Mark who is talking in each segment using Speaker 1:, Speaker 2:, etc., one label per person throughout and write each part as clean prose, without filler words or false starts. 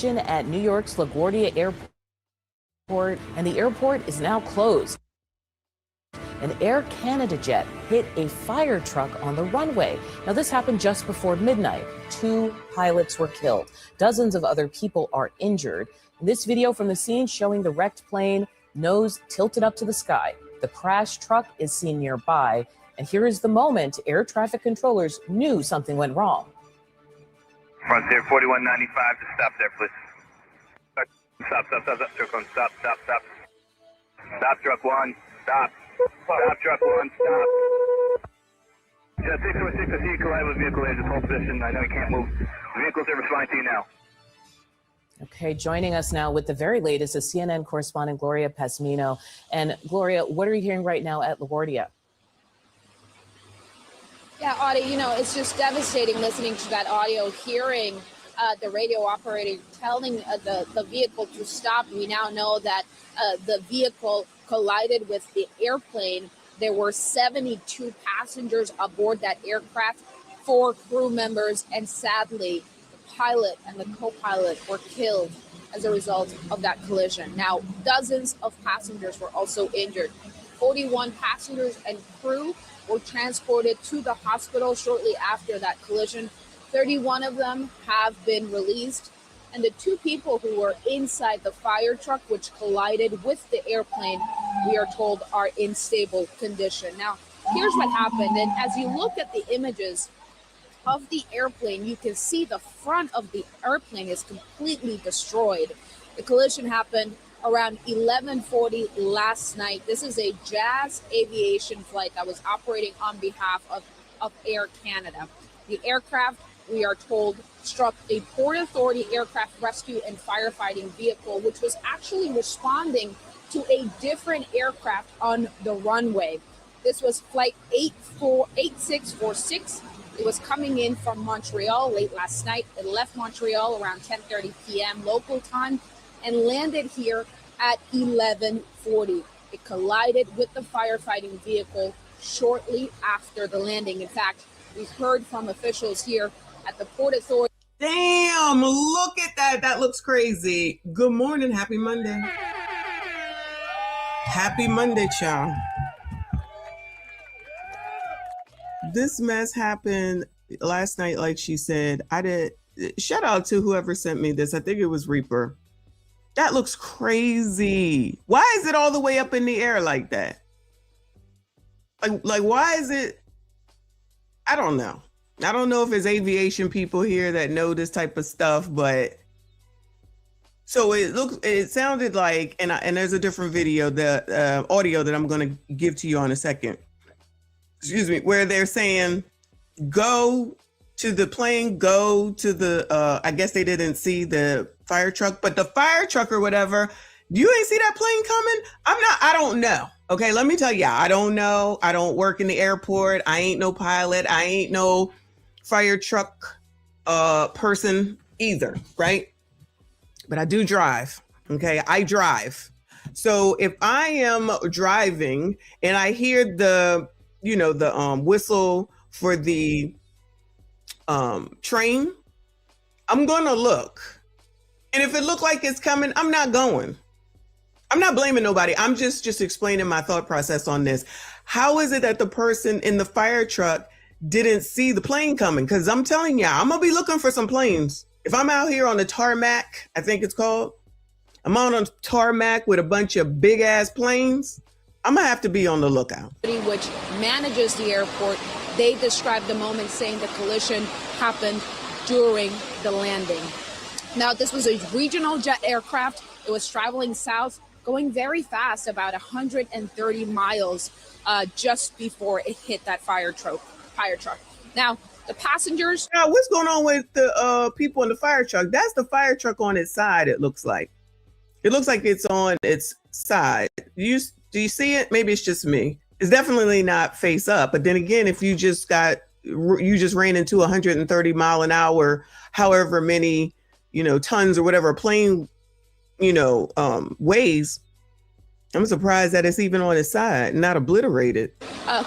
Speaker 1: at New York's LaGuardia Airport, and the airport is now closed. An Air Canada jet hit a fire truck on the runway. Now, this happened just before midnight. 2 pilots were killed. Dozens of other people are injured. This video from the scene showing the wrecked plane, nose tilted up to the sky. The crash truck is seen nearby. And here is the moment air traffic controllers knew something went wrong.
Speaker 2: Frontier 4195, just stop there, please. Stop, truck one, stop. Stop, truck one, stop. Stop, truck one, stop. Yeah, 646, I see you collide with vehicle in just hold position. I know you can't move. Vehicles are responding to you now.
Speaker 1: Okay, joining us now with the very latest is CNN correspondent Gloria Pasmino. And Gloria, what are you hearing right now at LaGuardia?
Speaker 3: Yeah, Audie, you know, it's just devastating listening to that audio, hearing the radio operator telling the vehicle to stop. We now know that the vehicle collided with the airplane. There were 72 passengers aboard that aircraft, 4 crew members, and sadly, the pilot and the co-pilot were killed as a result of that collision. Now, dozens of passengers were also injured. 41 passengers and crew were transported to the hospital shortly after that collision. 31 of them have been released, and the 2 people who were inside the fire truck, which collided with the airplane, we are told are in stable condition. Now, here's what happened, and as you look at the images of the airplane, you can see the front of the airplane is completely destroyed. The collision happened around 11:40 last night. This is a Jazz Aviation flight that was operating on behalf of Air Canada. The aircraft, we are told, struck a Port Authority aircraft rescue and firefighting vehicle, which was actually responding to a different aircraft on the runway. This was flight 8646. It was coming in from Montreal late last night. It left Montreal around 10:30 p.m. local time and landed here at 11:40. It collided with the firefighting vehicle shortly after the landing. In fact, we heard from officials here at the Port Authority.
Speaker 4: Damn, look at that. That looks crazy. Good morning. Happy Monday. Happy Monday, child. This mess happened last night, like she said. Shout out to whoever sent me this. I think it was Reaper. That looks crazy. Why is it all the way up in the air like that? Like why is it? I don't know. I don't know if it's aviation people here that know this type of stuff, but so it sounded like, and there's a different video, the audio that I'm going to give to you on a second. Excuse me, where they're saying, go to the plane, go to the, I guess they didn't see the fire truck, but the fire truck or whatever, you ain't see that plane coming? I don't know. Okay, let me tell you, I don't know. I don't work in the airport. I ain't no pilot. I ain't no fire truck person either, right? But I do drive, okay? I drive. So if I am driving and I hear the, the whistle for the train, I'm gonna look. And if it look like it's coming, I'm not going. I'm not blaming nobody. I'm just explaining my thought process on this. How is it that the person in the fire truck didn't see the plane coming? Because I'm telling you, I'm gonna be looking for some planes. If I'm out here on the tarmac, I think it's called, I'm out on tarmac with a bunch of big ass planes, I'm gonna have to be on the lookout.
Speaker 3: Which manages the airport, they described the moment saying the collision happened during the landing. Now, this was a regional jet aircraft. It was traveling south, going very fast, about 130 miles just before it hit that fire truck. Now, the passengers.
Speaker 4: Now, what's going on with the people in the fire truck? That's the fire truck on its side, it looks like. It looks like it's on its side. Do you see it? Maybe it's just me. It's definitely not face up. But then again, if you just ran into 130 mile an hour, however many, tons or whatever a plane, weighs, I'm surprised that it's even on his side, not obliterated.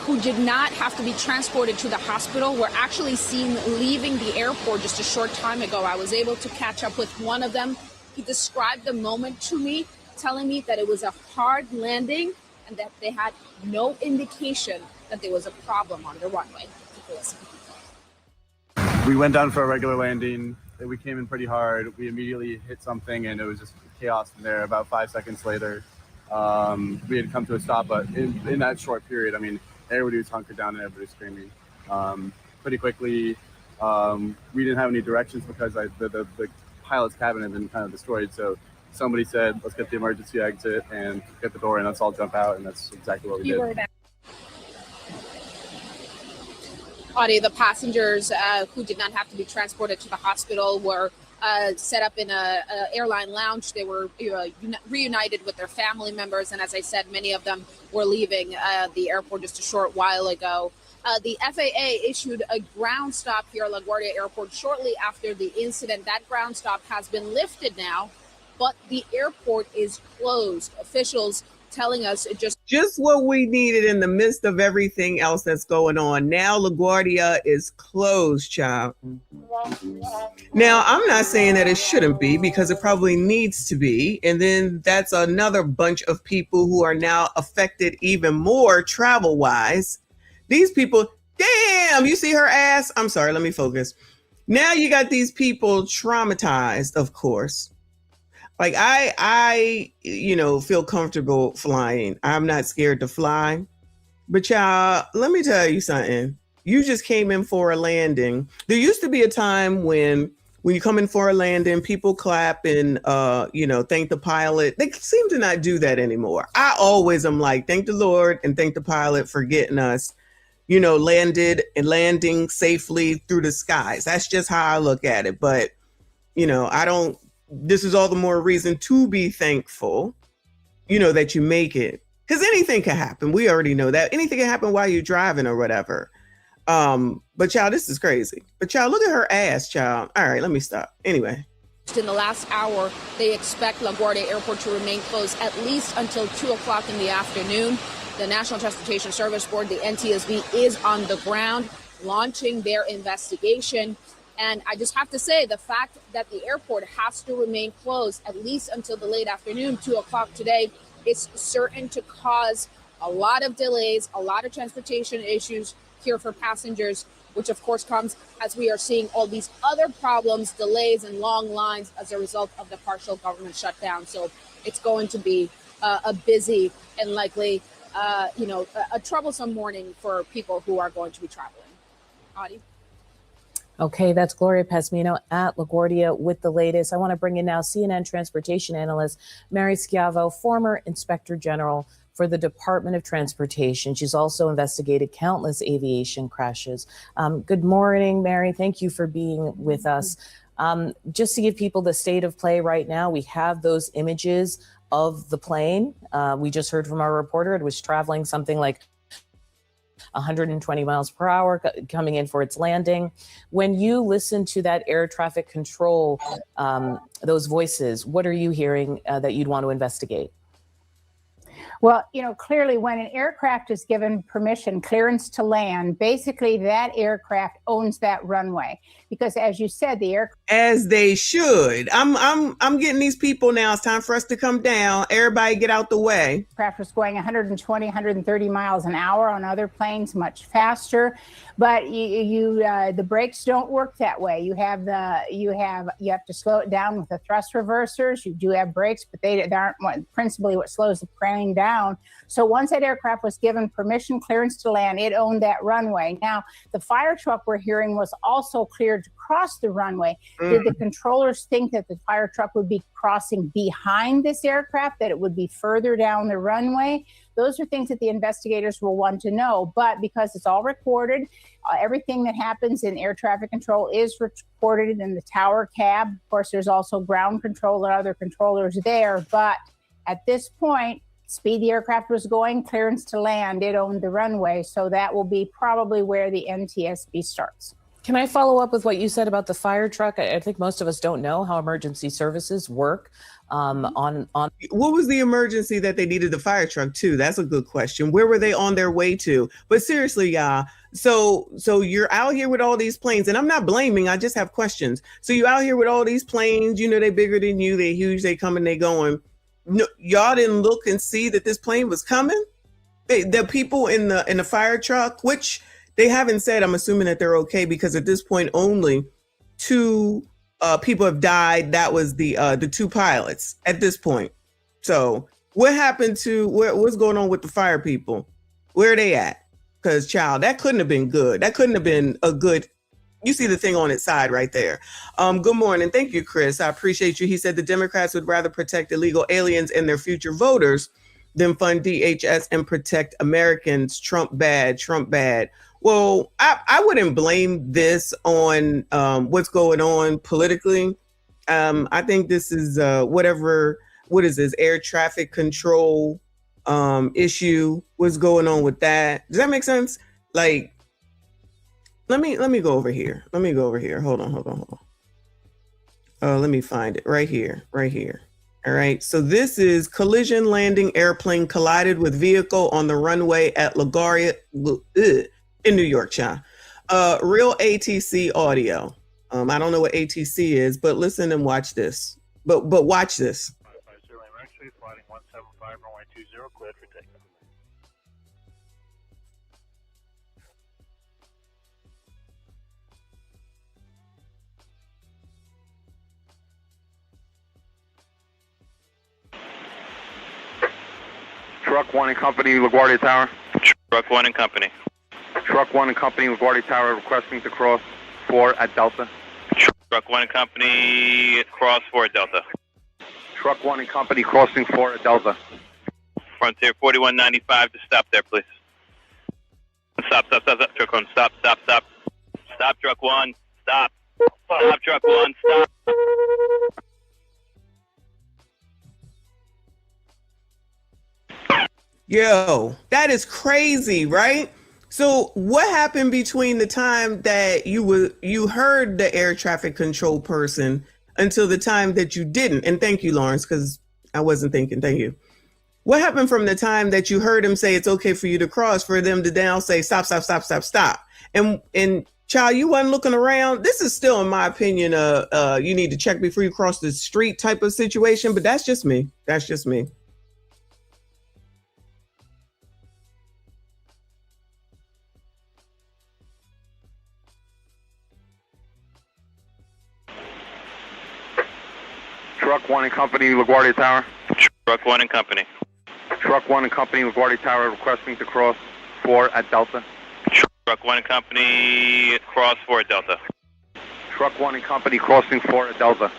Speaker 3: Who did not have to be transported to the hospital were actually seen leaving the airport just a short time ago. I was able to catch up with one of them. He described the moment to me, telling me that it was a hard landing and that they had no indication that there was a problem on the runway. Take a listen.
Speaker 5: We went down for a regular landing. We came in pretty hard. We immediately hit something, and it was just chaos from there. About 5 seconds later, we had come to a stop, but in that short period, I mean, everybody was hunkered down and everybody was screaming. Pretty quickly, we didn't have any directions because the pilot's cabin had been kind of destroyed. So somebody said, let's get the emergency exit and get the door in. Let's all jump out, and that's exactly what we did.
Speaker 3: Audie, the passengers who did not have to be transported to the hospital were set up in a airline lounge. They were reunited with their family members, and as I said, many of them were leaving the airport just a short while ago. The FAA issued a ground stop here at LaGuardia Airport shortly after the incident. That ground stop has been lifted now, but the airport is closed. Officials telling us it just
Speaker 4: what we needed in the midst of everything else that's going on. Now LaGuardia is closed, child. Now, I'm not saying that it shouldn't be, because it probably needs to be. And then that's another bunch of people who are now affected even more travel-wise. These people, damn, you see her ass? I'm sorry, let me focus. Now you got these people traumatized, of course. Like I feel comfortable flying. I'm not scared to fly. But y'all, let me tell you something. You just came in for a landing. There used to be a time when you come in for a landing, people clap and thank the pilot. They seem to not do that anymore. I always am like, thank the Lord and thank the pilot for getting us, landing safely through the skies. That's just how I look at it. But, this is all the more reason to be thankful, that you make it. Because anything can happen. We already know that. Anything can happen while you're driving or whatever. But y'all, this is crazy. But y'all, look at her ass, child. All right, let me stop. Anyway.
Speaker 3: In the last hour, they expect LaGuardia Airport to remain closed at least until 2 o'clock in the afternoon. The National Transportation Service Board, the NTSB, is on the ground launching their investigation. And I just have to say, the fact that the airport has to remain closed at least until the late afternoon, 2 o'clock today, is certain to cause a lot of delays, a lot of transportation issues here for passengers, which of course comes as we are seeing all these other problems, delays and long lines as a result of the partial government shutdown. So it's going to be a busy and likely, a troublesome morning for people who are going to be traveling. Audie?
Speaker 1: Okay, that's Gloria Pesmino at LaGuardia with the latest. I want to bring in now CNN transportation analyst Mary Schiavo, former Inspector General for the Department of Transportation. She's also investigated countless aviation crashes. Good morning, Mary. Thank you for being with us. Just to give people the state of play right now, we have those images of the plane. We just heard from our reporter, it was traveling something like 120 miles per hour coming in for its landing. When you listen to that air traffic control, those voices, what are you hearing that you'd want to investigate?
Speaker 6: Well, clearly when an aircraft is given permission, clearance to land, basically that aircraft owns that runway. Because as you said, the aircraft...
Speaker 4: As they should. I'm getting these people now. It's time for us to come down. Everybody get out the way.
Speaker 6: Aircraft was going 120, 130 miles an hour. On other planes, much faster. But the brakes don't work that way. You have to slow it down with the thrust reversers. You do have brakes, but they aren't principally what slows the plane down. So once that aircraft was given permission, clearance to land, it owned that runway. Now, the fire truck we're hearing was also cleared to cross the runway. Did the controllers think that the fire truck would be crossing behind this aircraft, that it would be further down the runway? Those are things that the investigators will want to know. But because it's all recorded, everything that happens in air traffic control is recorded in the tower cab. Of course, there's also ground control and other controllers there. But at this point, speed the aircraft was going, clearance to land, it owned the runway. So that will be probably where the NTSB starts.
Speaker 1: Can I follow up with what you said about the fire truck? I think most of us don't know how emergency services work. On
Speaker 4: What was the emergency that they needed the fire truck to? That's a good question. Where were they on their way to? But seriously, y'all, so you're out here with all these planes, and I'm not blaming, I just have questions. So you out here with all these planes, you know, they bigger than you, they huge, they coming, they going. No, y'all didn't look and see that this plane was coming? The people in the fire truck, which they haven't said, I'm assuming that they're okay, because at this point only 2 people have died. That was the 2 pilots at this point. So what happened to what's going on with the fire people? Where are they at? Because child, that couldn't have been good. That couldn't have been a good. You see the thing on its side right there. Good morning. Thank you, Chris. I appreciate you. He said the Democrats would rather protect illegal aliens and their future voters than fund DHS and protect Americans. Trump bad, Trump bad. Well, I wouldn't blame this on what's going on politically. I think this is what is this, air traffic control issue? What's going on with that? Does that make sense? Like, let me go over here. Let me go over here. Hold on. Let me find it right here. All right. So this is collision landing airplane collided with vehicle on the runway at LaGuardia in New York, child. Real ATC audio. I don't know what ATC is, but listen and watch this. But watch this.
Speaker 7: Flighting 175, runway 20, cleared for takeoff.
Speaker 2: Truck 1 and Company, LaGuardia Tower.
Speaker 7: Truck 1 and Company.
Speaker 2: Truck 1 and Company, LaGuardia Tower, requesting to cross 4 at Delta.
Speaker 7: Truck 1 and Company, cross 4 at Delta.
Speaker 2: Truck 1 and Company, crossing 4 at Delta.
Speaker 7: Frontier 4195 to stop there, please. Stop. Truck 1, stop. Stop, Truck 1, stop. Stop, Truck 1, stop.
Speaker 4: Yo, that is crazy, right? So what happened between the time that you heard the air traffic control person until the time that you didn't? And thank you, Lawrence, because I wasn't thinking. Thank you. What happened from the time that you heard him say it's okay for you to cross for them to now say stop? And child, you wasn't looking around. This is still, in my opinion, you need to check before you cross the street type of situation. But that's just me.
Speaker 2: Truck 1 and Company, LaGuardia Tower.
Speaker 7: Truck 1 and Company.
Speaker 2: Truck 1 and Company, LaGuardia Tower, requesting to cross 4 at Delta.
Speaker 7: Truck 1 and Company, cross 4 at Delta.
Speaker 2: Truck 1 and Company, crossing 4 at Delta.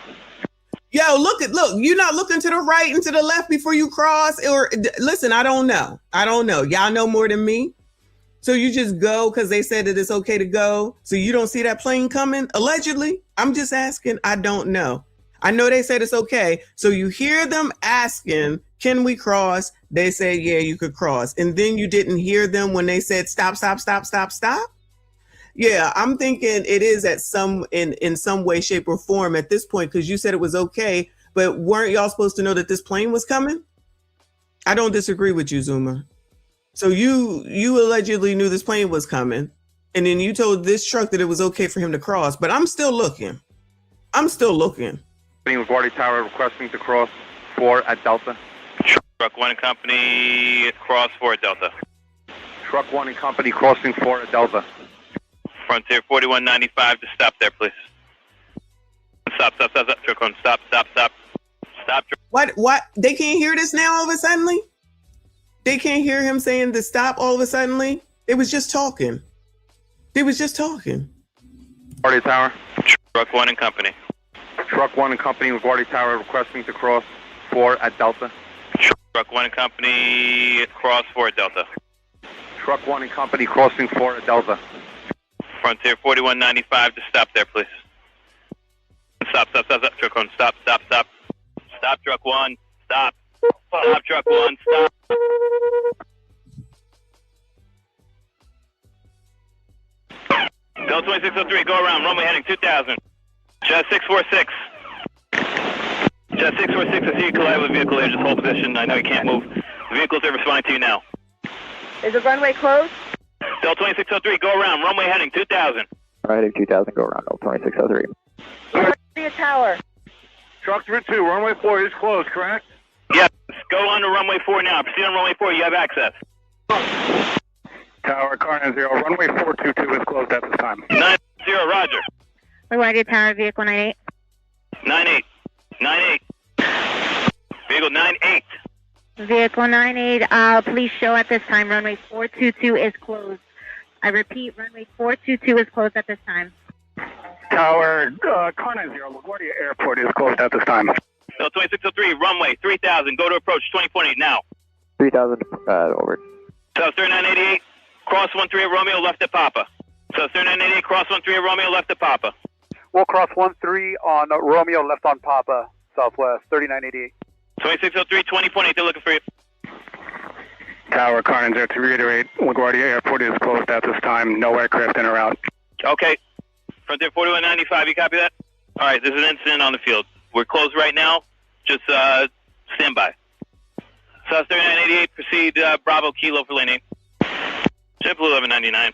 Speaker 4: Yo, look, you're not looking to the right and to the left before you cross? Or listen, I don't know. Y'all know more than me. So you just go because they said that it's okay to go. So you don't see that plane coming, allegedly? I'm just asking. I don't know. I know they said it's okay. So you hear them asking, can we cross? They say, yeah, you could cross. And then you didn't hear them when they said, stop. Yeah, I'm thinking it is in some way, shape, or form at this point, because you said it was okay, but weren't y'all supposed to know that this plane was coming? I don't disagree with you, Zuma. So you allegedly knew this plane was coming, and then you told this truck that it was okay for him to cross, but I'm still looking.
Speaker 2: LaGuardia Tower, requesting to cross 4 at Delta.
Speaker 7: Truck 1 and Company, cross 4 at Delta.
Speaker 2: Truck 1 and Company, crossing 4 at Delta.
Speaker 7: Frontier 4195 to stop there, please. Stop. Truck 1, stop. Stop.
Speaker 4: What? They can't hear this now all of a sudden? They can't hear him saying to stop all of a sudden? They was just talking.
Speaker 2: LaGuardia Tower.
Speaker 7: Truck 1 and Company.
Speaker 2: Truck 1 and Company, LaGuardia Tower, requesting to cross 4 at Delta.
Speaker 7: Truck 1 and Company, cross 4 at Delta.
Speaker 2: Truck 1 and Company, crossing 4 at Delta.
Speaker 7: Frontier 4195 to stop there, please. Stop. Truck 1, stop. Stop, Truck 1, stop. Stop, Truck 1, stop. Delta 2602, 2603, go around, runway heading 2000. Jet 646. Jet 646, I see you collide with a vehicle there, just hold position. I know you can't move. The vehicles are responding to you now.
Speaker 8: Is the runway closed?
Speaker 7: Del 2603, go around, runway heading 2000.
Speaker 9: Heading 2000, go around, Del 2603.
Speaker 8: LaGuardia Tower.
Speaker 2: Truck 2, runway 4 is closed, correct?
Speaker 7: Yes, go on to runway 4 now. Proceed on runway 4, you have access.
Speaker 2: Tower, car 90, runway 422 is closed at this time.
Speaker 7: 90, roger.
Speaker 8: LaGuardia Tower, vehicle 98.
Speaker 7: 98. 98. Vehicle 98.
Speaker 8: Vehicle 98, please show at this time. Runway 422 is closed. I repeat, runway 422 is closed at this time.
Speaker 2: Tower, car 90, LaGuardia Airport is closed at this time.
Speaker 7: Del 2603, runway 3000, go to approach 20.8 now.
Speaker 9: 3000, over.
Speaker 7: South 3988, cross 13 Romeo, left at Papa. South 3988, cross 13 Romeo, left at Papa.
Speaker 5: We'll cross 13 on Romeo, left on Papa, Southwest, 3988.
Speaker 7: 2603, 20.8, they're looking for you.
Speaker 2: Tower, car 90, to reiterate, LaGuardia Airport is closed at this time. No aircraft in or out.
Speaker 7: Okay. Frontier 4195, you copy that? All right, there's an incident on the field. We're closed right now. Just stand by. South 3988, proceed Bravo Kilo for lane 8. JetBlue 1199.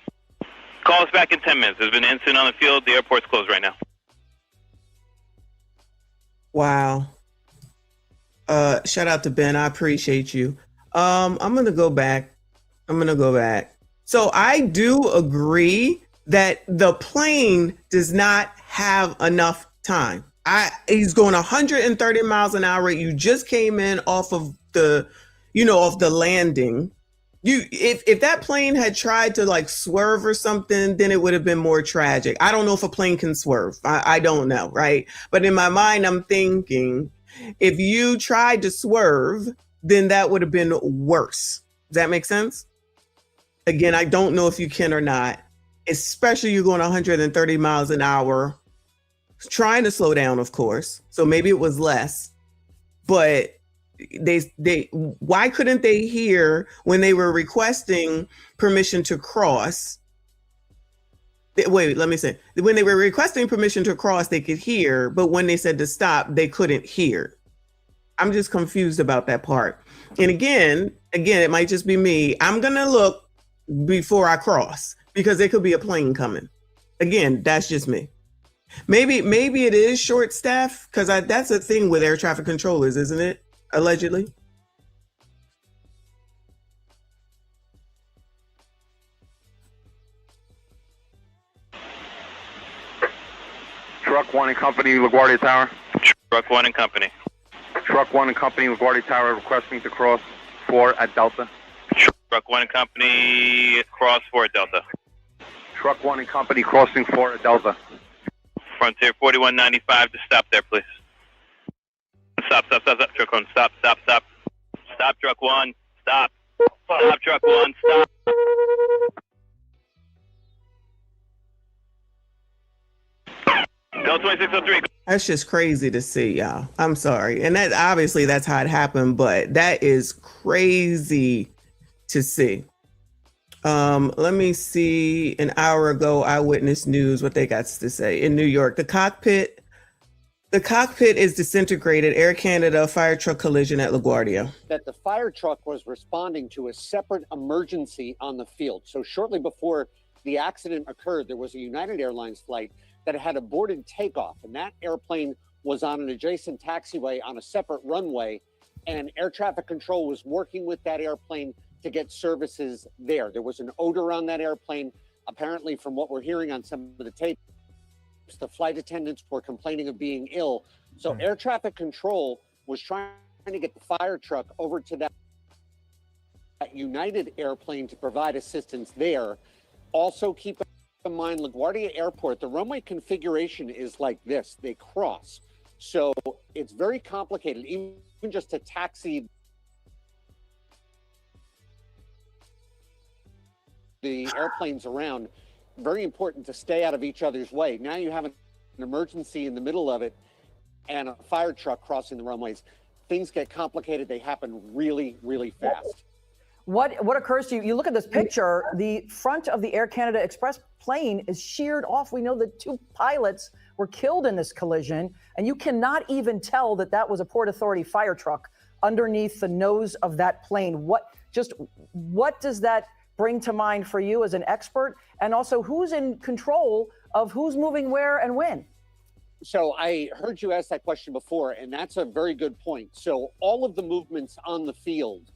Speaker 7: Call us back in 10 minutes. There's been an incident on the field. The airport's closed right now.
Speaker 4: Wow. Shout out to Ben. I appreciate you. I'm gonna go back. So I do agree that the plane does not have enough time. He's going 130 miles an hour. You just came in off of the landing. If that plane had tried to like swerve or something, then it would have been more tragic. I don't know if a plane can swerve. I don't know, right? But in my mind, I'm thinking if you tried to swerve, then that would have been worse. Does that make sense? Again, I don't know if you can or not, especially you're going 130 miles an hour, trying to slow down, of course. So maybe it was less, but why couldn't they hear when they were requesting permission to cross? Wait, let me say, when they were requesting permission to cross, they could hear, but when they said to stop, they couldn't hear. I'm just confused about that part. And again, it might just be me. I'm gonna look before I cross because there could be a plane coming. Again, that's just me. Maybe it is short staff because that's a thing with air traffic controllers, isn't it? Allegedly.
Speaker 2: Truck 1 and Company, LaGuardia Tower.
Speaker 7: Truck 1 and Company.
Speaker 2: Truck 1 and Company, LaGuardia Tower, requesting to cross 4 at Delta.
Speaker 7: Truck 1 and Company, cross 4 at Delta.
Speaker 2: Truck 1 and Company, crossing 4 at Delta.
Speaker 7: Frontier 4195 to stop there, please. Stop, truck 1, stop. Stop, truck 1, stop. Stop, truck 1, stop. Del 2603.
Speaker 4: That's just crazy to see, y'all. I'm sorry. And that obviously that's how it happened, but that is crazy to see. Let me see. An hour ago, Eyewitness News, what they got to say. In New York, the cockpit is disintegrated. Air Canada fire truck collision at LaGuardia.
Speaker 10: That the fire truck was responding to a separate emergency on the field. So shortly before the accident occurred, there was a United Airlines flight that had aborted takeoff, and that airplane was on an adjacent taxiway on a separate runway, and air traffic control was working with that airplane to get services there. There was an odor on that airplane. Apparently, from what we're hearing on some of the tapes, the flight attendants were complaining of being ill. So air traffic control was trying to get the fire truck over to that United airplane to provide assistance there. Also keep in mind, LaGuardia Airport, the runway configuration is like this. They cross. So it's very complicated, even just to taxi the airplanes around. Very important to stay out of each other's way. Now you have an emergency in the middle of it and a fire truck crossing the runways. Things get complicated. They happen really, really fast.
Speaker 11: What occurs to you? You look at this picture, the front of the Air Canada Express plane is sheared off. We know that 2 pilots were killed in this collision, and you cannot even tell that that was a Port Authority fire truck underneath the nose of that plane. What does that bring to mind for you as an expert? And also, who's in control of who's moving where and when?
Speaker 10: So I heard you ask that question before, and that's a very good point. So all of the movements on the field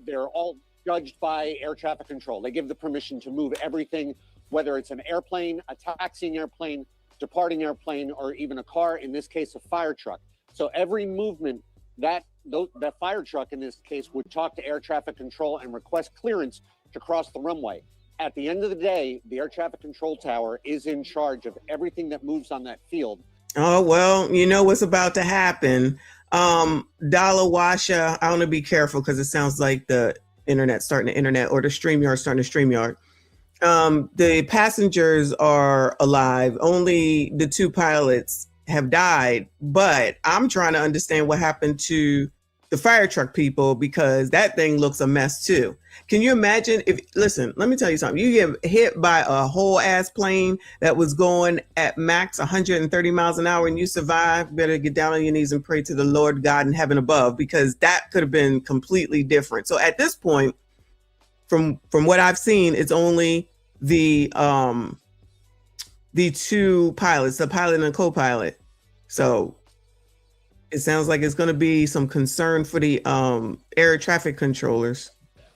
Speaker 10: they're all judged by air traffic control. They give the permission to move everything, whether it's an airplane, a taxiing airplane, departing airplane, or even a car, in this case, a fire truck. So every movement that fire truck in this case would talk to air traffic control and request clearance to cross the runway. At the end of the day, the air traffic control tower is in charge of everything that moves on that field.
Speaker 4: Oh, well, you know what's about to happen. Dollar Washa, I want to be careful because it sounds like the internet starting to internet or the StreamYard starting to StreamYard. The passengers are alive. Only the 2 pilots have died, but I'm trying to understand what happened to the fire truck people because that thing looks a mess too. Can you imagine listen, let me tell you something. You get hit by a whole ass plane that was going at max 130 miles an hour and you survive, better get down on your knees and pray to the Lord God in heaven above, because that could have been completely different. So at this point, from what I've seen, it's only the 2 pilots, the pilot and the co-pilot. So it sounds like it's going to be some concern for the air traffic controllers.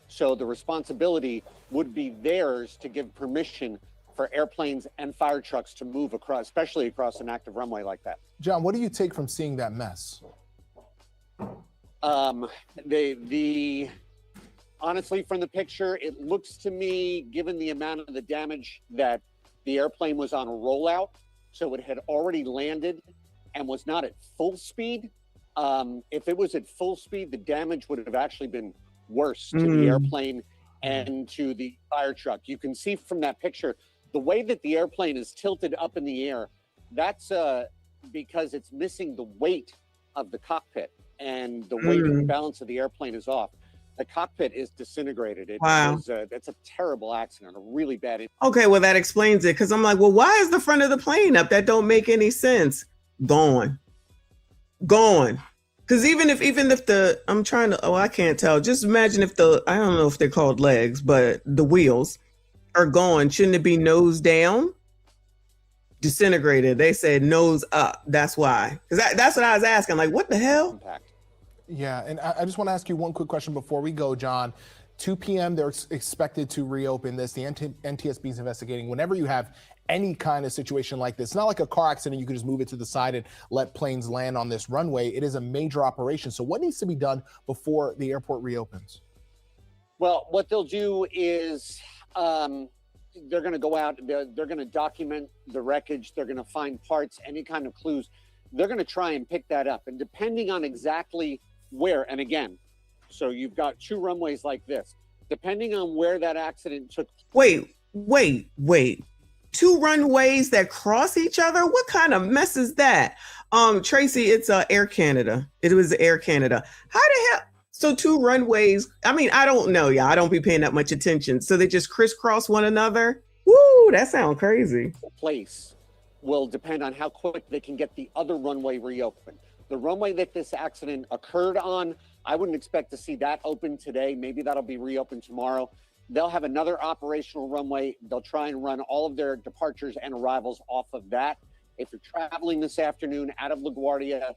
Speaker 10: So the responsibility would be theirs to give permission for airplanes and fire trucks to move across, especially across an active runway like that.
Speaker 12: John, what do you take from seeing that mess?
Speaker 10: Honestly, from the picture, it looks to me, given the amount of the damage, that the airplane was on a rollout, so it had already landed and was not at full speed. If it was at full speed, the damage would have actually been worse to the airplane and to the fire truck. You can see from that picture, the way that the airplane is tilted up in the air, that's because it's missing the weight of the cockpit, and the weight and balance of the airplane is off. The cockpit is disintegrated.
Speaker 4: Wow.
Speaker 10: That's a terrible accident, a really bad.
Speaker 4: Okay, well, that explains it, because I'm like, well, why is the front of the plane up? That don't make any sense. Gone. Because even if I'm trying to, I can't tell. Just imagine if I don't know if they're called legs, but the wheels are gone. Shouldn't it be nose down? Disintegrated. They said nose up. That's why. Because that's what I was asking. Like, what the hell?
Speaker 10: Impact.
Speaker 12: Yeah, and I just want to ask you one quick question before we go, John. 2 p.m., they're expected to reopen this. The NTSB is investigating. Whenever you have any kind of situation like this, it's not like a car accident. You can just move it to the side and let planes land on this runway. It is a major operation. So what needs to be done before the airport reopens?
Speaker 10: Well, what they'll do is they're going to go out. They're going to document the wreckage. They're going to find parts, any kind of clues. They're going to try and pick that up. And depending on exactly where, and again, so you've got 2 runways like this, depending on where that accident took.
Speaker 4: Wait. 2 runways that cross each other? What kind of mess is that? Tracy, it's Air Canada. It was Air Canada. How the hell? So 2 runways. I mean, I don't know, y'all. I don't be paying that much attention. So they just crisscross one another? Woo, that sounds crazy.
Speaker 10: Place will depend on how quick they can get the other runway reopened. The runway that this accident occurred on, I wouldn't expect to see that open today. Maybe that'll be reopened tomorrow. They'll have another operational runway. They'll try and run all of their departures and arrivals off of that. If you're traveling this afternoon out of LaGuardia,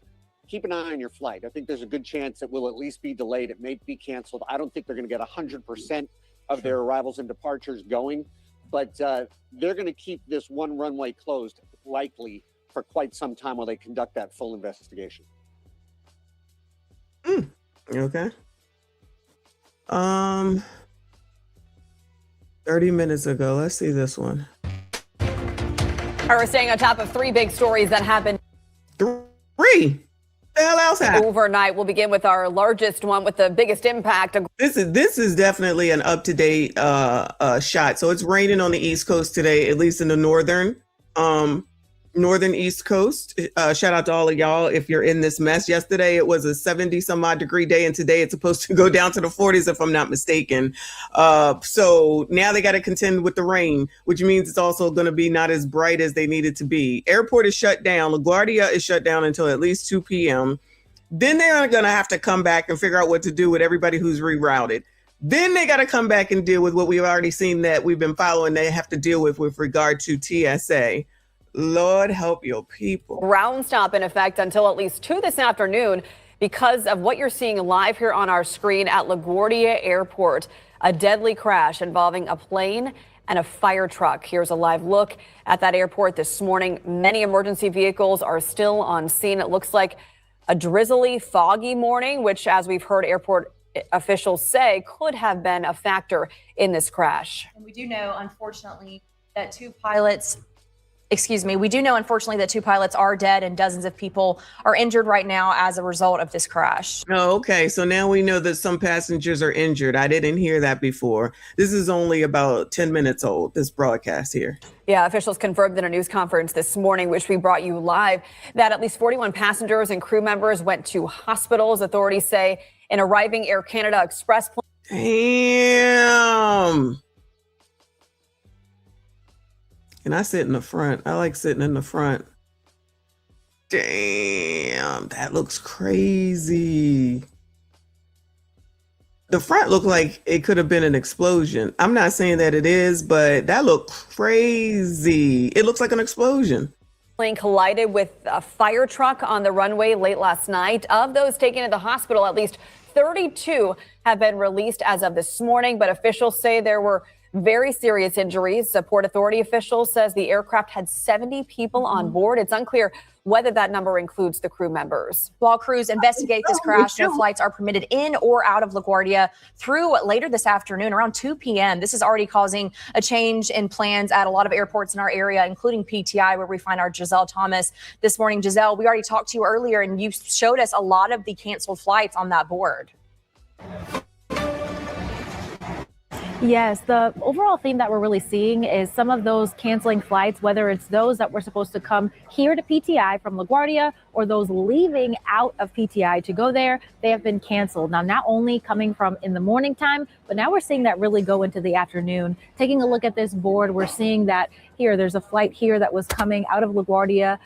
Speaker 10: keep an eye on your flight. I think there's a good chance it will at least be delayed. It may be canceled. I don't think they're going to get 100% of their arrivals and departures going, but they're going to keep this one runway closed likely for quite some time while they conduct that full investigation.
Speaker 4: Okay. 30 minutes ago. Let's see this one.
Speaker 13: All right, we're staying on top of 3 big stories that happened.
Speaker 4: 3? The hell else happened?
Speaker 13: Overnight. We'll begin with our largest one with the biggest impact.
Speaker 4: This is definitely an up-to-date shot. So it's raining on the East Coast today, at least in the northern Northern East Coast. Shout out to all of y'all if you're in this mess. Yesterday it was a 70 some odd degree day, and today it's supposed to go down to the 40s if I'm not mistaken. So now they got to contend with the rain, which means it's also going to be not as bright as they need it to be. Airport is shut down. LaGuardia is shut down until at least 2 p.m. Then they're going to have to come back and figure out what to do with everybody who's rerouted. Then they got to come back and deal with what we've already seen that we've been following they have to deal with regard to TSA. Lord help your people.
Speaker 13: Ground stop in effect until at least 2 this afternoon because of what you're seeing live here on our screen at LaGuardia Airport. A deadly crash involving a plane and a fire truck. Here's a live look at that airport this morning. Many emergency vehicles are still on scene. It looks like a drizzly, foggy morning, which, as we've heard airport officials say, could have been a factor in this crash.
Speaker 14: And we do know, unfortunately, that two pilots are dead and dozens of people are injured right now as a result of this crash.
Speaker 4: Oh, okay. So now we know that some passengers are injured. I didn't hear that before. This is only about 10 minutes old, this broadcast here.
Speaker 13: Yeah, officials confirmed in a news conference this morning, which we brought you live, that at least 41 passengers and crew members went to hospitals. Authorities say an arriving Air Canada Express plane.
Speaker 4: Damn. And I sit in the front. I like sitting in the front. Damn, that looks crazy. The front looked like it could have been an explosion. I'm not saying that it is, but that looked crazy. It looks like an explosion.
Speaker 13: Plane collided with a fire truck on the runway late last night. Of those taken to the hospital, at least 32 have been released as of this morning, but officials say there were very serious injuries. The Port Authority official says the aircraft had 70 people on board. It's unclear whether that number includes the crew members.
Speaker 14: While crews investigate this crash, no flights are permitted in or out of LaGuardia through later this afternoon around 2 p.m. This is already causing a change in plans at a lot of airports in our area, including PTI, where we find our Giselle Thomas this morning. Giselle, we already talked to you earlier, and you showed us a lot of the canceled flights on that board.
Speaker 15: Yes, the overall theme that we're really seeing is some of those canceling flights, whether it's those that were supposed to come here to PTI from LaGuardia or those leaving out of PTI to go there, they have been canceled. Now, not only coming from in the morning time, but now we're seeing that really go into the afternoon. Taking a look at this board, we're seeing that here, there's a flight here that was coming out of LaGuardia.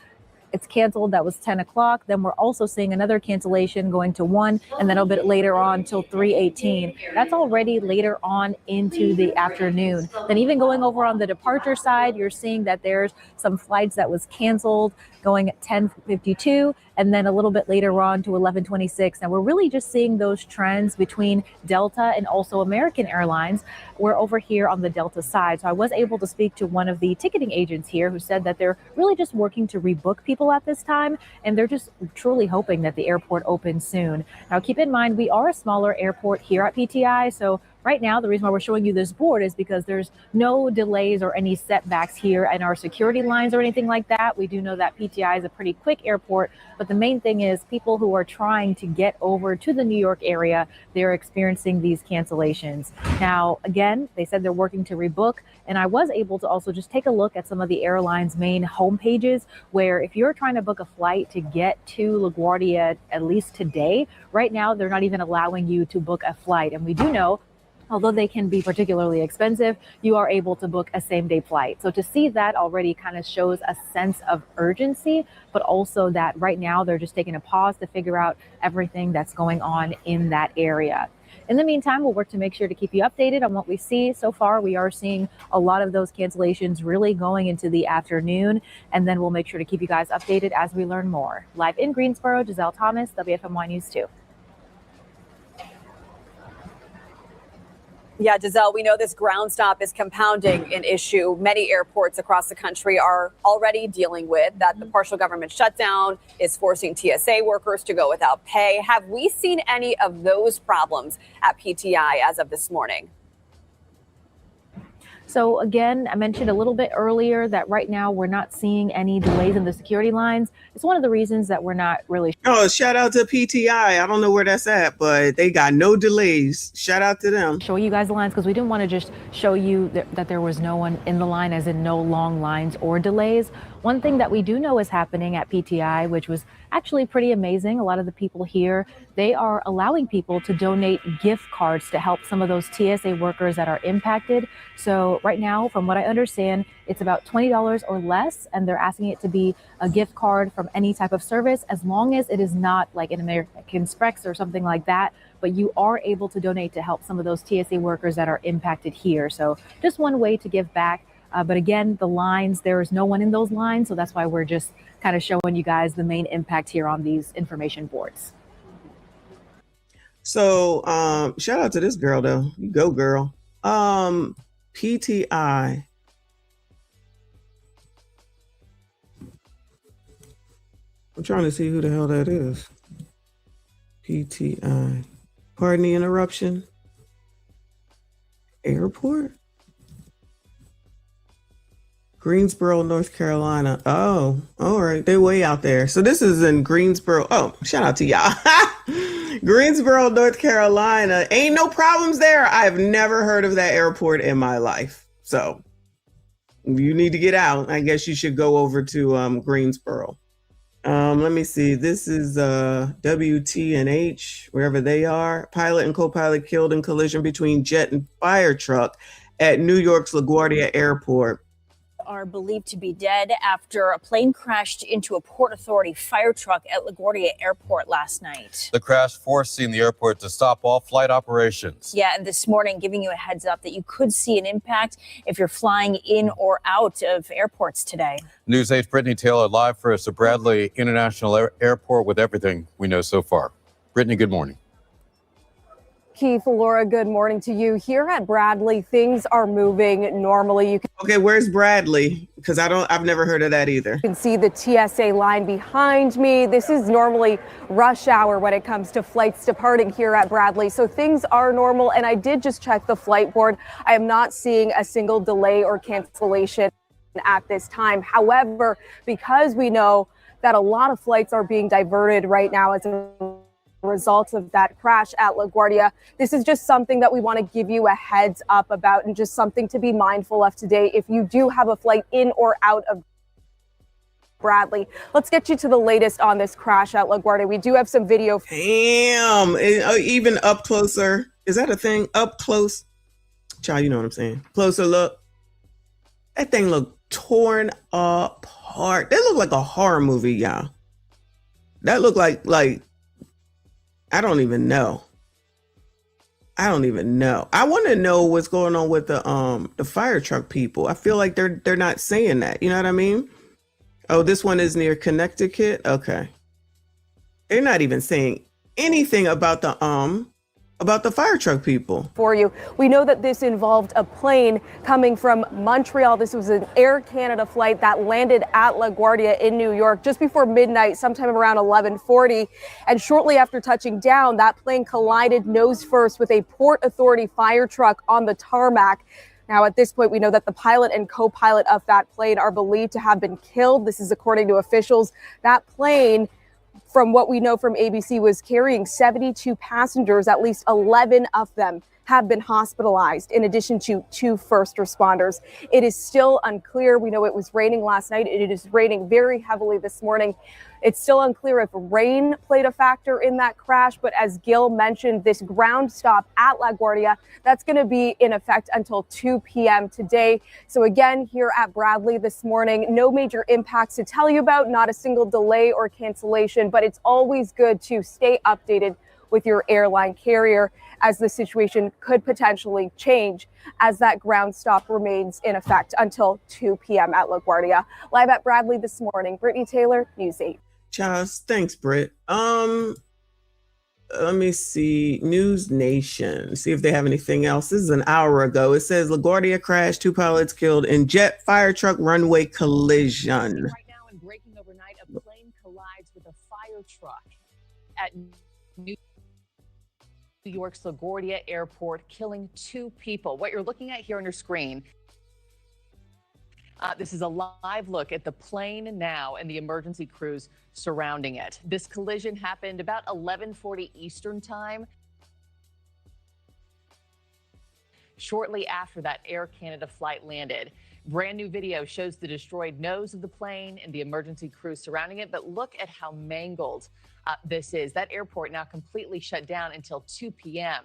Speaker 15: It's canceled. That was 10 o'clock. Then we're also seeing another cancellation going to 1 and then a bit later on till 3:18. That's already later on into the afternoon. Then even going over on the departure side, you're seeing that there's some flights that was canceled going at 10:52 and then a little bit later on to 11:26. Now we're really just seeing those trends between Delta and also American Airlines. We're over here on the Delta side. So I was able to speak to one of the ticketing agents here who said that they're really just working to rebook people at this time, and they're just truly hoping that the airport opens soon. Now keep in mind, we are a smaller airport here at PTI, so right now, the reason why we're showing you this board is because there's no delays or any setbacks here in our security lines or anything like that. We do know that PTI is a pretty quick airport, but the main thing is people who are trying to get over to the New York area, they're experiencing these cancellations. Now, again, they said they're working to rebook, and I was able to also just take a look at some of the airlines' main home pages, where if you're trying to book a flight to get to LaGuardia, at least today, right now, they're not even allowing you to book a flight. And we do know, although they can be particularly expensive, you are able to book a same-day flight. So to see that already kind of shows a sense of urgency, but also that right now they're just taking a pause to figure out everything that's going on in that area. In the meantime, we'll work to make sure to keep you updated on what we see. So far, we are seeing a lot of those cancellations really going into the afternoon, and then we'll make sure to keep you guys updated as we learn more. Live in Greensboro, Giselle Thomas, WFMY News 2.
Speaker 13: Yeah, Giselle, we know this ground stop is compounding an issue many airports across the country are already dealing with, that the partial government shutdown is forcing TSA workers to go without pay. Have we seen any of those problems at PTI as of this morning?
Speaker 15: So again, I mentioned a little bit earlier that right now we're not seeing any delays in the security lines. It's one of the reasons that we're not really.
Speaker 4: Oh, shout out to PTI. I don't know where that's at, but they got no delays. Shout out to them.
Speaker 15: Show you guys the lines because we didn't want to just show you that there was no one in the line, as in no long lines or delays. One thing that we do know is happening at PTI, which was actually pretty amazing. A lot of the people here, they are allowing people to donate gift cards to help some of those TSA workers that are impacted. So right now, from what I understand, it's about $20 or less, and they're asking it to be a gift card from any type of service, as long as it is not like an American Express or something like that. But you are able to donate to help some of those TSA workers that are impacted here. So just one way to give back. But again, the lines, there is no one in those lines. So that's why we're just kind of showing you guys the main impact here on these information boards.
Speaker 4: So shout out to this girl though. You go, girl. PTI. I'm trying to see who the hell that is. PTI. Pardon the interruption. Airport? Greensboro, North Carolina. Oh, all right. They're way out there. So this is in Greensboro. Oh, shout out to y'all. Greensboro, North Carolina. Ain't no problems there. I've never heard of that airport in my life. So if you need to get out, I guess you should go over to Greensboro. Let me see. This is WT&H, wherever they are. Pilot and co-pilot killed in collision between jet and fire truck at New York's LaGuardia Airport.
Speaker 16: Are believed to be dead after a plane crashed into a Port Authority fire truck at LaGuardia Airport last night.
Speaker 17: The crash forcing the airport to stop all flight operations.
Speaker 16: Yeah, and this morning giving you a heads up that you could see an impact if you're flying in or out of airports today.
Speaker 17: News 8's Brittany Taylor live for us at Bradley International Airport with everything we know so far. Brittany, good morning.
Speaker 18: Keith, Laura, good morning to you. Here at Bradley, things are moving normally.
Speaker 4: Okay, where's Bradley? Because I've never heard of that either.
Speaker 18: You can see the TSA line behind me. This is normally rush hour when it comes to flights departing here at Bradley. So things are normal. And I did just check the flight board. I am not seeing a single delay or cancellation at this time. However, because we know that a lot of flights are being diverted right now as a result of that crash at LaGuardia, this is just something that we want to give you a heads up about and just something to be mindful of today if you do have a flight in or out of Bradley. Let's get you to the latest on this crash at LaGuardia. We do have some video.
Speaker 4: Damn, even up closer. Is that a thing? Up close? Child, you know what I'm saying. Closer look. That thing looked torn apart. That looked like a horror movie, y'all. That looked like I don't even know. I want to know what's going on with the fire truck people. I feel like they're not saying that. You know what I mean? Oh, this one is near Connecticut. Okay. They're not even saying anything about the fire truck people.
Speaker 18: For you, we know that this involved a plane coming from Montreal. This was an Air Canada flight that landed at LaGuardia in New York just before midnight, sometime around 11:40. And shortly after touching down, that plane collided nose first with a Port Authority fire truck on the tarmac. Now, at this point, we know that the pilot and co-pilot of that plane are believed to have been killed. This is according to officials. That plane, from what we know from ABC, was carrying 72 passengers. At least 11 of them have been hospitalized, in addition to 2 first responders. It is still unclear. We know it was raining last night. It is raining very heavily this morning. It's still unclear if rain played a factor in that crash, but as Gil mentioned, this ground stop at LaGuardia, that's going to be in effect until 2 p.m. today. So again, here at Bradley this morning, no major impacts to tell you about, not a single delay or cancellation, but it's always good to stay updated with your airline carrier, as the situation could potentially change as that ground stop remains in effect until 2 p.m. at LaGuardia. Live at Bradley this morning, Brittany Taylor, News 8.
Speaker 4: Charles, thanks, Britt. Let me see. News Nation. See if they have anything else. This is an hour ago. It says LaGuardia crash, 2 pilots killed in jet fire truck runway collision.
Speaker 1: Right now, in breaking overnight, a plane collides with a fire truck at New York's LaGuardia Airport, killing 2 people. What you're looking at here on your screen, this is a live look at the plane now and the emergency crews surrounding it. This collision happened about 11:40 Eastern time. Shortly after that Air Canada flight landed. Brand new video shows the destroyed nose of the plane and the emergency crew surrounding it. But look at how mangled this is. That airport now completely shut down until 2 p.m.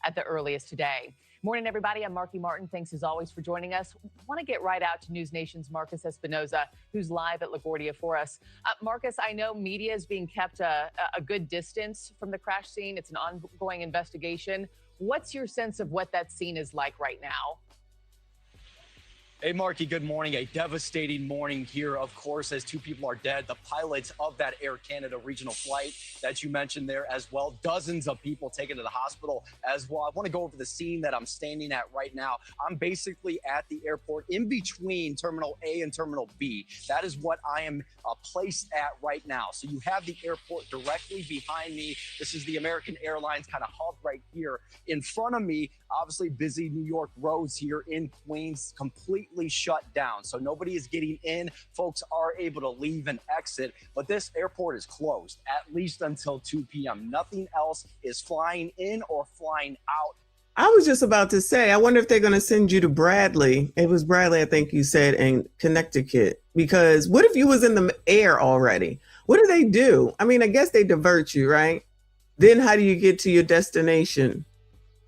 Speaker 1: at the earliest today. Morning, everybody. I'm Marky Martin. Thanks as always for joining us. Want to get right out to News Nation's Marcus Espinoza, who's live at LaGuardia for us. Marcus, I know media is being kept a good distance from the crash scene. It's an ongoing investigation. What's your sense of what that scene is like right now?
Speaker 19: Hey, Marky, good morning. A devastating morning here, of course, as 2 people are dead. The pilots of that Air Canada regional flight that you mentioned there as well. Dozens of people taken to the hospital as well. I want to go over the scene that I'm standing at right now. I'm basically at the airport in between Terminal A and Terminal B. That is what I am placed at right now. So you have the airport directly behind me. This is the American Airlines kind of hub right here. In front of me, obviously busy New York roads here in Queens, completely shut down. So nobody is getting in. Folks are able to leave and exit, but this airport is closed at least until 2 p.m. Nothing else is flying in or flying out.
Speaker 4: I was just about to say, I wonder if they're going to send you to Bradley. It was Bradley, I think you said, in Connecticut. Because what if you was in the air already? What do? I mean, I guess they divert you, right? Then how do you get to your destination?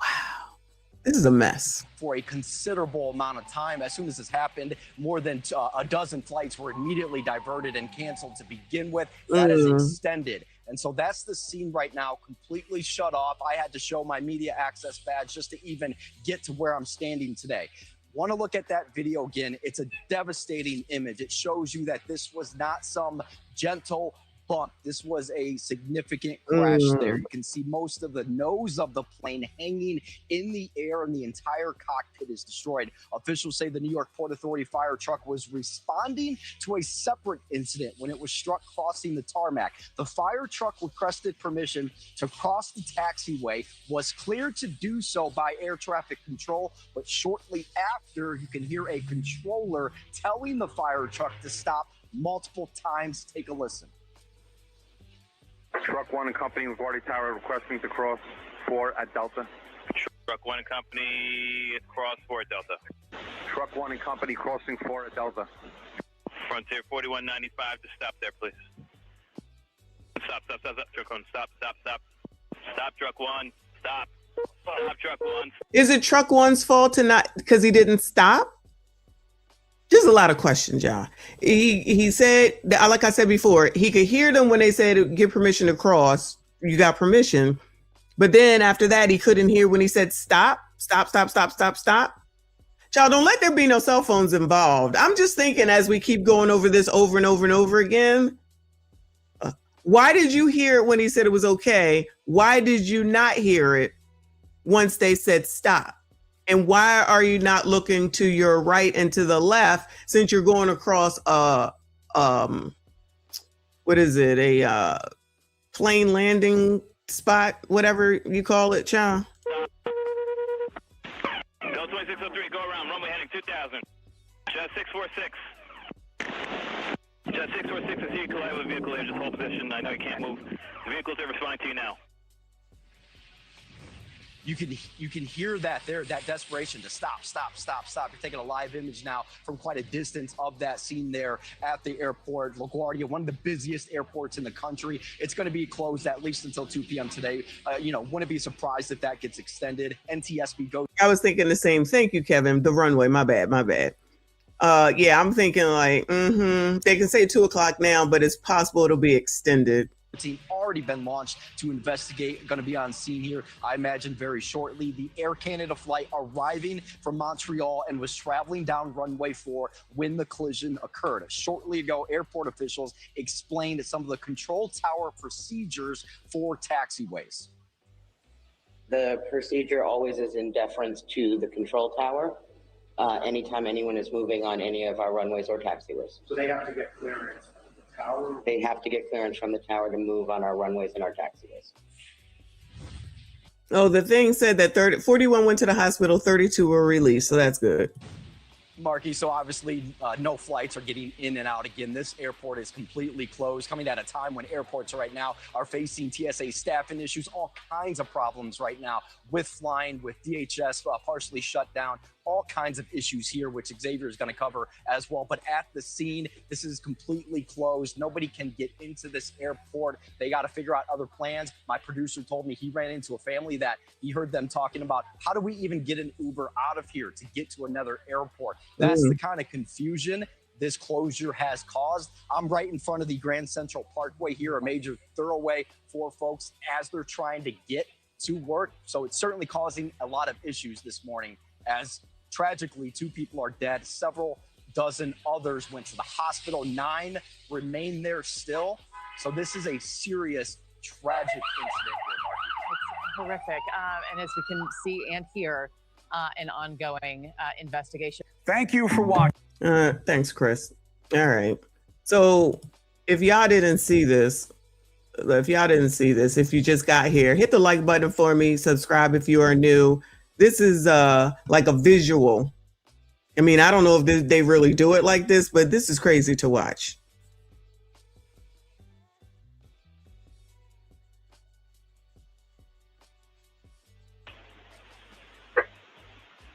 Speaker 4: Wow, this is a mess.
Speaker 19: For a considerable amount of time. As soon as this happened, more than a dozen flights were immediately diverted and canceled to begin with. That is extended. And so that's the scene right now, completely shut off. I had to show my media access badge just to even get to where I'm standing today. Want to look at that video again. It's a devastating image. It shows you that this was not some gentle bump. This was a significant crash there. You can see most of the nose of the plane hanging in the air, and the entire cockpit is destroyed. Officials say the New York Port Authority fire truck was responding to a separate incident when it was struck crossing the tarmac. The fire truck requested permission to cross the taxiway, was cleared to do so by air traffic control, but shortly after, you can hear a controller telling the fire truck to stop multiple times. Take a listen.
Speaker 2: Truck 1 and Company, LaGuardia Tower, requesting to cross 4 at Delta.
Speaker 7: Truck 1 and Company, cross 4 at Delta.
Speaker 2: Truck 1 and Company, crossing 4 at Delta.
Speaker 7: Frontier 4195 to stop there, please. Stop, Truck 1, stop. Stop, Truck 1, stop. Stop, Truck 1.
Speaker 4: Is it Truck 1's fault to not, because he didn't stop? Just a lot of questions, y'all. He said, like I said before, he could hear them when they said give permission to cross. You got permission. But then after that, he couldn't hear when he said stop. Y'all, don't let there be no cell phones involved. I'm just thinking as we keep going over this over and over and over again, why did you hear it when he said it was okay? Why did you not hear it once they said stop? And why are you not looking to your right and to the left since you're going across a plane landing spot, whatever you call it, Cha?
Speaker 7: Delta 2603, go around, runway heading 2000. Jet 646. Jet 646, I see you collide with a vehicle here, just hold position. I know you can't move. The vehicles are responding to you now.
Speaker 19: You can hear that there, that desperation to stop. You're taking a live image now from quite a distance of that scene there at the airport. LaGuardia, one of the busiest airports in the country. It's going to be closed at least until 2 p.m. today. Wouldn't be surprised if that gets extended. NTSB goes.
Speaker 4: I was thinking the same. Thank you, Kevin. The runway. My bad. Yeah, I'm thinking like, they can say 2 o'clock now, but it's possible it'll be extended.
Speaker 19: Team already been launched to investigate, going to be on scene here, I imagine, very shortly. The Air Canada flight arriving from Montreal and was traveling down runway 4 when the collision occurred. Shortly ago, airport officials explained some of the control tower procedures for taxiways.
Speaker 20: The procedure always is in deference to the control tower anytime anyone is moving on any of our runways or taxiways.
Speaker 21: So they have to get clearance. Tower?
Speaker 20: They have to get clearance from the tower to move on our runways and our taxiways.
Speaker 4: Oh, the thing said that 41 went to the hospital, 32 were released, so that's good.
Speaker 19: Marky, so obviously no flights are getting in and out again. This airport is completely closed, coming at a time when airports right now are facing TSA staffing issues, all kinds of problems right now with flying, with DHS partially shut down. all kinds of issues here, which Xavier is going to cover as well. But at the scene, this is completely closed. Nobody can get into this airport. They got to figure out other plans. My producer told me he ran into a family that he heard them talking about, how do we even get an Uber out of here to get to another airport? That's the kind of confusion this closure has caused. I'm right in front of the Grand Central Parkway here, a major thoroughway for folks as they're trying to get to work. So it's certainly causing a lot of issues this morning, as tragically 2 people are dead. Several dozen others went to the hospital. 9 remain there still. So this is a serious, tragic incident.
Speaker 1: It's horrific. And as we can see and hear, an ongoing investigation.
Speaker 4: Thank you for watching. Thanks, Chris. All right. So if y'all didn't see this, if you just got here, hit the like button for me, subscribe if you are new. This is like a visual. I mean, I don't know if they really do it like this, but this is crazy to watch.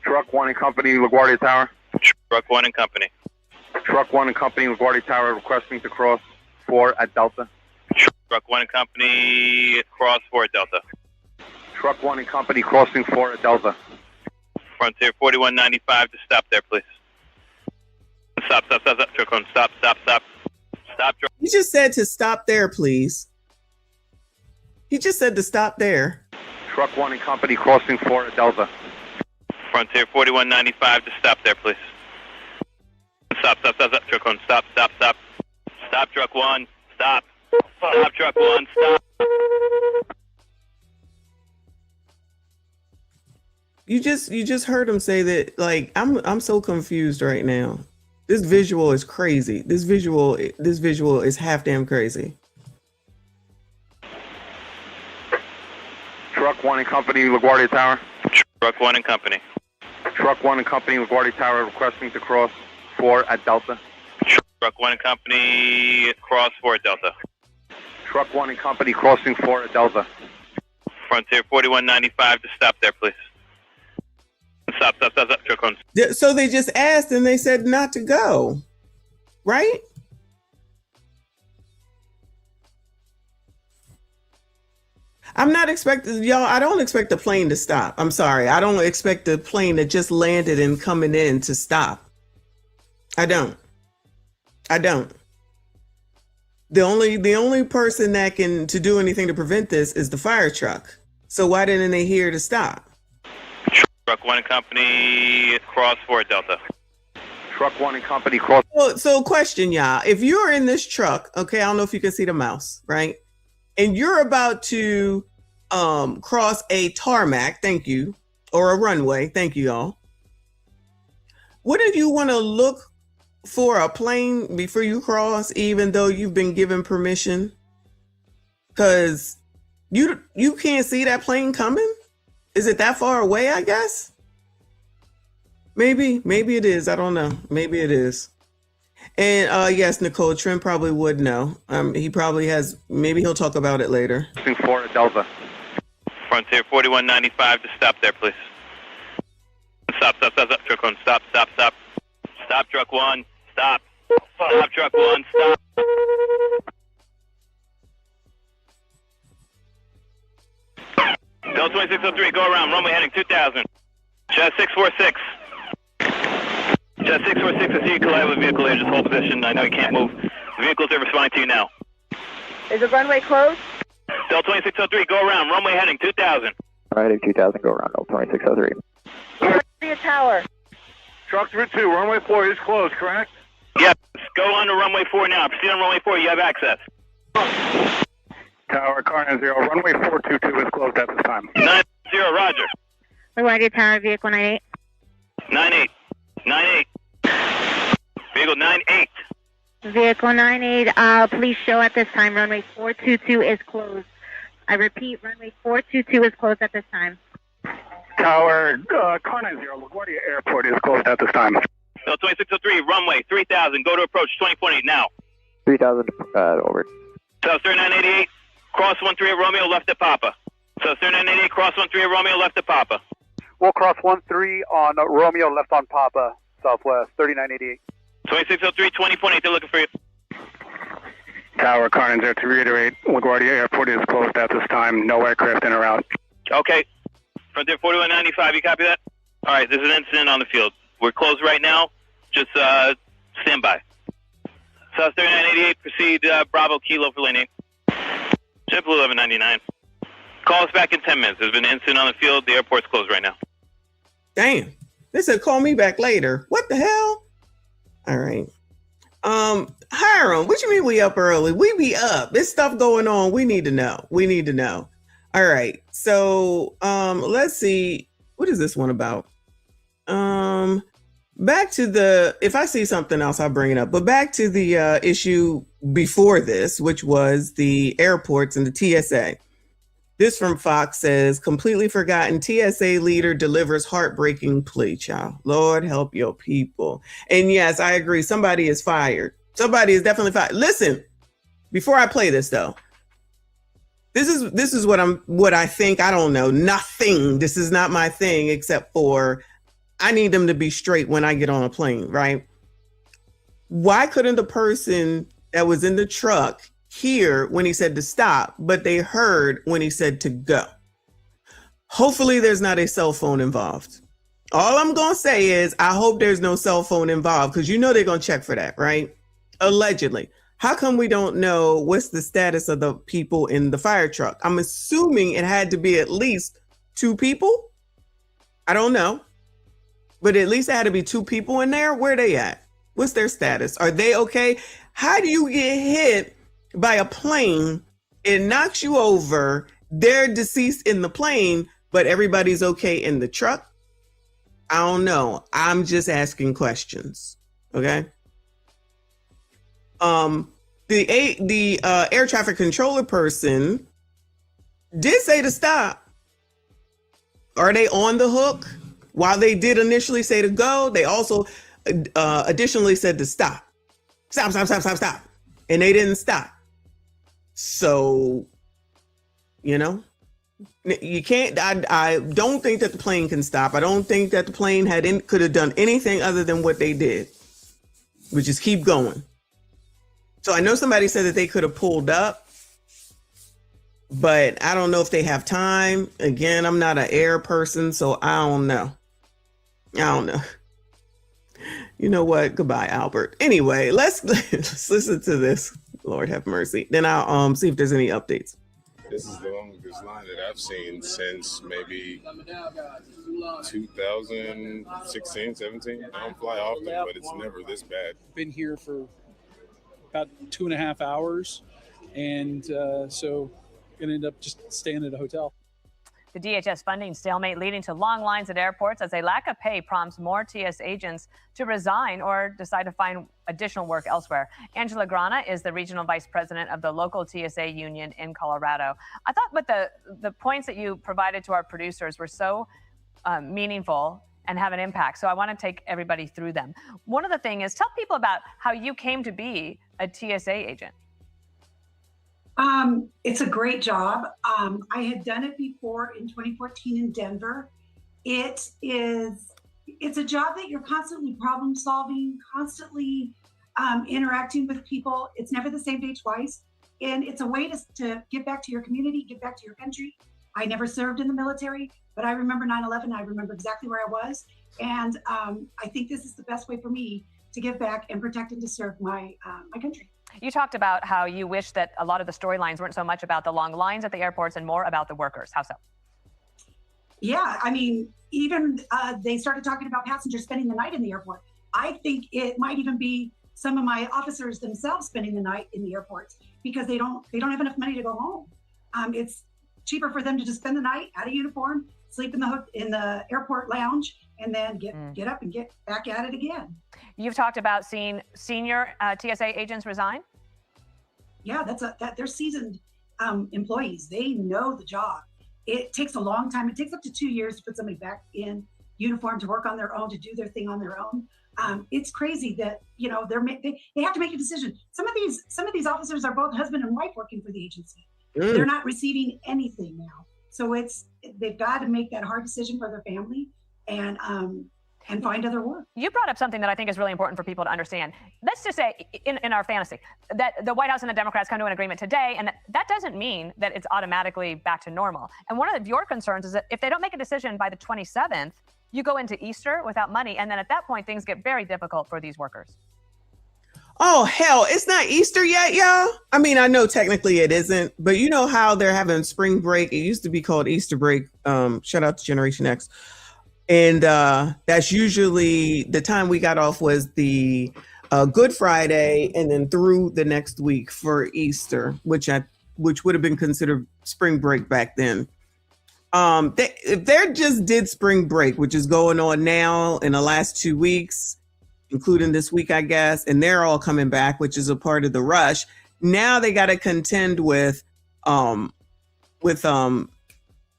Speaker 2: Truck 1 and Company, LaGuardia Tower.
Speaker 7: Truck 1 and Company.
Speaker 2: Truck 1 and Company, LaGuardia Tower, requesting to cross 4 at Delta.
Speaker 7: Truck 1 and Company, cross 4 at Delta.
Speaker 2: Truck 1 and Company, crossing 4 at Delta.
Speaker 7: Frontier 4195 to stop there, please. Stop. Truck 1, stop. Stop.
Speaker 4: He just said to stop there, please. He just said to stop there.
Speaker 2: Truck 1 and Company, crossing 4 at Delta.
Speaker 7: Frontier 4195 to stop there, please. Stop. Truck 1, stop. Stop, Truck 1, stop. Stop, Truck 1, stop.
Speaker 4: You just heard him say that. Like, I'm so confused right now. This visual is crazy. This visual is half damn crazy.
Speaker 2: Truck 1 and Company, LaGuardia Tower.
Speaker 7: Truck 1 and Company.
Speaker 2: Truck 1 and Company, LaGuardia Tower, requesting to cross 4 at Delta.
Speaker 7: Truck 1 and Company, cross 4 at Delta.
Speaker 2: Truck 1 and Company, crossing 4 at Delta.
Speaker 7: Frontier 4195 to stop there, please. Stop. Truck 1.
Speaker 4: So they just asked and they said not to go, right? I'm not expecting, y'all, I don't expect the plane to stop. I'm sorry. I don't expect the plane that just landed and coming in to stop. I don't. The only person that can to do anything to prevent this is the fire truck. So why didn't they hear to stop?
Speaker 7: Truck 1 and Company, cross 4 at Delta.
Speaker 2: Truck 1 and Company, cross.
Speaker 4: So question, y'all. If you're in this truck, okay, I don't know if you can see the mouse, right? And you're about to cross a tarmac, thank you, or a runway, thank you, y'all. Wouldn't you want to look for a plane before you cross, even though you've been given permission? Because you can't see that plane coming? Is it that far away, I guess? Maybe it is. I don't know. Maybe it is. And yes, Nicole, Trent probably would know. He probably has. Maybe he'll talk about it later.
Speaker 2: 4 at Delta.
Speaker 7: Frontier 4195 to stop there, please. Stop. Truck 1, stop. Stop, Truck 1, stop. Stop, Truck 1, stop. Delta 2603, go around. Runway heading 2000. Jet 646. Jet 646, I see you collide with a vehicle there. Just hold position. I know you can't move. The vehicles are responding to you now.
Speaker 18: Is the runway closed?
Speaker 7: Delta 2603, go around. Runway heading 2000.
Speaker 9: Heading 2000, go around, 2603.
Speaker 18: LaGuardia Tower.
Speaker 2: Truck 2, runway 4 is closed, correct?
Speaker 7: Yes, go on to runway 4 now. Proceed on runway 4, you have access.
Speaker 2: Tower, car 90, runway 422 is closed at this time.
Speaker 7: 90, roger.
Speaker 8: LaGuardia Tower, vehicle 98.
Speaker 7: 98. Vehicle 98.
Speaker 8: Vehicle 98, please show at this time. Runway 422 is closed. I repeat, runway 422 is closed at this time.
Speaker 2: Tower, car 90, LaGuardia Airport is closed at this time.
Speaker 7: Delta 2603, runway 3000, go to approach 20.8 now.
Speaker 9: 3000, over.
Speaker 7: South 3988, cross 13 at Romeo, left at Papa. South 3988, cross 13 at Romeo, left at Papa.
Speaker 3: We'll cross 13 on Romeo, left on Papa, Southwest, 3988.
Speaker 7: 2603, 20.8, they're looking for you.
Speaker 3: Tower, Carnes there to reiterate, LaGuardia Airport is closed at this time. No aircraft in or out.
Speaker 7: Okay. Frontier 4195, you copy that? All right, there's an incident on the field. We're closed right now. Just stand by. South 3988, proceed Bravo Kilo for lane 8. JetBlue 1199. Call us back in 10 minutes. There's been an incident on the field. The airport's closed right now.
Speaker 4: Damn. They said call me back later. What the hell? All right. Hiram, what you mean we up early? We be up. There's stuff going on. We need to know. We need to know. All right. So let's see. What is this one about? Back to the, if I see something else, I'll bring it up. But back to the issue before this, which was the airports and the TSA. This from Fox says, completely forgotten TSA leader delivers heartbreaking plea, child. Lord help your people. And yes, I agree. Somebody is fired. Somebody is definitely fired. Listen, before I play this though, this is what I think. I don't know. Nothing. This is not my thing, except for I need them to be straight when I get on a plane, right? Why couldn't the person that was in the truck hear when he said to stop, but they heard when he said to go? Hopefully there's not a cell phone involved. All I'm going to say is I hope there's no cell phone involved, because you know they're going to check for that, right? Allegedly. How come we don't know what's the status of the people in the fire truck? I'm assuming it had to be at least 2 people. I don't know. But at least it had to be 2 people in there. Where are they at? What's their status? Are they okay? How do you get hit by a plane? It knocks you over. They're deceased in the plane, but everybody's okay in the truck. I don't know. I'm just asking questions. Okay. The air traffic controller person did say to stop. Are they on the hook? While they did initially say to go, they also additionally said to stop. Stop, stop, stop, stop, stop. And they didn't stop. So, you know, you can't, I don't think that the plane can stop. I don't think that the plane could have done anything other than what they did, which is keep going. So I know somebody said that they could have pulled up, but I don't know if they have time. Again, I'm not an air person, so I don't know. You know what? Goodbye, Albert. Anyway, let's listen to this. Lord have mercy. Then I'll see if there's any updates.
Speaker 22: This is the longest line that I've seen since maybe 2016, 17. I don't fly often, but it's never this bad.
Speaker 23: Been here for about 2.5 hours, and so gonna end up just staying at a hotel.
Speaker 24: The DHS funding stalemate leading to long lines at airports as a lack of pay prompts more TS agents to resign or decide to find additional work elsewhere. Angela Grana is the regional vice president of the local TSA union in Colorado. I thought what the points that you provided to our producers were so meaningful and have an impact. So I want to take everybody through them. One of the things is tell people about how you came to be a TSA agent.
Speaker 25: It's a great job. I had done it before in 2014 in Denver. It's a job that you're constantly problem solving, constantly interacting with people. It's never the same day twice. And it's a way to get back to your community, get back to your country. I never served in the military, but I remember 9/11. I remember exactly where I was. And I think this is the best way for me to give back and protect and to serve my country.
Speaker 24: You talked about how you wish that a lot of the storylines weren't so much about the long lines at the airports and more about the workers. How so?
Speaker 25: Yeah, I mean, even they started talking about passengers spending the night in the airport. I think it might even be some of my officers themselves spending the night in the airports because they don't have enough money to go home. It's cheaper for them to just spend the night out of uniform, sleep in the airport lounge, and then get up and get back at it again.
Speaker 24: You've talked about seeing senior TSA agents resign.
Speaker 25: Yeah, they're seasoned employees. They know the job. It takes a long time. It takes up to 2 years to put somebody back in uniform to work on their own, to do their thing on their own. It's crazy that they have to make a decision. Some of these officers are both husband and wife working for the agency. They're not receiving anything now. So they've got to make that hard decision for their family and find other work.
Speaker 24: You brought up something that I think is really important for people to understand. Let's just say in our fantasy that the White House and the Democrats come to an agreement today, and that doesn't mean that it's automatically back to normal. And one of your concerns is that if they don't make a decision by the 27th, you go into Easter without money. And then at that point, things get very difficult for these workers.
Speaker 4: Oh, hell, it's not Easter yet, y'all. I mean, I know technically it isn't, but you know how they're having spring break. It used to be called Easter break. Shout out to Generation X. And that's usually the time we got off was the Good Friday and then through the next week for Easter, which would have been considered spring break back then. If they just did spring break, which is going on now in the last 2 weeks, including this week, I guess, and they're all coming back, which is a part of the rush. Now they got to contend with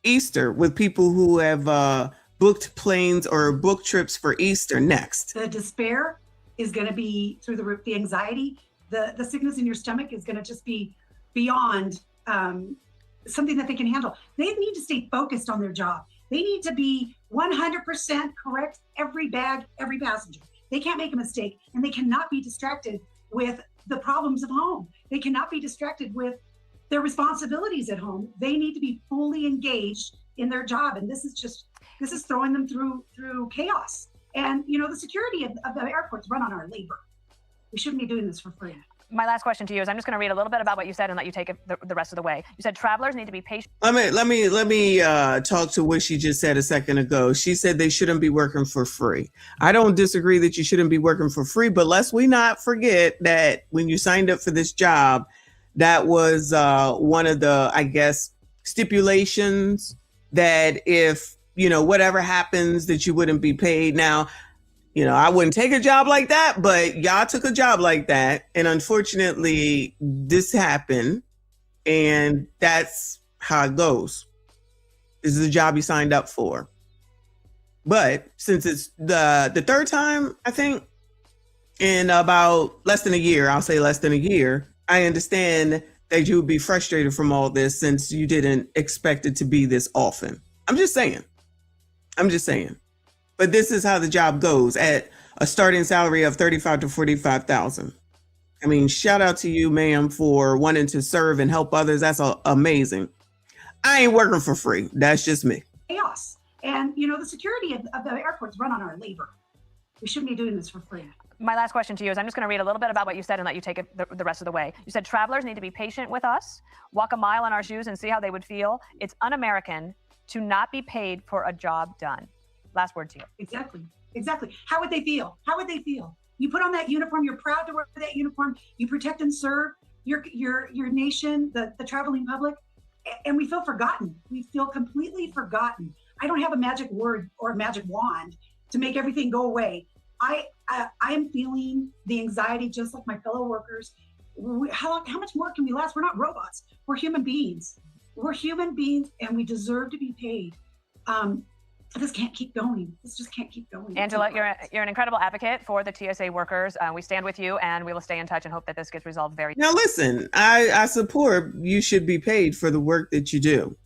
Speaker 4: Easter, with people who have booked planes or booked trips for Easter next.
Speaker 25: The despair is going to be through the roof. The anxiety, the sickness in your stomach is going to just be beyond something that they can handle. They need to stay focused on their job. They need to be 100% correct every bag, every passenger. They can't make a mistake, and they cannot be distracted with the problems of home. They cannot be distracted with their responsibilities at home. They need to be fully engaged in their job, and this is throwing them through chaos. And you know, the security of the airports run on our labor. We shouldn't be doing this for free.
Speaker 24: My last question to you is, I'm just going to read a little bit about what you said and let you take it the rest of the way. You said travelers need to be patient.
Speaker 4: Let me talk to what she just said a second ago. She said they shouldn't be working for free. I don't disagree that you shouldn't be working for free, but let's we not forget that when you signed up for this job, that was one of the, I guess, stipulations that if, you know, whatever happens that you wouldn't be paid. Now, you know, I wouldn't take a job like that, but y'all took a job like that. And unfortunately, this happened. And that's how it goes. This is a job you signed up for. But since it's the third time, I think, in about less than a year, I'll say less than a year, I understand that you would be frustrated from all this since you didn't expect it to be this often. I'm just saying. But this is how the job goes at a starting salary of $35,000 to $45,000. I mean, shout out to you, ma'am, for wanting to serve and help others. That's amazing. I ain't working for free. That's just me.
Speaker 25: Chaos. And, you know, the security of the airports run on our labor. We shouldn't be doing this for free.
Speaker 24: My last question to you is, I'm just going to read a little bit about what you said and let you take it the rest of the way. You said travelers need to be patient with us, walk a mile in our shoes and see how they would feel. It's un-American to not be paid for a job done. Last word to you.
Speaker 25: Exactly. How would they feel? You put on that uniform. You're proud to wear that uniform. You protect and serve your nation, the traveling public, and we feel forgotten. We feel completely forgotten. I don't have a magic word or a magic wand to make everything go away. I am feeling the anxiety just like my fellow workers. How much more can we last? We're not robots. We're human beings. And we deserve to be paid. This can't keep going. This just can't keep going.
Speaker 24: Angela, you're an incredible advocate for the TSA workers. We stand with you, and we will stay in touch and hope that this gets resolved very soon.
Speaker 4: Now, listen, I support you should be paid for the work that you do.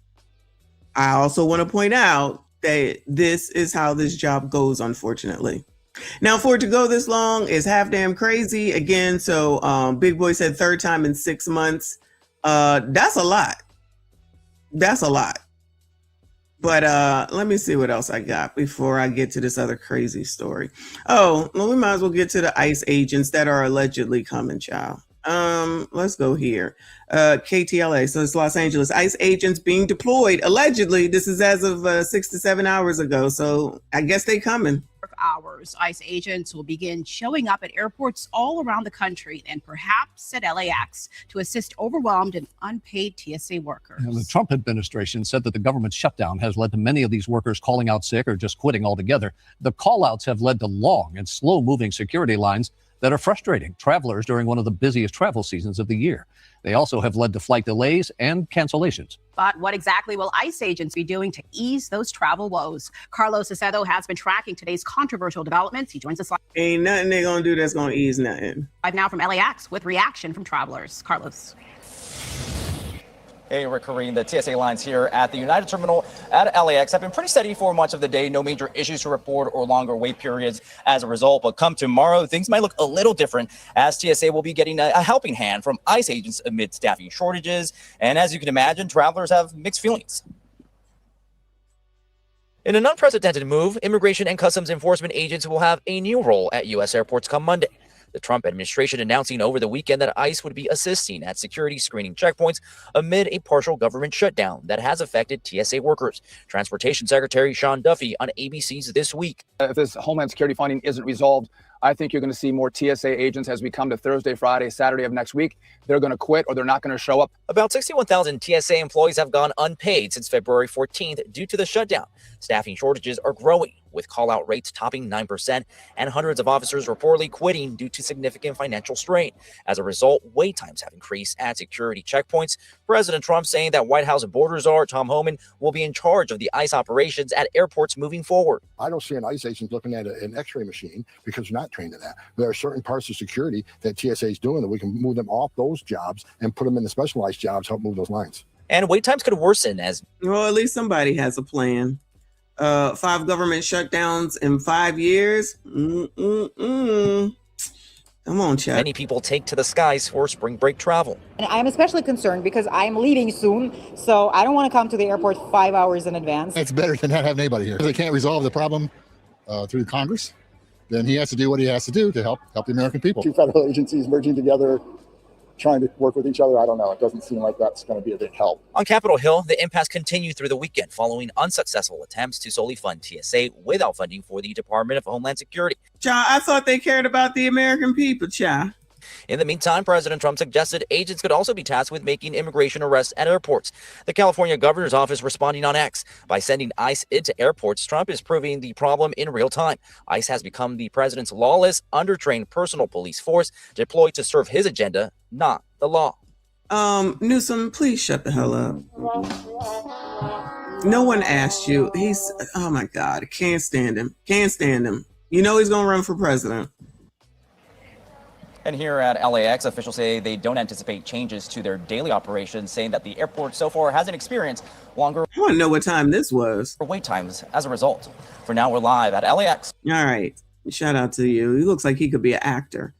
Speaker 4: I also want to point out that this is how this job goes, unfortunately. Now, for it to go this long is half damn crazy. Again, so Big Boy said third time in 6 months. That's a lot. But let me see what else I got before I get to this other crazy story. Oh, well, we might as well get to the ICE agents that are allegedly coming, child. Let's go here. KTLA, so it's Los Angeles. ICE agents being deployed, allegedly. This is as of 6 to 7 hours ago, so I guess they coming.
Speaker 5: Hours, ICE agents will begin showing up at airports all around the country and perhaps at LAX to assist overwhelmed and unpaid TSA workers.
Speaker 6: And the Trump administration said that the government shutdown has led to many of these workers calling out sick or just quitting altogether. The callouts have led to long and slow-moving security lines that are frustrating travelers during one of the busiest travel seasons of the year. They also have led to flight delays and cancellations.
Speaker 5: But what exactly will ICE agents be doing to ease those travel woes? Carlos Acedo has been tracking today's controversial developments. He joins us live.
Speaker 4: Ain't nothing they're going to do that's going to ease nothing.
Speaker 5: Live now from LAX with reaction from travelers. Carlos.
Speaker 10: Hey, Rick Kareen, the TSA lines here at the United Terminal at LAX have been pretty steady for much of the day. No major issues to report or longer wait periods as a result. But come tomorrow, things might look a little different as TSA will be getting a helping hand from ICE agents amid staffing shortages. And as you can imagine, travelers have mixed feelings. In an unprecedented move, immigration and customs enforcement agents will have a new role at U.S. airports come Monday. The Trump administration announcing over the weekend that ICE would be assisting at security screening checkpoints amid a partial government shutdown that has affected TSA workers. Transportation Secretary Sean Duffy on ABC's This Week.
Speaker 11: If this Homeland Security funding isn't resolved, I think you're going to see more TSA agents as we come to Thursday, Friday, Saturday of next week. They're going to quit or they're not going to show up.
Speaker 10: About 61,000 TSA employees have gone unpaid since February 14th due to the shutdown. Staffing shortages are growing, with call-out rates topping 9% and hundreds of officers reportedly quitting due to significant financial strain. As a result, wait times have increased at security checkpoints. President Trump saying that White House border czar Tom Homan will be in charge of the ICE operations at airports moving forward.
Speaker 12: I don't see an ICE agent looking at an x-ray machine because they're not trained in that. There are certain parts of security that TSA is doing that we can move them off those jobs and put them in the specialized jobs, help move those lines.
Speaker 10: And wait times could worsen as...
Speaker 4: Well, at least somebody has a plan. 5 government shutdowns in 5 years. Come on, Chuck.
Speaker 10: Many people take to the skies for spring break travel.
Speaker 13: And I'm especially concerned because I'm leaving soon, so I don't want to come to the airport 5 hours in advance.
Speaker 12: It's better than not having anybody here. If they can't resolve the problem through Congress, then he has to do what he has to do to help the American people.
Speaker 14: 2 federal agencies merging together, trying to work with each other. I don't know. It doesn't seem like that's going to be a big help.
Speaker 10: On Capitol Hill, the impasse continued through the weekend following unsuccessful attempts to solely fund TSA without funding for the Department of Homeland Security.
Speaker 4: Cha, I thought they cared about the American people, Cha.
Speaker 10: In the meantime, President Trump suggested agents could also be tasked with making immigration arrests at airports. The California governor's office responding on X. By sending ICE into airports, Trump is proving the problem in real time. ICE has become the president's lawless, undertrained personal police force deployed to serve his agenda, not the law.
Speaker 4: Newsom, please shut the hell up. No one asked you. Oh my God, can't stand him. Can't stand him. You know he's going to run for president.
Speaker 10: And here at LAX, officials say they don't anticipate changes to their daily operations, saying that the airport so far hasn't experienced longer.
Speaker 4: I want to know what time this was.
Speaker 10: Wait times as a result. For now, we're live at LAX.
Speaker 4: All right. Shout out to you. He looks like he could be an actor.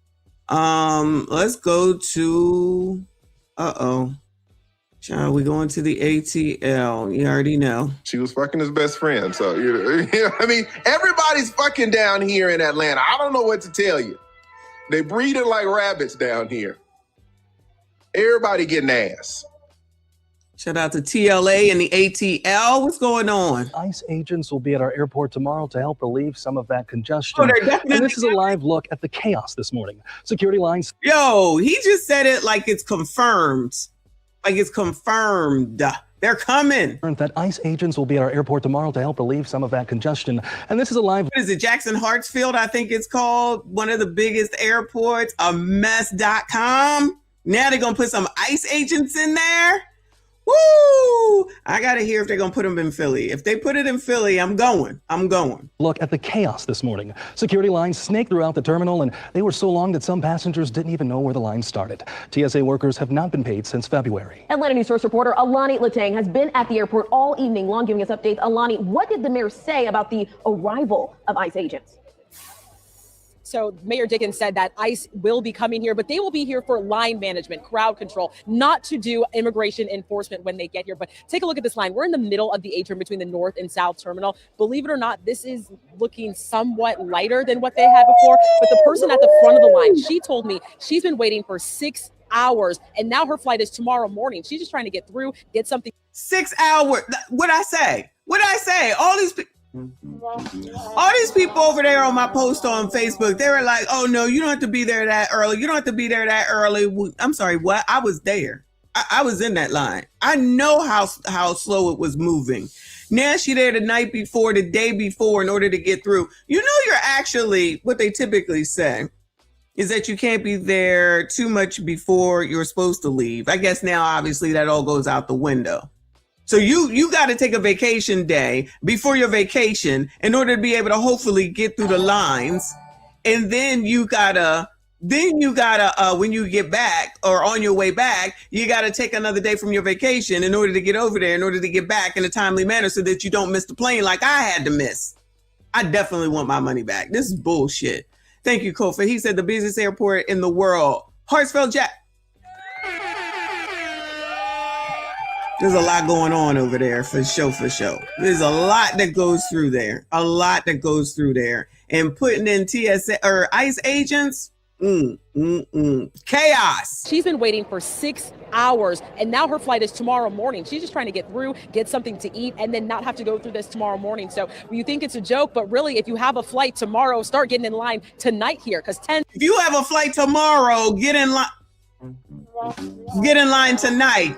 Speaker 4: Let's go to, Child, we going to the ATL. You already know.
Speaker 26: She was fucking his best friend. So, I mean, everybody's fucking down here in Atlanta. I don't know what to tell you. They breeding like rabbits down here. Everybody getting ass.
Speaker 4: Shout out to TLA and the ATL. What's going on?
Speaker 27: ICE agents will be at our airport tomorrow to help relieve some of that congestion.
Speaker 4: Oh, they're definitely
Speaker 27: and this is a live look at the chaos this morning. Security lines.
Speaker 4: Yo, he just said it like it's confirmed. Like it's confirmed. They're coming.
Speaker 27: That ICE agents will be at our airport tomorrow to help relieve some of that congestion. And this is a live.
Speaker 4: What is it? Jackson Hartsfield, I think it's called. One of the biggest airports. A mess.com. Now they're going to put some ICE agents in there. Woo! I got to hear if they're going to put them in Philly. If they put it in Philly, I'm going.
Speaker 27: Look at the chaos this morning. Security lines snaked throughout the terminal, and they were so long that some passengers didn't even know where the line started. TSA workers have not been paid since February.
Speaker 28: Atlanta News Source reporter Alani Latang has been at the airport all evening long giving us updates. Alani, what did the mayor say about the arrival of ICE agents?
Speaker 29: So Mayor Dickens said that ICE will be coming here, but they will be here for line management, crowd control, not to do immigration enforcement when they get here. But take a look at this line. We're in the middle of the atrium between the north and south terminal. Believe it or not, this is looking somewhat lighter than what they had before. But the person at the front of the line, she told me she's been waiting for 6 hours, and now her flight is tomorrow morning. She's just trying to get through, get something.
Speaker 4: 6 hours. What'd I say? All these people over there on my post on Facebook, they were like, oh no, you don't have to be there that early. You don't have to be there that early. I'm sorry, what? I was there. I was in that line. I know how slow it was moving. Now she there the night before, the day before in order to get through. You know, you're actually, what they typically say is that you can't be there too much before you're supposed to leave. I guess now, obviously, that all goes out the window. So you got to take a vacation day before your vacation in order to be able to hopefully get through the lines. And then you got to Then you gotta, when you get back or on your way back, you gotta take another day from your vacation in order to get over there, in order to get back in a timely manner so that you don't miss the plane like I had to miss. I definitely want my money back. This is bullshit. Thank you, Kofa. He said the busiest airport in the world. Hartsfield Jack. There's a lot going on over there for sure, for sure. There's a lot that goes through there. A lot that goes through there. And putting in TSA or ICE agents, chaos.
Speaker 29: She's been waiting for 6 hours and now her flight is tomorrow morning. She's just trying to get through, get something to eat, and then not have to go through this tomorrow morning. So you think it's a joke, but really, if you have a flight tomorrow, start getting in line tonight here, because
Speaker 4: If you have a flight tomorrow, get in line. Get in line tonight.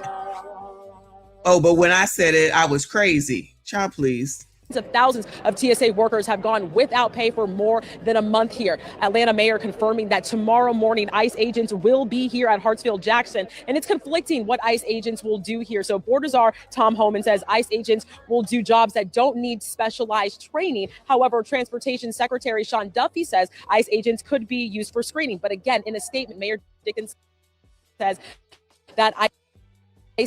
Speaker 4: Oh, but when I said it, I was crazy. Child, please.
Speaker 29: Of thousands of TSA workers have gone without pay for more than a month here. Atlanta mayor confirming that tomorrow morning ICE agents will be here at Hartsfield-Jackson, and it's conflicting what ICE agents will do here. So Board Czar Tom Homan says ICE agents will do jobs that don't need specialized training. However, Transportation Secretary Sean Duffy says ICE agents could be used for screening. But again, in a statement, Mayor Dickens says that ICE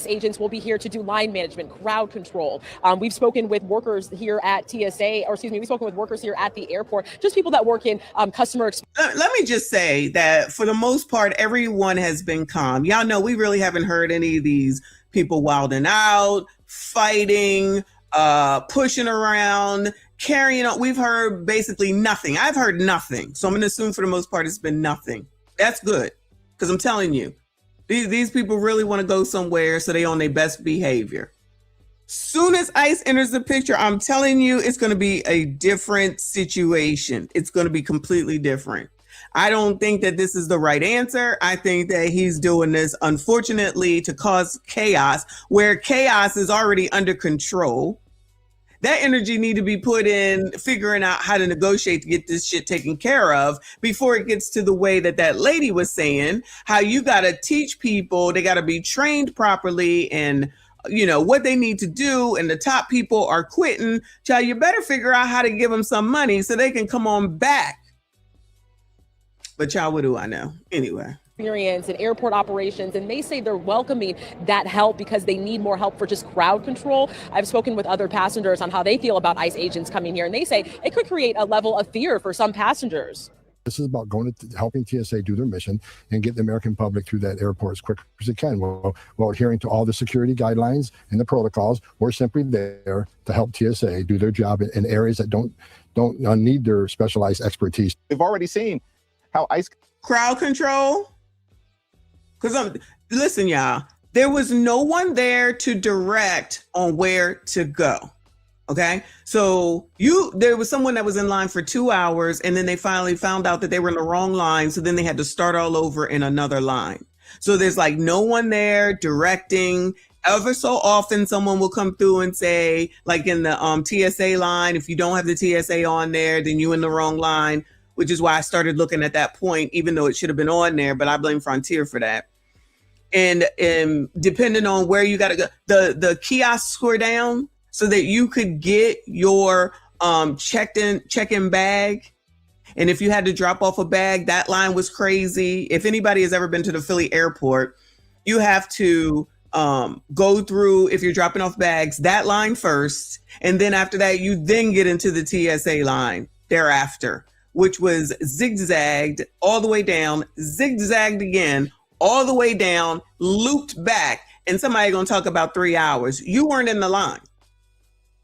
Speaker 29: agents will be here to do line management, crowd control. We've spoken with workers here at TSA, or excuse me, we've spoken with workers here at the airport, just people that work in customer experience.
Speaker 4: Let me just say that for the most part, everyone has been calm. Y'all know we really haven't heard any of these people wilding out, fighting, pushing around, carrying on. We've heard basically nothing. I've heard nothing. So I'm going to assume for the most part, it's been nothing. That's good. Because I'm telling you, these people really want to go somewhere, so they on their best behavior. Soon as ICE enters the picture, I'm telling you, it's going to be a different situation. It's going to be completely different. I don't think that this is the right answer. I think that he's doing this, unfortunately, to cause chaos, where chaos is already under control. That energy need to be put in figuring out how to negotiate to get this shit taken care of before it gets to the way that that lady was saying, how you got to teach people, they got to be trained properly and, you know, what they need to do. And the top people are quitting. Child, you better figure out how to give them some money so they can come on back. But child, what do I know? Anyway.
Speaker 29: Experience and airport operations, and they say they're welcoming that help because they need more help for just crowd control. I've spoken with other passengers on how they feel about ICE agents coming here, and they say it could create a level of fear for some passengers.
Speaker 12: This is about going to helping TSA do their mission and get the American public through that airport as quick as it can, while adhering to all the security guidelines and the protocols. We're simply there to help TSA do their job in areas that don't need their specialized expertise.
Speaker 1: We've already seen how ICE
Speaker 4: crowd control. Because listen, y'all, there was no one there to direct on where to go. Okay. So there was someone that was in line for 2 hours, and then they finally found out that they were in the wrong line. So then they had to start all over in another line. So there's like no one there directing. Ever so often someone will come through and say, like in the TSA line, if you don't have the TSA on there, then you in the wrong line, which is why I started looking at that point, even though it should have been on there, but I blame Frontier for that. And depending on where you got to go, the kiosks were down so that you could get your check-in bag. And if you had to drop off a bag, that line was crazy. If anybody has ever been to the Philly airport, you have to go through, if you're dropping off bags, that line first. And then after that, you then get into the TSA line thereafter, which was zigzagged all the way down, zigzagged again, all the way down, looped back, and somebody gonna talk about 3 hours. You weren't in the line.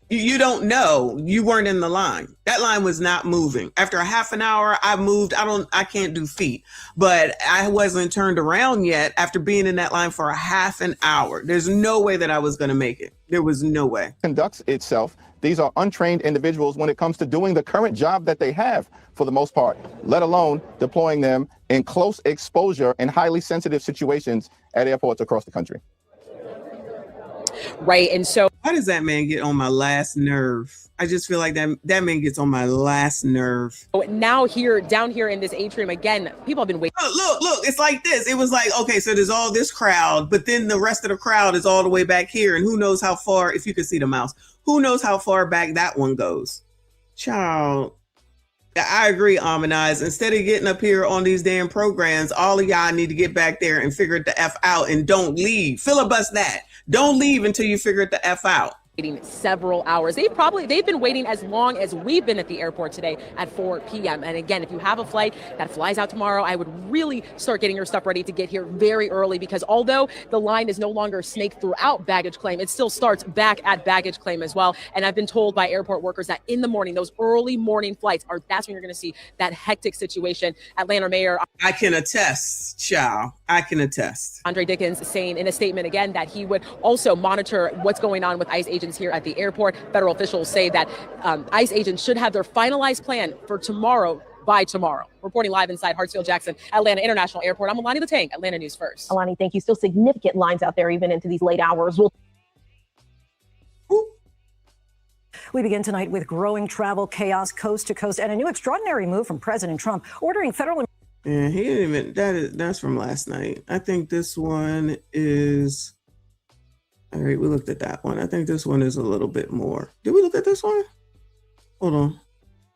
Speaker 4: You don't know. You weren't in the line. That line was not moving. After a half an hour, I moved. I can't do feet, but I wasn't turned around yet after being in that line for a half an hour. There's no way that I was gonna make it. There was no way.
Speaker 1: Conducts itself. These are untrained individuals when it comes to doing the current job that they have for the most part, let alone deploying them in close exposure and highly sensitive situations at airports across the country.
Speaker 29: Right. And so
Speaker 4: why does that man get on my last nerve? I just feel like that man gets on my last nerve.
Speaker 29: Now down here in this atrium, again, people have been waiting.
Speaker 4: Look, it's like this. It was like, okay, so there's all this crowd, but then the rest of the crowd is all the way back here. And who knows how far, if you could see the mouse, who knows how far back that one goes. Child. I agree, Amanize. Instead of getting up here on these damn programs, all of y'all need to get back there and figure it the F out and don't leave. Filibust that. Don't leave until you figure it the F out.
Speaker 29: Waiting several hours. They've been waiting as long as we've been at the airport today at 4 p.m. And again, if you have a flight that flies out tomorrow, I would really start getting your stuff ready to get here very early, because although the line is no longer snaked throughout baggage claim, it still starts back at baggage claim as well. And I've been told by airport workers that in the morning, those early morning flights that's when you're going to see that hectic situation. Atlanta Mayor,
Speaker 4: I can attest, child. I can attest.
Speaker 29: Andre Dickens saying in a statement again that he would also monitor what's going on with ICE agents here at the airport. Federal officials say that ICE agents should have their finalized plan for tomorrow by tomorrow. Reporting live inside Hartsfield-Jackson Atlanta International Airport, I'm Alani Latang, Atlanta News First.
Speaker 28: Alani, thank you. Still significant lines out there even into these late hours.
Speaker 2: We begin tonight with growing travel chaos coast to coast and a new extraordinary move from President Trump ordering federal.
Speaker 4: Yeah, he didn't even, that's from last night. I think this one is, all right, we looked at that one. I think this one is a little bit more. Did we look at this one? Hold on.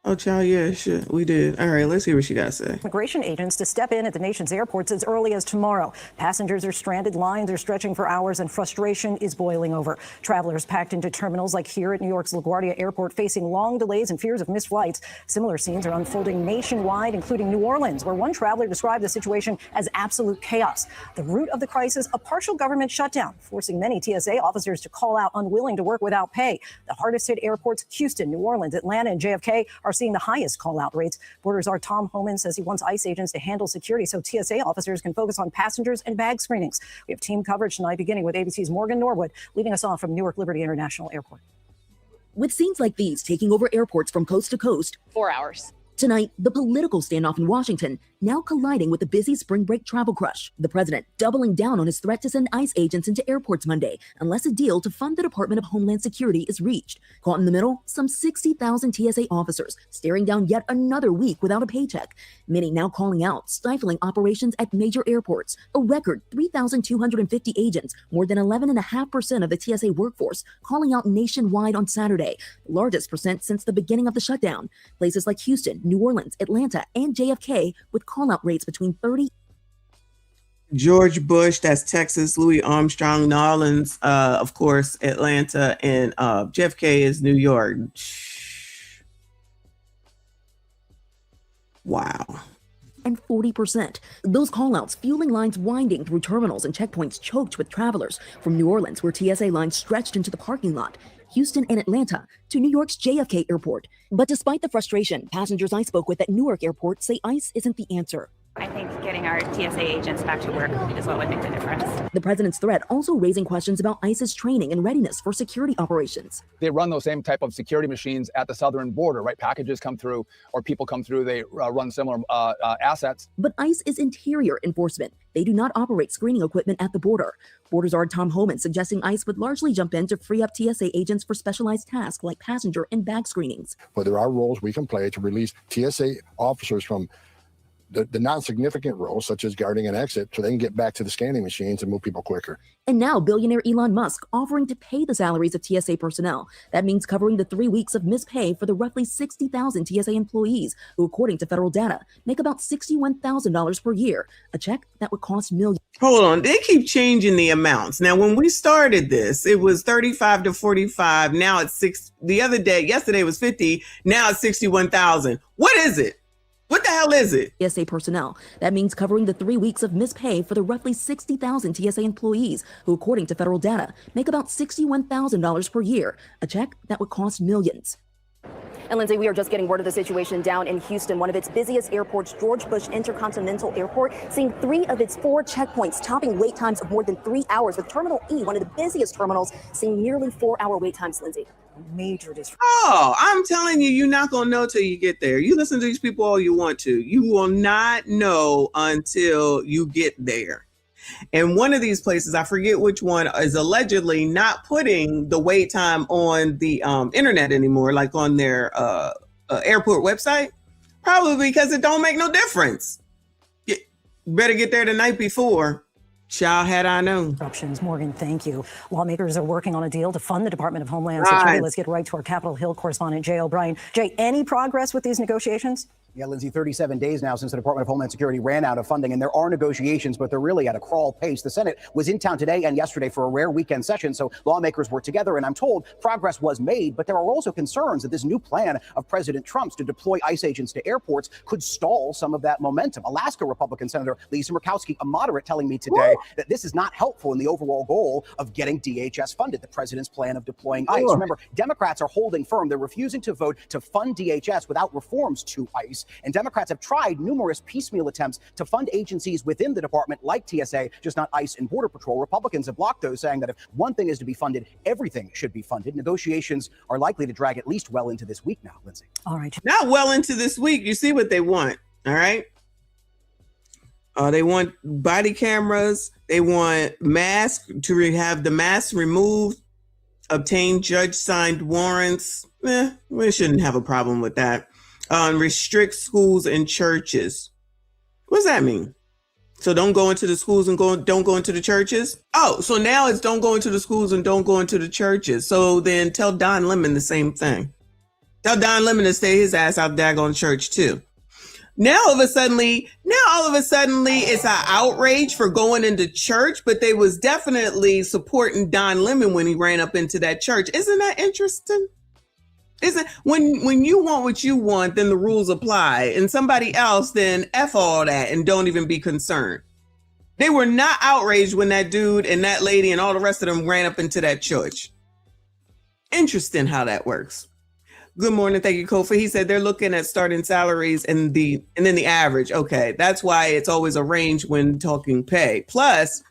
Speaker 4: Oh, child, yeah, shit, we did. All right, let's hear what she got to say.
Speaker 2: Immigration agents to step in at the nation's airports as early as tomorrow. Passengers are stranded, lines are stretching for hours, and frustration is boiling over. Travelers packed into terminals like here at New York's LaGuardia Airport facing long delays and fears of missed flights. Similar scenes are unfolding nationwide, including New Orleans, where one traveler described the situation as absolute chaos. The root of the crisis, a partial government shutdown, forcing many TSA officers to call out unwilling to work without pay. The hardest hit airports, Houston, New Orleans, Atlanta, and JFK, are seeing the highest call-out rates. Borders Czar Tom Homan says he wants ICE agents to handle security so TSA officers can focus on passengers and bag screenings. We have team coverage tonight, beginning with ABC's Morgan Norwood, leading us off from Newark Liberty International Airport.
Speaker 8: With scenes like these taking over airports from coast to coast,
Speaker 29: 4 hours.
Speaker 8: Tonight, the political standoff in Washington now colliding with the busy spring break travel crush. The president doubling down on his threat to send ICE agents into airports Monday unless a deal to fund the Department of Homeland Security is reached. Caught in the middle, some 60,000 TSA officers staring down yet another week without a paycheck. Many now calling out stifling operations at major airports. A record 3,250 agents, more than 11.5% of the TSA workforce, calling out nationwide on Saturday, the largest percent since the beginning of the shutdown. Places like Houston, New Orleans, Atlanta, and JFK with call-out rates between 30.
Speaker 4: George Bush, that's Texas. Louis Armstrong, New Orleans, of course, Atlanta, and JFK is New York. Wow.
Speaker 8: And 40%. Those callouts fueling lines winding through terminals and checkpoints choked with travelers. From New Orleans, where TSA lines stretched into the parking lot, Houston and Atlanta, to New York's JFK Airport. But despite the frustration, passengers I spoke with at Newark Airport say ICE isn't the answer.
Speaker 15: I think getting our TSA agents back to work is what would make the difference.
Speaker 8: The president's threat also raising questions about ICE's training and readiness for security operations.
Speaker 11: They run those same type of security machines at the southern border, right? Packages come through or people come through, they run similar assets.
Speaker 8: But ICE is interior enforcement. They do not operate screening equipment at the border. Borders Czar Tom Homan suggesting ICE would largely jump in to free up TSA agents for specialized tasks like passenger and bag screenings.
Speaker 12: But there are roles we can play to release TSA officers from the non-significant roles, such as guarding an exit, so they can get back to the scanning machines and move people quicker.
Speaker 8: And now billionaire Elon Musk offering to pay the salaries of TSA personnel. That means covering the 3 weeks of missed pay for the roughly 60,000 TSA employees who, according to federal data, make about $61,000 per year, a check that would cost millions.
Speaker 4: Hold on, they keep changing the amounts. Now, when we started this, it was 35 to 45. Now it's yesterday was 50. Now it's 61,000. What is it? What the hell is it?
Speaker 8: TSA personnel. That means covering the 3 weeks of missed pay for the roughly 60,000 TSA employees who, according to federal data, make about $61,000 per year, a check that would cost millions.
Speaker 28: And Lindsay, we are just getting word of the situation down in Houston, one of its busiest airports, George Bush Intercontinental Airport, seeing 3 of its 4 checkpoints topping wait times of more than 3 hours, with Terminal E, one of the busiest terminals, seeing nearly 4-hour wait times, Lindsay. Major disruption.
Speaker 4: Oh, I'm telling you, you're not going to know till you get there. You listen to these people all you want to. You will not know until you get there. And one of these places, I forget which one, is allegedly not putting the wait time on the internet anymore, like on their airport website, probably because it don't make no difference. You better get there the night before. Child, had I known.
Speaker 2: Options, Morgan, thank you. Lawmakers are working on a deal to fund the Department of Homeland Security. Let's get right to our Capitol Hill correspondent, Jay O'Brien. Jay, any progress with these negotiations?
Speaker 3: Yeah, Lindsay, 37 days now since the Department of Homeland Security ran out of funding, and there are negotiations, but they're really at a crawl pace. The Senate was in town today and yesterday for a rare weekend session, so lawmakers were together, and I'm told progress was made, but there are also concerns that this new plan of President Trump's to deploy ICE agents to airports could stall some of that momentum. Alaska Republican Senator Lisa Murkowski, a moderate, telling me today that this is not helpful in the overall goal of getting DHS funded, the president's plan of deploying ICE. Remember, Democrats are holding firm. They're refusing to vote to fund DHS without reforms to ICE. And Democrats have tried numerous piecemeal attempts to fund agencies within the department like TSA, just not ICE and Border Patrol. Republicans have blocked those, saying that if one thing is to be funded, everything should be funded. Negotiations are likely to drag at least well into this week now, Lindsay.
Speaker 2: All right.
Speaker 4: Not well into this week. You see what they want, all right? They want body cameras. They want masks, to have the masks removed, obtain judge-signed warrants. We shouldn't have a problem with that. Restrict schools and churches. What does that mean? So don't go into the schools and don't go into the churches? Oh, so now it's don't go into the schools and don't go into the churches. So then tell Don Lemon the same thing. Tell Don Lemon to stay his ass out daggone church too. Now all of a sudden it's an outrage for going into church, but they was definitely supporting Don Lemon when he ran up into that church. Isn't that interesting? Isn't when you want what you want, then the rules apply, and somebody else then F all that and don't even be concerned. They were not outraged when that dude and that lady and all the rest of them ran up into that church. Interesting how that works. Good morning, thank you, Kofi. He said they're looking at starting salaries and then the average. Okay, that's why it's always a range when talking pay. Plus,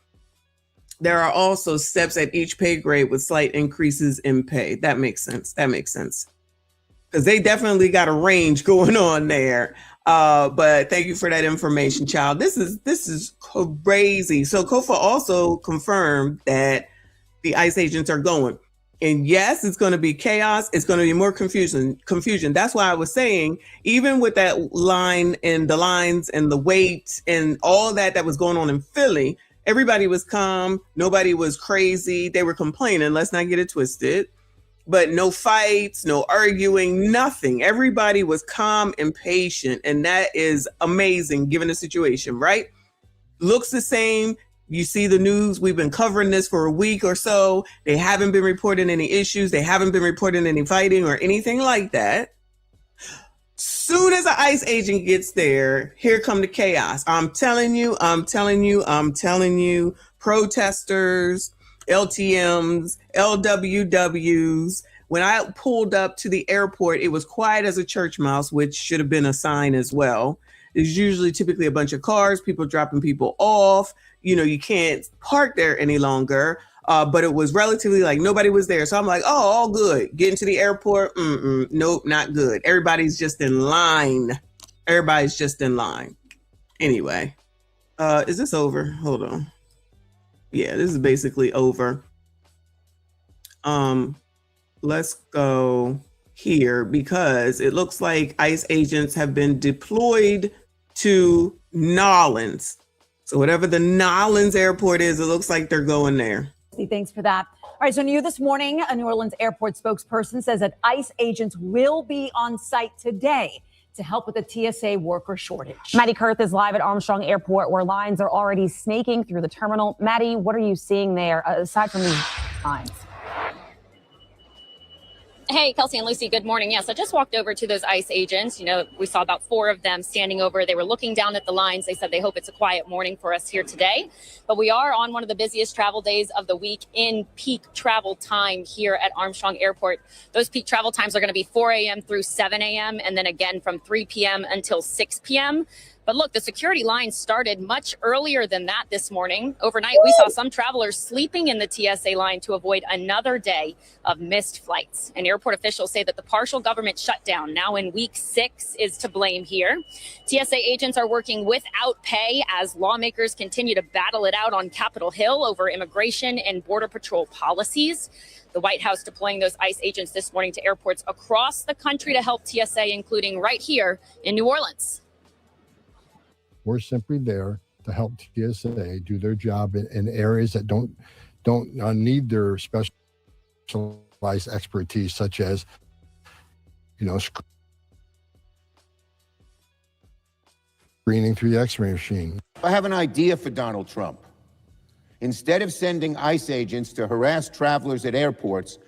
Speaker 4: there are also steps at each pay grade with slight increases in pay. That makes sense. Because they definitely got a range going on there. But thank you for that information, child. This is crazy. So Kofa also confirmed that the ICE agents are going. And yes, it's going to be chaos. It's going to be more confusion. That's why I was saying, even with that line and the lines and the wait and all that was going on in Philly, everybody was calm. Nobody was crazy. They were complaining. Let's not get it twisted. But no fights, no arguing, nothing. Everybody was calm and patient. And that is amazing given the situation, right? Looks the same. You see the news. We've been covering this for a week or so. They haven't been reporting any issues. They haven't been reporting any fighting or anything like that. Soon as an ICE agent gets there, here come the chaos. I'm telling you, protesters, LTMs, LWWs. When I pulled up to the airport, it was quiet as a church mouse, which should have been a sign as well. There's usually typically a bunch of cars, people dropping people off. You know, you can't park there any longer. But it was relatively like nobody was there. So I'm like, oh, all good. Getting to the airport. Nope, not good. Everybody's just in line. Anyway, is this over? Hold on. Yeah, this is basically over. Let's go here because it looks like ICE agents have been deployed to Nolens. So whatever the Nolens airport is, it looks like they're going there.
Speaker 7: Thanks for that. All right, so new this morning, a New Orleans airport spokesperson says that ICE agents will be on site today to help with the TSA worker shortage.
Speaker 9: Maddie Kurth is live at Armstrong Airport, where lines are already snaking through the terminal. Maddie, what are you seeing there aside from these lines?
Speaker 16: Hey, Kelsey and Lucy, good morning. Yes, I just walked over to those ICE agents. You know, we saw about 4 of them standing over. They were looking down at the lines. They said they hope it's a quiet morning for us here today. But we are on one of the busiest travel days of the week in peak travel time here at Armstrong Airport. Those peak travel times are going to be 4 a.m. through 7 a.m. and then again from 3 p.m. until 6 p.m. But look, the security line started much earlier than that this morning. Overnight, we saw some travelers sleeping in the TSA line to avoid another day of missed flights. And airport officials say that the partial government shutdown, now in week 6, is to blame here. TSA agents are working without pay as lawmakers continue to battle it out on Capitol Hill over immigration and Border Patrol policies. The White House deploying those ICE agents this morning to airports across the country to help TSA, including right here in New Orleans.
Speaker 12: We're simply there to help TSA do their job in areas that don't need their specialized expertise, such as, screening through the X-ray machine.
Speaker 17: I have an idea for Donald Trump. Instead of sending ICE agents to harass travelers at airports,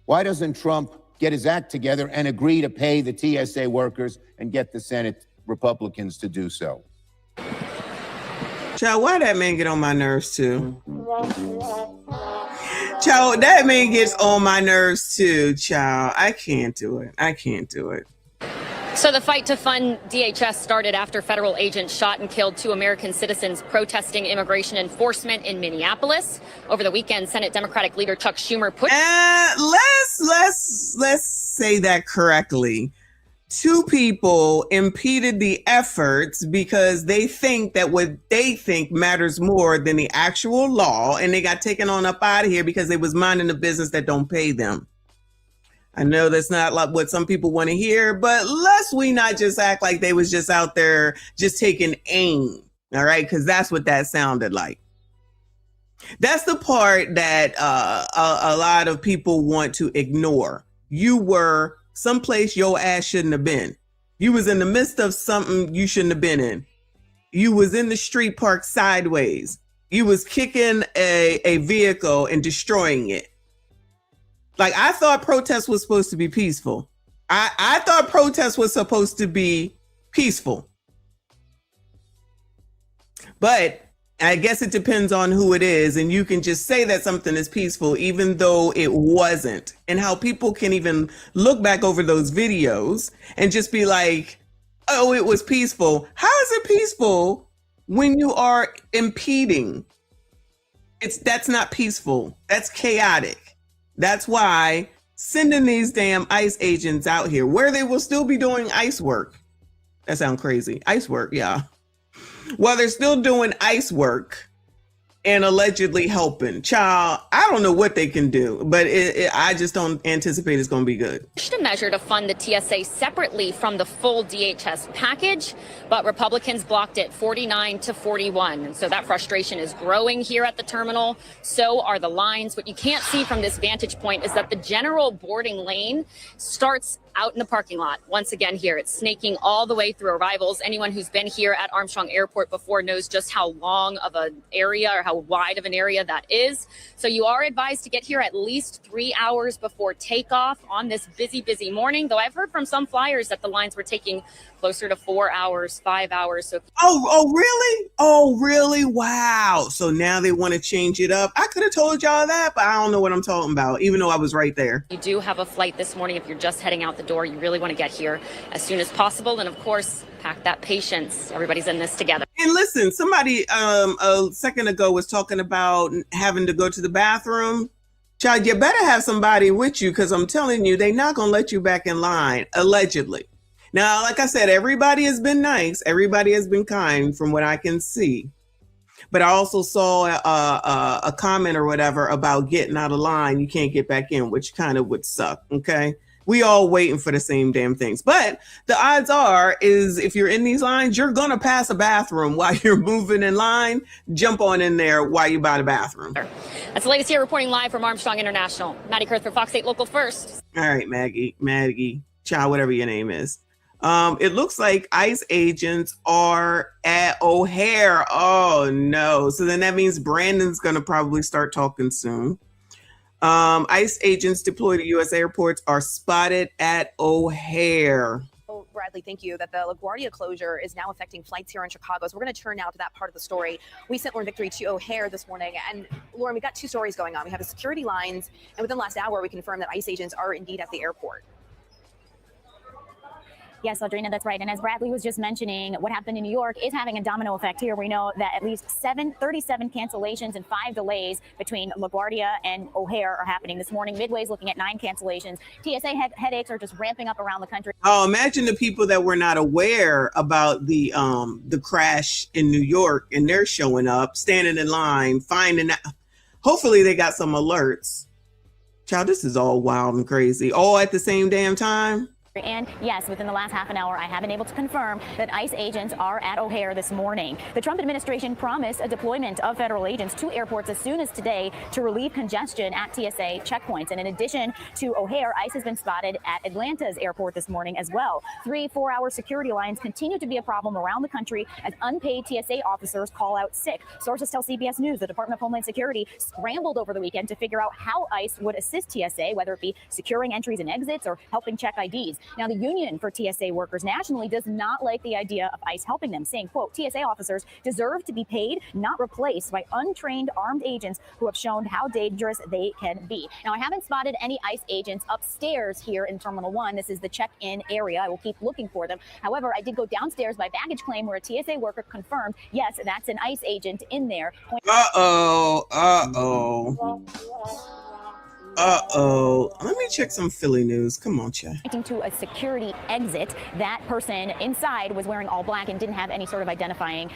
Speaker 17: why doesn't Trump get his act together and agree to pay the TSA workers and get the Senate Republicans to do so?
Speaker 4: Child, why that man get on my nerves too? Child, that man gets on my nerves too, child. I can't do it. I can't do it.
Speaker 16: So the fight to fund DHS started after federal agents shot and killed 2 American citizens protesting immigration enforcement in Minneapolis. Over the weekend, Senate Democratic leader Chuck Schumer put...
Speaker 4: Let's say that correctly. 2 people impeded the efforts because they think that what they think matters more than the actual law, and they got taken on up out of here because they was minding a business that don't pay them. I know that's not like what some people want to hear, but let's we not just act like they was just out there just taking aim, all right? Because that's what that sounded like. That's the part that a lot of people want to ignore. You were someplace your ass shouldn't have been. You was in the midst of something you shouldn't have been in. You was in the street parked sideways. You was kicking a vehicle and destroying it. Like, I thought protest was supposed to be peaceful. I thought protest was supposed to be peaceful. But I guess it depends on who it is. And you can just say that something is peaceful, even though it wasn't. And how people can even look back over those videos and just be like, oh, it was peaceful. How is it peaceful when you are impeding? That's not peaceful. That's chaotic. That's why sending these damn ICE agents out here where they will still be doing ICE work. That sounds crazy. ICE work, yeah. While they're still doing ICE work and allegedly helping. Child, I don't know what they can do, but I just don't anticipate it's going to be good.
Speaker 16: A measure to fund the TSA separately from the full DHS package, but Republicans blocked it 49-41. And so that frustration is growing here at the terminal. So are the lines. What you can't see from this vantage point is that the general boarding lane starts out in the parking lot. Once again here, it's snaking all the way through arrivals. Anyone who's been here at Armstrong Airport before knows just how long of an area or how wide of an area that is. So you are advised to get here at least 3 hours before takeoff on this busy morning, though I've heard from some flyers that the lines were taking closer to 4 hours, 5 hours. So
Speaker 4: Oh, really? Oh, really? Wow. So now they want to change it up. I could have told y'all that, but I don't know what I'm talking about, even though I was right there.
Speaker 16: You do have a flight this morning. If you're just heading out the door, you really want to get here as soon as possible. And of course, pack that patience. Everybody's in this together.
Speaker 4: And listen, somebody a second ago was talking about having to go to the bathroom. Child, you better have somebody with you, because I'm telling you, they're not going to let you back in line, allegedly. Now, like I said, everybody has been nice. Everybody has been kind from what I can see. But I also saw a comment or whatever about getting out of line. You can't get back in, which kind of would suck. Okay. We all waiting for the same damn things. But the odds are is if you're in these lines, you're going to pass a bathroom while you're moving in line. Jump on in there while you by the bathroom.
Speaker 16: That's the latest here, reporting live from Armstrong International. Maddie Kurth for Fox 8 Local First.
Speaker 4: All right, Maggie, child, whatever your name is. It looks like ICE agents are at O'Hare. Oh, no. So then that means Brandon's going to probably start talking soon. ICE agents deployed to U.S. airports are spotted at O'Hare.
Speaker 28: Oh, Bradley, thank you. That the LaGuardia closure is now affecting flights here in Chicago. So we're going to turn now to that part of the story. We sent Lauren Victory to O'Hare this morning. And Lauren, we've got 2 stories going on. We have the security lines. And within the last hour, we confirmed that ICE agents are indeed at the airport.
Speaker 18: Yes, Audrina, that's right. And as Bradley was just mentioning, what happened in New York is having a domino effect here. We know that at least 37 cancellations and 5 delays between LaGuardia and O'Hare are happening this morning. Midway's looking at 9 cancellations. TSA headaches are just ramping up around the country.
Speaker 4: Oh, imagine the people that were not aware about the crash in New York, and they're showing up, standing in line, finding out. Hopefully they got some alerts. Child, this is all wild and crazy. All at the same damn time.
Speaker 18: And yes, within the last half an hour, I have been able to confirm that ICE agents are at O'Hare this morning. The Trump administration promised a deployment of federal agents to airports as soon as today to relieve congestion at TSA checkpoints. And in addition to O'Hare, ICE has been spotted at Atlanta's airport this morning as well. 3-4-hour security lines continue to be a problem around the country as unpaid TSA officers call out sick. Sources tell CBS News the Department of Homeland Security scrambled over the weekend to figure out how ICE would assist TSA, whether it be securing entries and exits or helping check IDs. Now, the union for TSA workers nationally does not like the idea of ICE helping them, saying, quote, TSA officers deserve to be paid, not replaced by untrained armed agents who have shown how dangerous they can be. Now, I haven't spotted any ICE agents upstairs here in Terminal 1. This is the check-in area. I will keep looking for them. However, I did go downstairs by baggage claim where a TSA worker confirmed, yes, that's an ICE agent in there.
Speaker 4: Let me check some Philly news. Come on, Chad.
Speaker 18: Pointing to a security exit. That person inside was wearing all black and didn't have any sort of identifying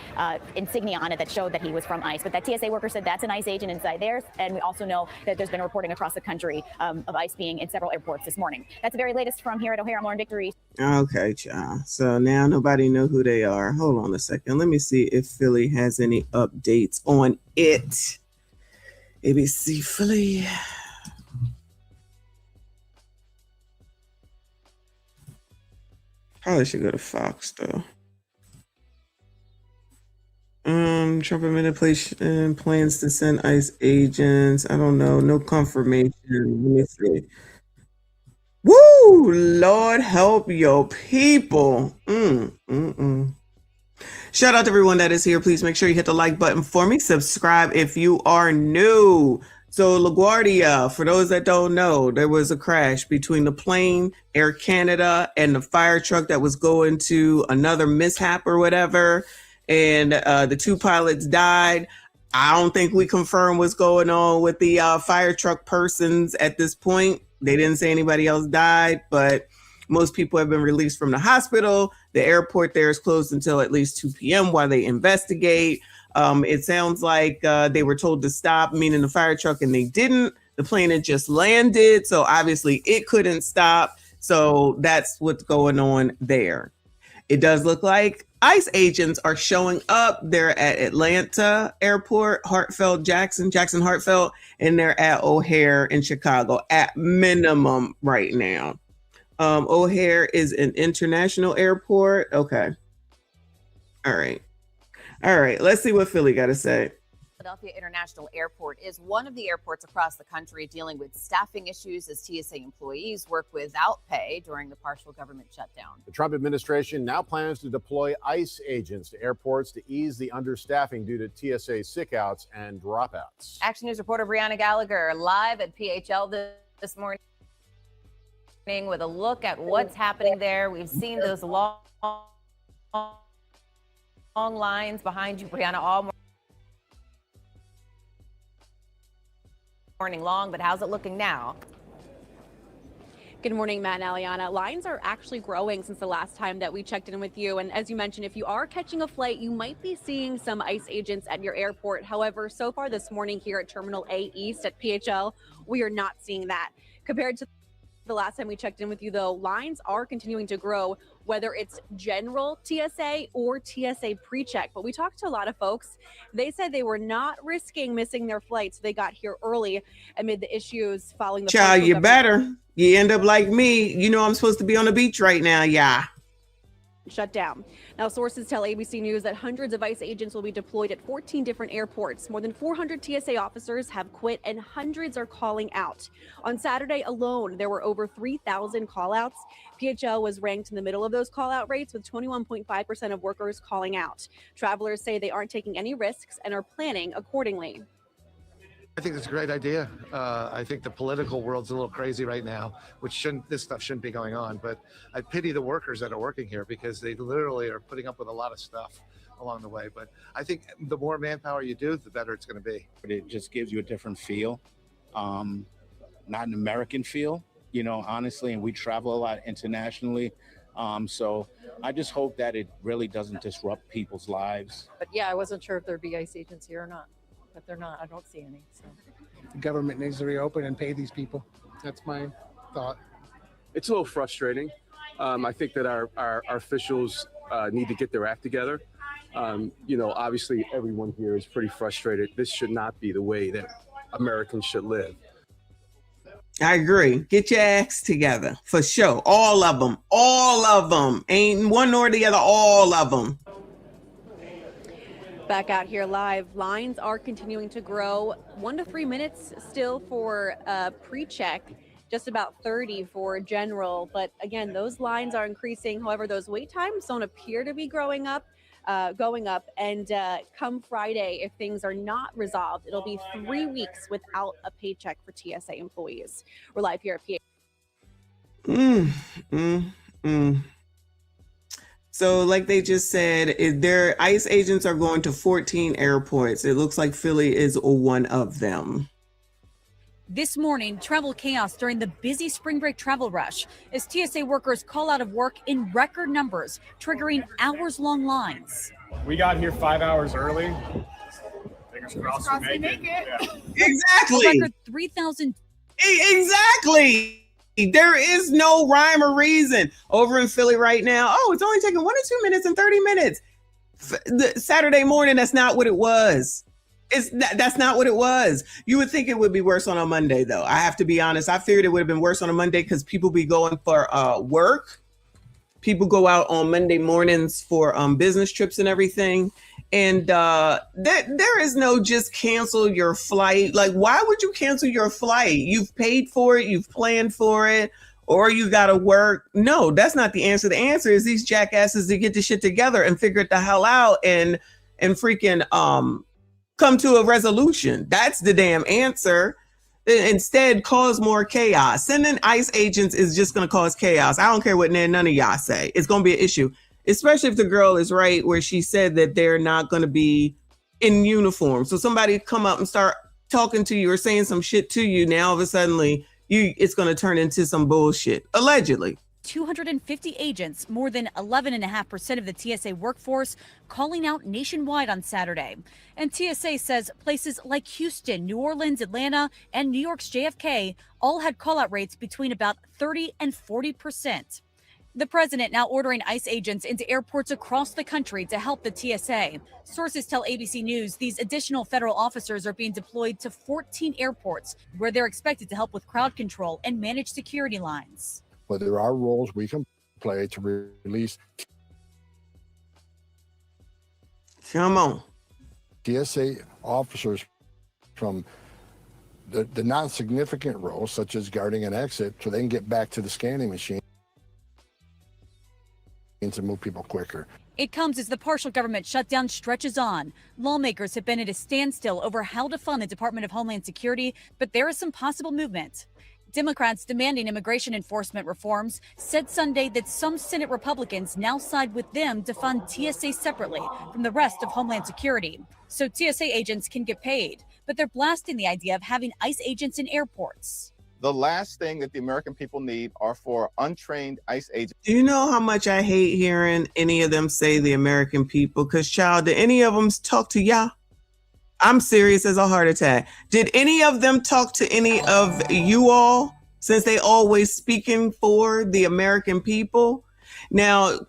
Speaker 18: insignia on it that showed that he was from ICE. But that TSA worker said that's an ICE agent inside there. And we also know that there's been reporting across the country of ICE being in several airports this morning. That's the very latest from here at O'Hare. I'm Lauren Victory.
Speaker 4: Okay, child. So now nobody know who they are. Hold on a second. Let me see if Philly has any updates on it. ABC Philly. Probably should go to Fox though. Trump administration plans to send ICE agents. I don't know. No confirmation. Let me see. Woo! Lord help your people. Shout out to everyone that is here. Please make sure you hit the like button for me. Subscribe if you are new. So LaGuardia, for those that don't know, there was a crash between the plane, Air Canada, and the fire truck that was going to another mishap or whatever. And the two pilots died. I don't think we confirm what's going on with the fire truck persons at this point. They didn't say anybody else died, but most people have been released from the hospital. The airport there is closed until at least 2 p.m. while they investigate. It sounds like they were told to stop, meaning the fire truck, and they didn't. The plane had just landed, so obviously it couldn't stop. So that's what's going on there. It does look like ICE agents are showing up. They're at Atlanta Airport, Jackson Hartfeld, and they're at O'Hare in Chicago at minimum right now. O'Hare is an international airport. Okay. All right. Let's see what Philly got to say.
Speaker 5: Philadelphia International Airport is one of the airports across the country dealing with staffing issues as TSA employees work without pay during the partial government shutdown.
Speaker 6: The Trump administration now plans to deploy ICE agents to airports to ease the understaffing due to TSA sickouts and dropouts.
Speaker 5: Action News reporter Brianna Gallagher live at PHL this morning with a look at what's happening there. We've seen those long lines behind you, Brianna, all morning long, but how's it looking now?
Speaker 19: Good morning, Matt and Aliana. Lines are actually growing since the last time that we checked in with you. And as you mentioned, if you are catching a flight, you might be seeing some ICE agents at your airport. However, so far this morning here at Terminal A East at PHL, we are not seeing that. Compared to the last time we checked in with you, though, lines are continuing to grow, whether it's general TSA or TSA pre-check. But we talked to a lot of folks. They said they were not risking missing their flights. They got here early amid the issues following the
Speaker 4: Child, you better. You end up like me. You know I'm supposed to be on the beach right now, yeah.
Speaker 19: shut down. Now, sources tell ABC News that hundreds of ICE agents will be deployed at 14 different airports. More than 400 TSA officers have quit and hundreds are calling out. On Saturday alone, there were over 3,000 callouts. PHL was ranked in the middle of those callout rates with 21.5% of workers calling out. Travelers say they aren't taking any risks and are planning accordingly.
Speaker 20: I think it's a great idea. I think the political world's a little crazy right now, this stuff shouldn't be going on. But I pity the workers that are working here because they literally are putting up with a lot of stuff along the way. But I think the more manpower you do, the better it's going to be.
Speaker 21: It just gives you a different feel, not an American feel, you know, honestly. And we travel a lot internationally. So I just hope that it really doesn't disrupt people's lives.
Speaker 22: But yeah, I wasn't sure if there'd be ICE agents here or not. But they're not. I don't see any. So.
Speaker 23: The government needs to reopen and pay these people. That's my thought.
Speaker 26: It's a little frustrating.
Speaker 1: I think that our officials need to get their act together. Obviously everyone here is pretty frustrated. This should not be the way that Americans should live.
Speaker 4: I agree. Get your acts together for sure. All of them. Ain't one nor the other. All of them.
Speaker 19: Back out here live, lines are continuing to grow. 1 to 3 minutes still for pre-check, just about 30 for general. But again, those lines are increasing. However, those wait times don't appear to be going up. And come Friday, if things are not resolved, it'll be 3 weeks without a paycheck for TSA employees. We're live here at PA.
Speaker 4: So like they just said, their ICE agents are going to 14 airports. It looks like Philly is one of them.
Speaker 10: This morning, travel chaos during the busy spring break travel rush as TSA workers call out of work in record numbers, triggering hours-long lines.
Speaker 13: We got here 5 hours early. Fingers crossed we make it. Yeah.
Speaker 4: Exactly.
Speaker 10: A record 3,000.
Speaker 4: Exactly. There is no rhyme or reason over in Philly right now. Oh, it's only taking 1 to 2 minutes and 30 minutes. The Saturday morning, that's not what it was. That's not what it was. You would think it would be worse on a Monday, though. I have to be honest. I figured it would have been worse on a Monday because people be going for work. People go out on Monday mornings for business trips and everything. And there is no just cancel your flight. Like, why would you cancel your flight? You've paid for it. You've planned for it. Or you got to work. No, that's not the answer. The answer is these jackasses to get the shit together and figure it the hell out and freaking come to a resolution. That's the damn answer. Instead, cause more chaos. Sending ICE agents is just going to cause chaos. I don't care what none of y'all say. It's going to be an issue, especially if the girl is right where she said that they're not going to be in uniform. So somebody come up and start talking to you or saying some shit to you. Now, all of a sudden, it's going to turn into some bullshit, allegedly.
Speaker 10: 250 agents, more than 11.5% of the TSA workforce, calling out nationwide on Saturday. And TSA says places like Houston, New Orleans, Atlanta, and New York's JFK all had call-out rates between about 30 and 40%. The president now ordering ICE agents into airports across the country to help the TSA. Sources tell ABC News these additional federal officers are being deployed to 14 airports where they're expected to help with crowd control and manage security lines.
Speaker 12: But there are roles we can play to release.
Speaker 4: Come on.
Speaker 12: TSA officers from the non-significant roles, such as guarding an exit, so they can get back to the scanning machine to move people quicker.
Speaker 10: It comes as the partial government shutdown stretches on. Lawmakers have been at a standstill over how to fund the Department of Homeland Security, but there is some possible movement. Democrats demanding immigration enforcement reforms said Sunday that some Senate Republicans now side with them to fund TSA separately from the rest of Homeland Security, so TSA agents can get paid. But they're blasting the idea of having ICE agents in airports.
Speaker 14: The last thing that the American people need are for untrained ICE agents.
Speaker 4: Do you know how much I hate hearing any of them say the American people? Because, child, did any of them talk to y'all? I'm serious as a heart attack. Did any of them talk to any of you all, since they always speaking for the American people? Now,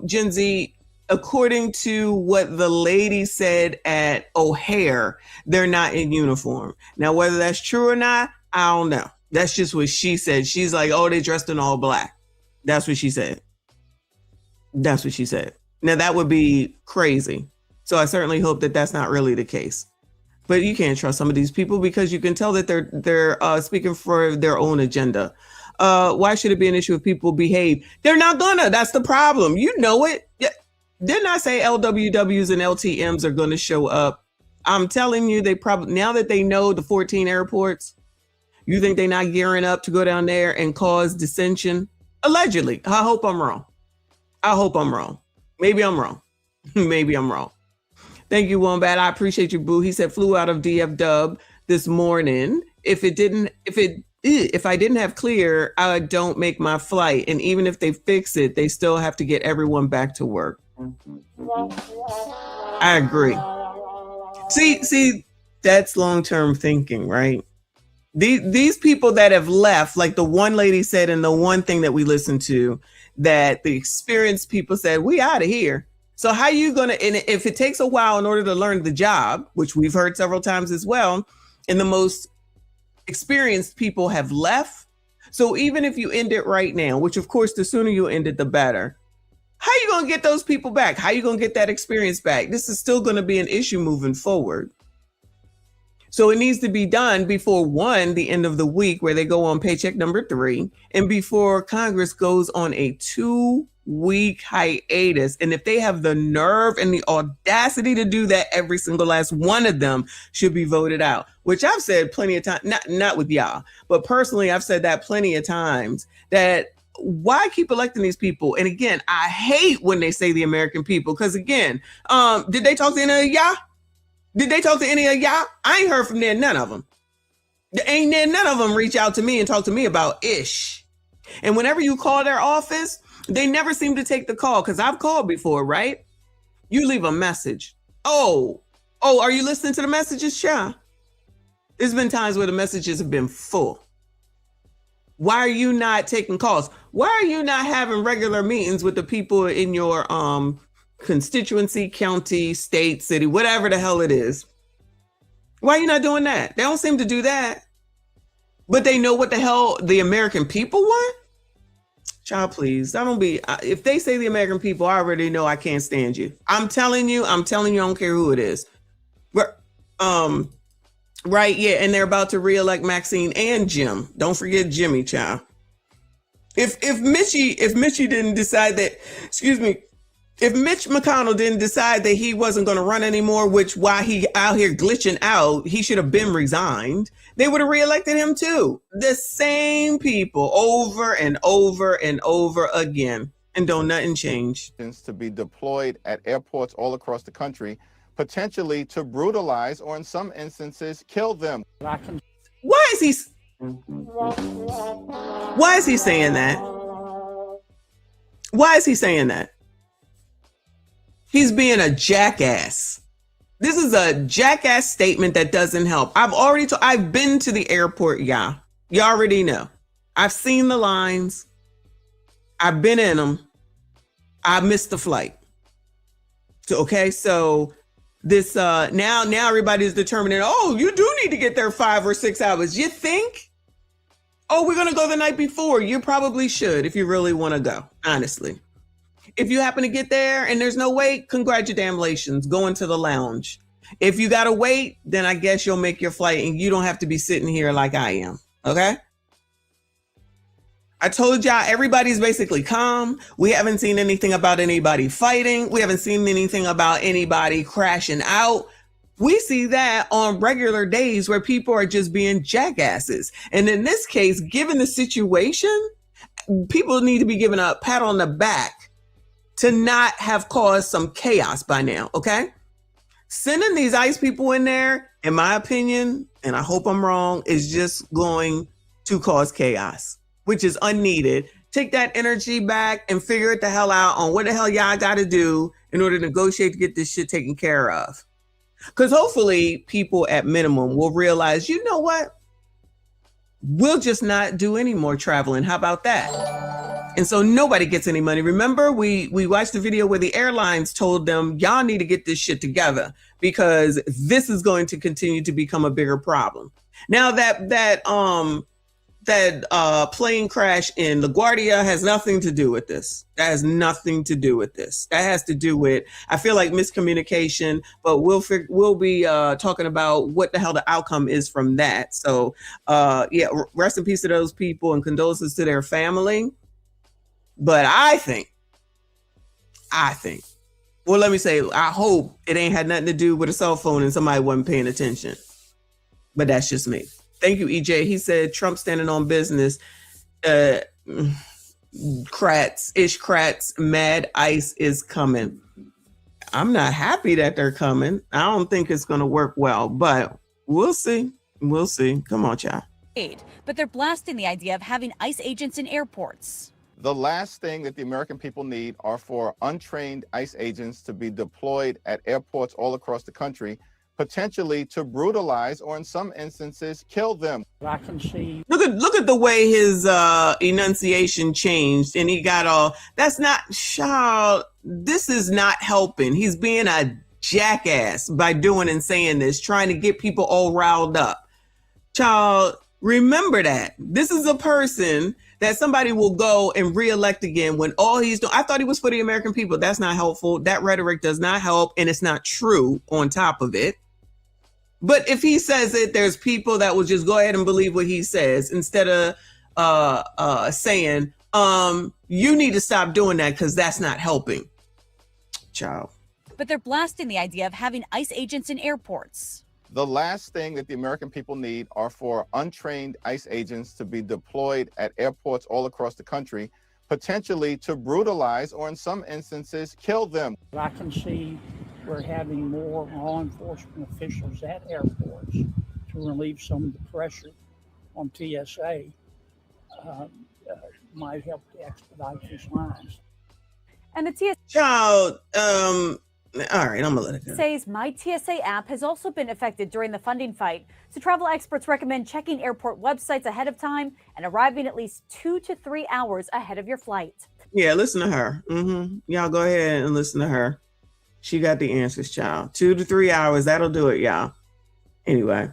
Speaker 4: Gen Z, according to what the lady said at O'Hare, they're not in uniform. Now, whether that's true or not, I don't know. That's just what she said. She's like, oh, they dressed in all black. That's what she said. That's what she said. Now, that would be crazy. So I certainly hope that that's not really the case. But you can't trust some of these people because you can tell that they're speaking for their own agenda. Why should it be an issue if people behave? They're not gonna. That's the problem. You know it. Didn't I say LWWs and LTMs are going to show up? I'm telling you, they probably, now that they know the 14 airports, you think they're not gearing up to go down there and cause dissension? Allegedly. I hope I'm wrong. I hope I'm wrong. Maybe I'm wrong. Maybe I'm wrong. Thank you, Wombat. I appreciate you, boo. He said flew out of DF Dub this morning. If I didn't have clear, I don't make my flight. And even if they fix it, they still have to get everyone back to work. I agree. See, that's long-term thinking, right? These people that have left, like the one lady said, and the one thing that we listened to, that the experienced people said, we out of here. So how you gonna, and if it takes a while in order to learn the job, which we've heard several times as well, and the most experienced people have left. So even if you end it right now, which of course the sooner you end it, the better. How you gonna get those people back? How you gonna get that experience back? This is still gonna be an issue moving forward. So it needs to be done before the end of the week where they go on paycheck number 3, and before Congress goes on a 2-week hiatus. And if they have the nerve and the audacity to do that, every single last one of them should be voted out, which I've said plenty of times, not with y'all, but personally, I've said that plenty of times, that why keep electing these people? And again, I hate when they say the American people, because again, did they talk to any of y'all? Did they talk to any of y'all? I ain't heard from there, none of them. None of them reach out to me and talk to me about ish. And whenever you call their office, they never seem to take the call, because I've called before, right? You leave a message. Oh, are you listening to the messages, Sha? There's been times where the messages have been full. Why are you not taking calls? Why are you not having regular meetings with the people in your constituency, county, state, city, whatever the hell it is? Why are you not doing that? They don't seem to do that. But they know what the hell the American people want? Child, please, I don't be, if they say the American people, I already know I can't stand you. I'm telling you, I don't care who it is. Right, yeah, and they're about to reelect Maxine and Jim. Don't forget Jimmy, child. If Mitchie didn't decide that, if Mitch McConnell didn't decide that he wasn't going to run anymore, which while he out here glitching out, he should have been resigned, they would have reelected him too. The same people over and over and over again, and don't nothing change.
Speaker 14: To be deployed at airports all across the country, potentially to brutalize or in some instances kill them.
Speaker 4: Why is he saying that? Why is he saying that? He's being a jackass. This is a jackass statement that doesn't help. I've been to the airport, y'all. You already know. I've seen the lines. I've been in them. I missed the flight. So this now everybody's determining, oh, you do need to get there 5 or 6 hours. You think? Oh, we're gonna go the night before. You probably should if you really want to go, honestly. If you happen to get there and there's no wait, congratulations, go into the lounge. If you gotta wait, then I guess you'll make your flight and you don't have to be sitting here like I am, okay? I told y'all everybody's basically calm. We haven't seen anything about anybody fighting. We haven't seen anything about anybody crashing out. We see that on regular days where people are just being jackasses. And in this case, given the situation, people need to be given a pat on the back to not have caused some chaos by now, okay? Sending these ICE people in there, in my opinion, and I hope I'm wrong, is just going to cause chaos, which is unneeded. Take that energy back and figure it the hell out on what the hell y'all got to do in order to negotiate to get this shit taken care of. Because hopefully people at minimum will realize, you know what? We'll just not do any more traveling. How about that? And so nobody gets any money. Remember, we watched the video where the airlines told them, y'all need to get this shit together because this is going to continue to become a bigger problem. Now that plane crash in LaGuardia has nothing to do with this. That has nothing to do with this. That has to do with, I feel like, miscommunication, but we'll be talking about what the hell the outcome is from that. So yeah, rest in peace to those people and condolences to their family. But I think, well, let me say, I hope it ain't had nothing to do with a cell phone and somebody wasn't paying attention. But that's just me. Thank you, EJ. He said Trump standing on business. Krats, mad ICE is coming. I'm not happy that they're coming. I don't think it's going to work well, but we'll see. We'll see. Come on, child.
Speaker 10: But they're blasting the idea of having ICE agents in airports.
Speaker 14: The last thing that the American people need are for untrained ICE agents to be deployed at airports all across the country, potentially to brutalize or in some instances kill them.
Speaker 3: I can see.
Speaker 4: Look at the way his enunciation changed, and he got all. That's not, child. This is not helping. He's being a jackass by doing and saying this, trying to get people all riled up. Child, remember that this is a person that somebody will go and reelect again when all he's doing. I thought he was for the American people. That's not helpful. That rhetoric does not help, and it's not true on top of it. But if he says it, there's people that will just go ahead and believe what he says instead of saying, you need to stop doing that because that's not helping. Child.
Speaker 10: But they're blasting the idea of having ICE agents in airports.
Speaker 14: The last thing that the American people need are for untrained ICE agents to be deployed at airports all across the country, potentially to brutalize or in some instances kill them.
Speaker 3: I can see we're having more law enforcement officials at airports to relieve some of the pressure on TSA. Might help to expedite these lines.
Speaker 10: And the TSA.
Speaker 4: Child, all right, I'm gonna let it go.
Speaker 10: TSA's My TSA app has also been affected during the funding fight. So travel experts recommend checking airport websites ahead of time and arriving at least 2 to 3 hours ahead of your flight.
Speaker 4: Yeah, listen to her. Y'all go ahead and listen to her. She got the answers, child. 2 to 3 hours, that'll do it, y'all. Anyway,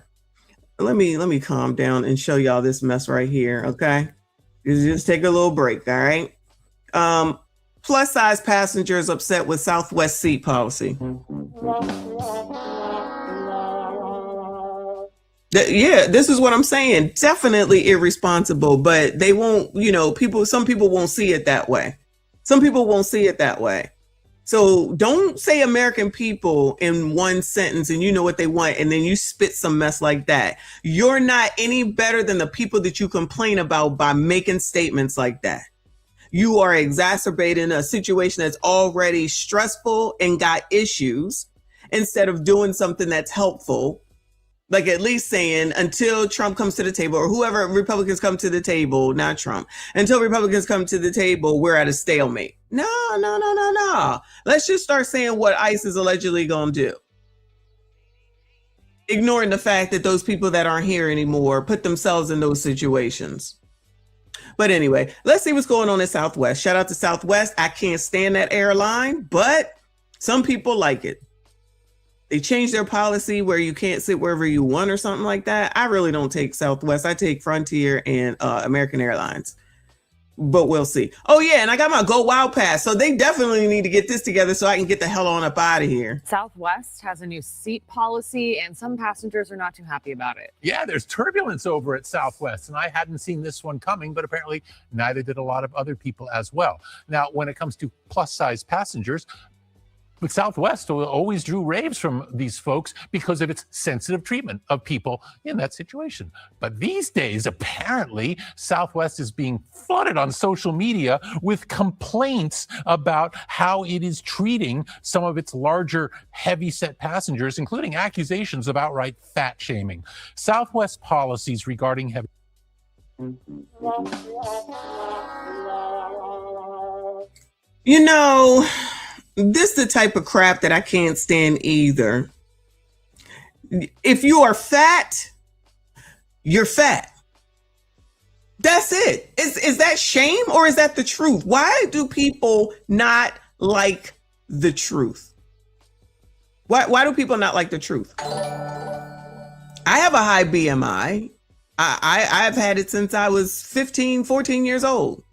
Speaker 4: let me calm down and show y'all this mess right here, okay? Just take a little break, all right? Plus size passengers upset with Southwest seat policy. Yeah, this is what I'm saying. Definitely irresponsible, but they won't, some people won't see it that way. Some people won't see it that way. So don't say American people in one sentence and you know what they want and then you spit some mess like that. You're not any better than the people that you complain about by making statements like that. You are exacerbating a situation that's already stressful and got issues instead of doing something that's helpful. Like at least saying until Trump comes to the table or whoever Republicans come to the table, not Trump, until Republicans come to the table, we're at a stalemate. No. Let's just start saying what ICE is allegedly going to do. Ignoring the fact that those people that aren't here anymore put themselves in those situations. But anyway, let's see what's going on in Southwest. Shout out to Southwest. I can't stand that airline, but some people like it. They changed their policy where you can't sit wherever you want or something like that. I really don't take Southwest. I take Frontier and American Airlines. But we'll see. Oh, yeah, and I got my Go Wild Pass. So they definitely need to get this together so I can get the hell on up out of here.
Speaker 8: Southwest has a new seat policy, and some passengers are not too happy about it.
Speaker 11: Yeah, there's turbulence over at Southwest, and I hadn't seen this one coming, but apparently neither did a lot of other people as well. Now, when it comes to plus-size passengers, but Southwest always drew raves from these folks because of its sensitive treatment of people in that situation. But these days, apparently, Southwest is being flooded on social media with complaints about how it is treating some of its larger, heavy-set passengers, including accusations of outright fat shaming. Southwest policies regarding heavy...
Speaker 4: This is the type of crap that I can't stand either. If you are fat, you're fat. That's it. Is that shame or is that the truth? Why do people not like the truth? Why do people not like the truth? I have a high BMI. I've had it since I was 15, 14 years old.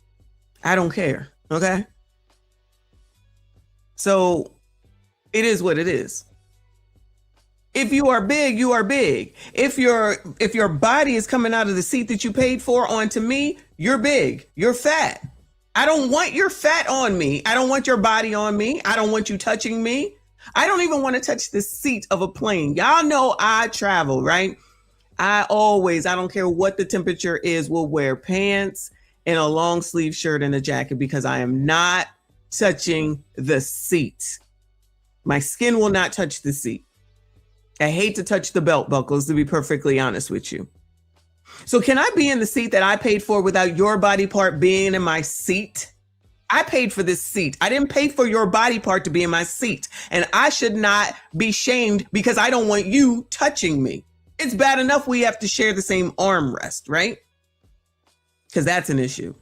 Speaker 4: I don't care. Okay. So it is what it is. If you are big, you are big. If your body is coming out of the seat that you paid for onto me, you're big. You're fat. I don't want your fat on me. I don't want your body on me. I don't want you touching me. I don't even want to touch the seat of a plane. Y'all know I travel, right? I don't care what the temperature is, will wear pants and a long sleeve shirt and a jacket because I am not touching the seat. My skin will not touch the seat. I hate to touch the belt buckles, to be perfectly honest with you. So can I be in the seat that I paid for without your body part being in my seat? I paid for this seat. I didn't pay for your body part to be in my seat. And I should not be shamed because I don't want you touching me. It's bad enough we have to share the same armrest, right? Because that's an issue.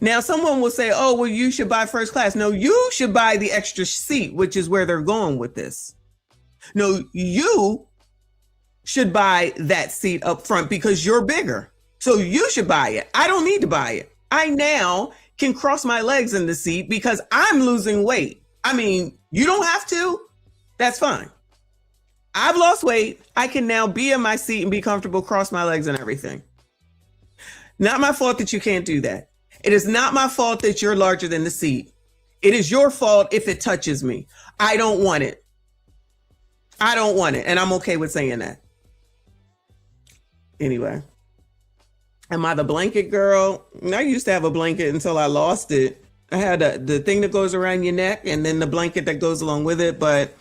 Speaker 4: Now, someone will say, oh, well, you should buy first class. No, you should buy the extra seat, which is where they're going with this. No, you should buy that seat up front because you're bigger. So you should buy it. I don't need to buy it. I now can cross my legs in the seat because I'm losing weight. I mean, you don't have to. That's fine. I've lost weight. I can now be in my seat and be comfortable, cross my legs and everything. Not my fault that you can't do that. It is not my fault that you're larger than the seat. It is your fault if it touches me. I don't want it. I don't want it. And I'm okay with saying that. Anyway. Am I the blanket girl? I used to have a blanket until I lost it. I had the thing that goes around your neck and then the blanket that goes along with it. But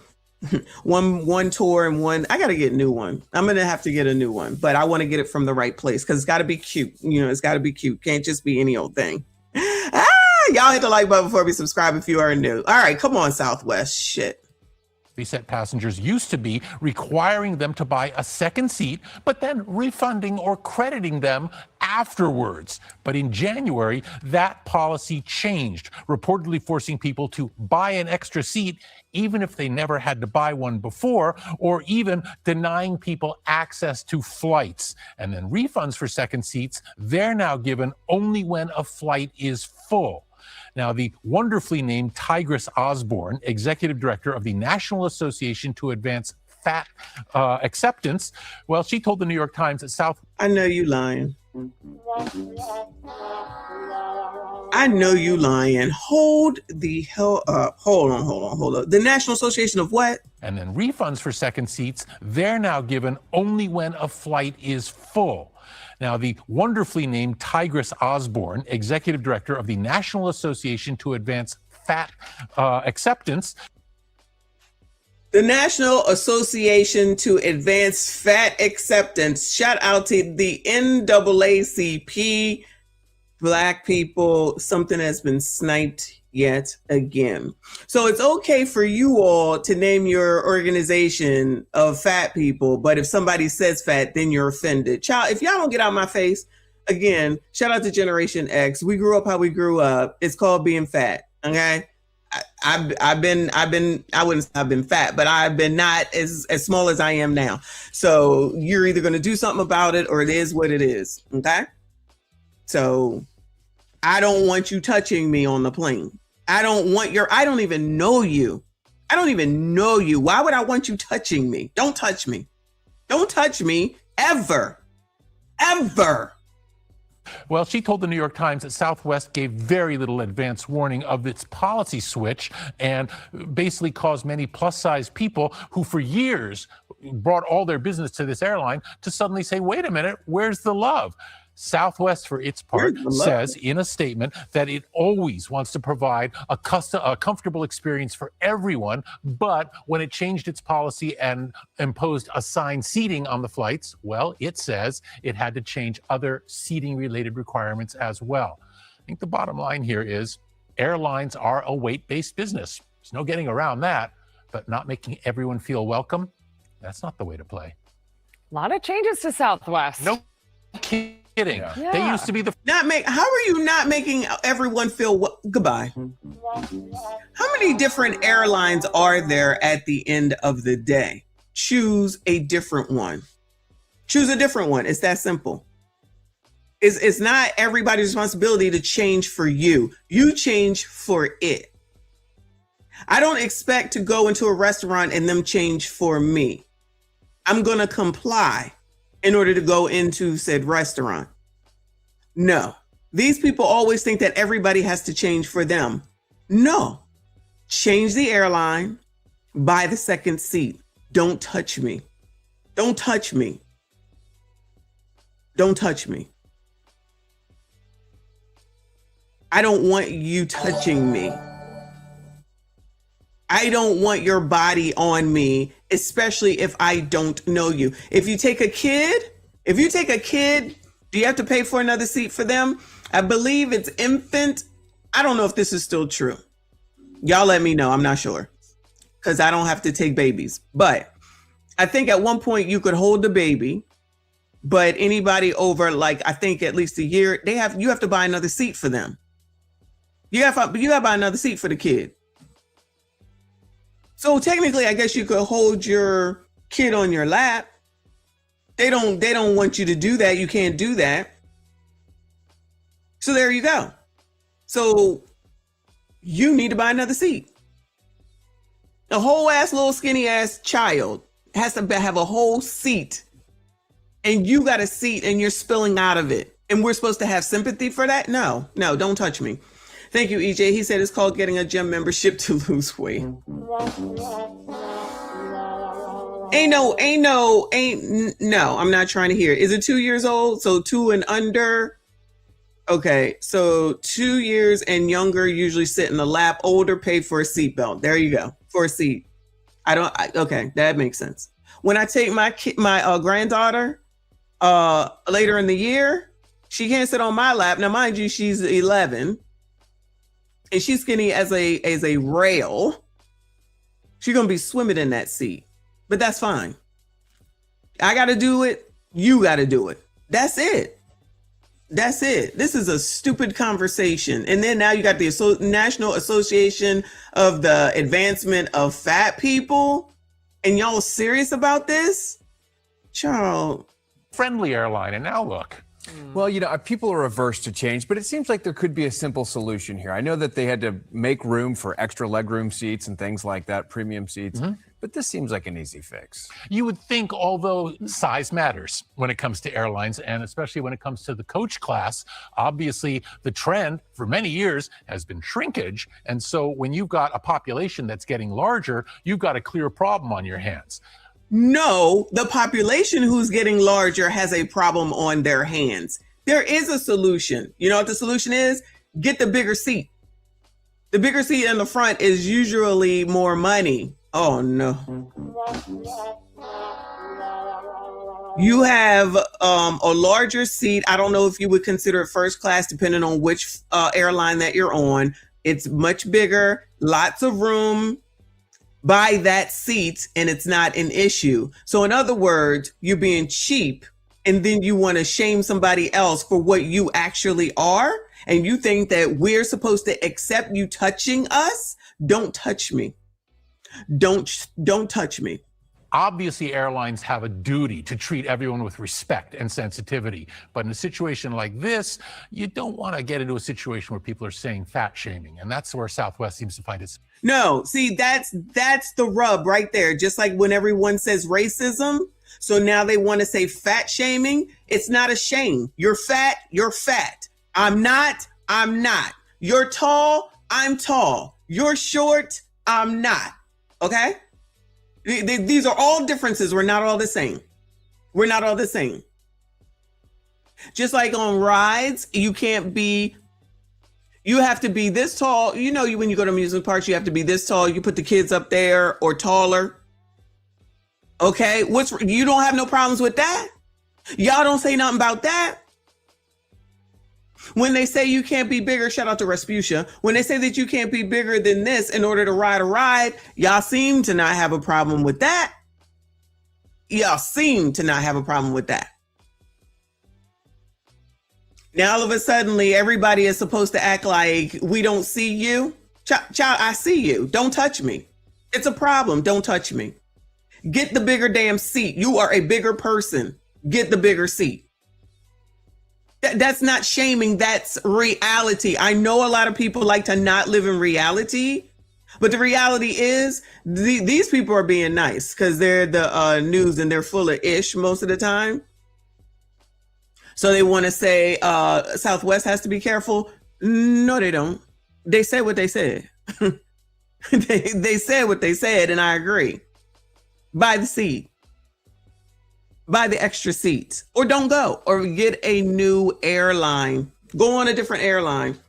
Speaker 4: one tore and one, I got to get a new one. I'm going to have to get a new one, but I want to get it from the right place because it's got to be cute. You know, it's got to be cute. Can't just be any old thing. Y'all hit the like button before we subscribe if you are new. All right, come on, Southwest. Shit.
Speaker 11: They said passengers used to be requiring them to buy a second seat, but then refunding or crediting them afterwards. But in January, that policy changed, reportedly forcing people to buy an extra seat even if they never had to buy one before, or even denying people access to flights. And then refunds for second seats, they're now given only when a flight is full. Now, the wonderfully named Tigress Osborne, executive director of the National Association to Advance Fat Acceptance, well, she told the New York Times that South...
Speaker 4: I know you lying. I know you lying. Hold the hell up. Hold on. The National Association of what?
Speaker 11: And then refunds for second seats, they're now given only when a flight is full. Now, the wonderfully named Tigress Osborne, executive director of the National Association to Advance Fat Acceptance.
Speaker 4: The National Association to Advance Fat Acceptance. Shout out to the NAACP. Black people, something has been sniped yet again. So it's okay for you all to name your organization of fat people, but if somebody says fat, then you're offended. Child, if y'all don't get out of my face, again, shout out to Generation X. We grew up how we grew up. It's called being fat. Okay. I've been fat, but I've been not as small as I am now. So you're either going to do something about it or it is what it is. Okay. So I don't want you touching me on the plane. I don't even know you. I don't even know you. Why would I want you touching me? Don't touch me. Don't touch me ever. Ever.
Speaker 11: Well, she told the New York Times that Southwest gave very little advance warning of its policy switch and basically caused many plus-size people who for years brought all their business to this airline to suddenly say, wait a minute, where's the love? Southwest, for its part, says in a statement that it always wants to provide a comfortable experience for everyone, but when it changed its policy and imposed assigned seating on the flights, well, it says it had to change other seating-related requirements as well. I think the bottom line here is airlines are a weight-based business. There's no getting around that, but not making everyone feel welcome, that's not the way to play.
Speaker 8: A lot of changes to Southwest.
Speaker 11: No kidding.
Speaker 8: Yeah.
Speaker 11: They used to be the
Speaker 4: how are you not making everyone feel goodbye? How many different airlines are there at the end of the day? Choose a different one. Choose a different one. It's that simple. It's not everybody's responsibility to change for you. You change for it. I don't expect to go into a restaurant and them change for me. I'm going to comply in order to go into said restaurant. No, these people always think that everybody has to change for them. No, change the airline, buy the second seat. Don't touch me. Don't touch me. Don't touch me. I don't want you touching me. I don't want your body on me, especially if I don't know you. If you take a kid, do you have to pay for another seat for them? I believe it's infant I don't know if this is still true. Y'all let me know. I'm not sure because I don't have to take babies. But I think at one point you could hold the baby, but anybody over like I think at least a year, you have to buy another seat for them. You have to buy another seat for the kid. So technically, I guess you could hold your kid on your lap. They don't want you to do that. You can't do that. So there you go. So you need to buy another seat. A whole ass little skinny ass child has to have a whole seat, and you got a seat and you're spilling out of it. And we're supposed to have sympathy for that? No, don't touch me. Thank you, EJ. He said it's called getting a gym membership to lose weight. No, I'm not trying to hear. Is it 2 years old? So 2 and under. Okay, so 2 years and younger usually sit in the lap. Older pay for a seatbelt. There you go, for a seat. Okay, that makes sense. When I take my granddaughter later in the year, she can't sit on my lap. Now, mind you, she's 11, and she's skinny as a rail. She's gonna be swimming in that seat, but that's fine. I got to do it. You got to do it. That's it. That's it. This is a stupid conversation. And then now you got the National Association of the Advancement of Fat People. And y'all serious about this? Child.
Speaker 11: Friendly airline, and now look.
Speaker 2: Well, people are averse to change, but it seems like there could be a simple solution here. I know that they had to make room for extra legroom seats and things like that, premium seats, but this seems like an easy fix.
Speaker 11: You would think, although size matters when it comes to airlines, and especially when it comes to the coach class, obviously the trend for many years has been shrinkage. And so when you've got a population that's getting larger, you've got a clear problem on your hands.
Speaker 4: No, the population who's getting larger has a problem on their hands. There is a solution. You know what the solution is? Get the bigger seat. The bigger seat in the front is usually more money. Oh, no. You have a larger seat. I don't know if you would consider it first class, depending on which airline that you're on. It's much bigger, lots of room. Buy that seat and it's not an issue. So in other words, you're being cheap and then you want to shame somebody else for what you actually are. And you think that we're supposed to accept you touching us? Don't touch me. Don't touch me.
Speaker 11: Obviously, airlines have a duty to treat everyone with respect and sensitivity. But in a situation like this, you don't want to get into a situation where people are saying fat shaming. And that's where Southwest seems to find its.
Speaker 4: No, see, that's the rub right there. Just like when everyone says racism. So now they want to say fat shaming. It's not a shame. You're fat. You're fat. I'm not. You're tall. I'm tall. You're short. I'm not. Okay? These are all differences. We're not all the same. We're not all the same. Just like on rides, you have to be this tall. When you go to amusement parks, you have to be this tall. You put the kids up there or taller. Okay. You don't have no problems with that. Y'all don't say nothing about that. When they say you can't be bigger, shout out to Respucia. When they say that you can't be bigger than this in order to ride a ride, y'all seem to not have a problem with that. Y'all seem to not have a problem with that. Now, all of a sudden, everybody is supposed to act like we don't see you. Child, I see you. Don't touch me. It's a problem. Don't touch me. Get the bigger damn seat. You are a bigger person. Get the bigger seat. That's not shaming. That's reality. I know a lot of people like to not live in reality, but the reality is these people are being nice because they're the news and they're full of ish most of the time. So they want to say Southwest has to be careful. No, they don't. They said what they said. they said what they said, and I agree. Buy the seat. Buy the extra seats, or don't go, or get a new airline. Go on a different airline.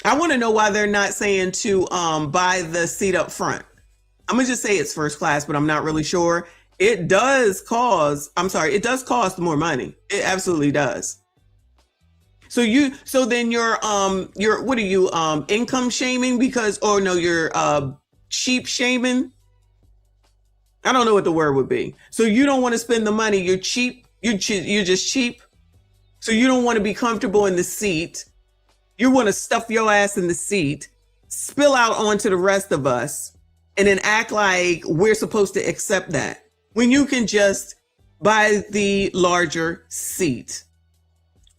Speaker 4: I want to know why they're not saying to buy the seat up front. I'm gonna just say it's first class, but I'm not really sure. It does cost more money. It absolutely does. So then you're what are you income shaming because, or no, you're cheap shaming. I don't know what the word would be. So you don't want to spend the money. You're cheap. You're just cheap. So you don't want to be comfortable in the seat. You want to stuff your ass in the seat, spill out onto the rest of us, and then act like we're supposed to accept that when you can just buy the larger seat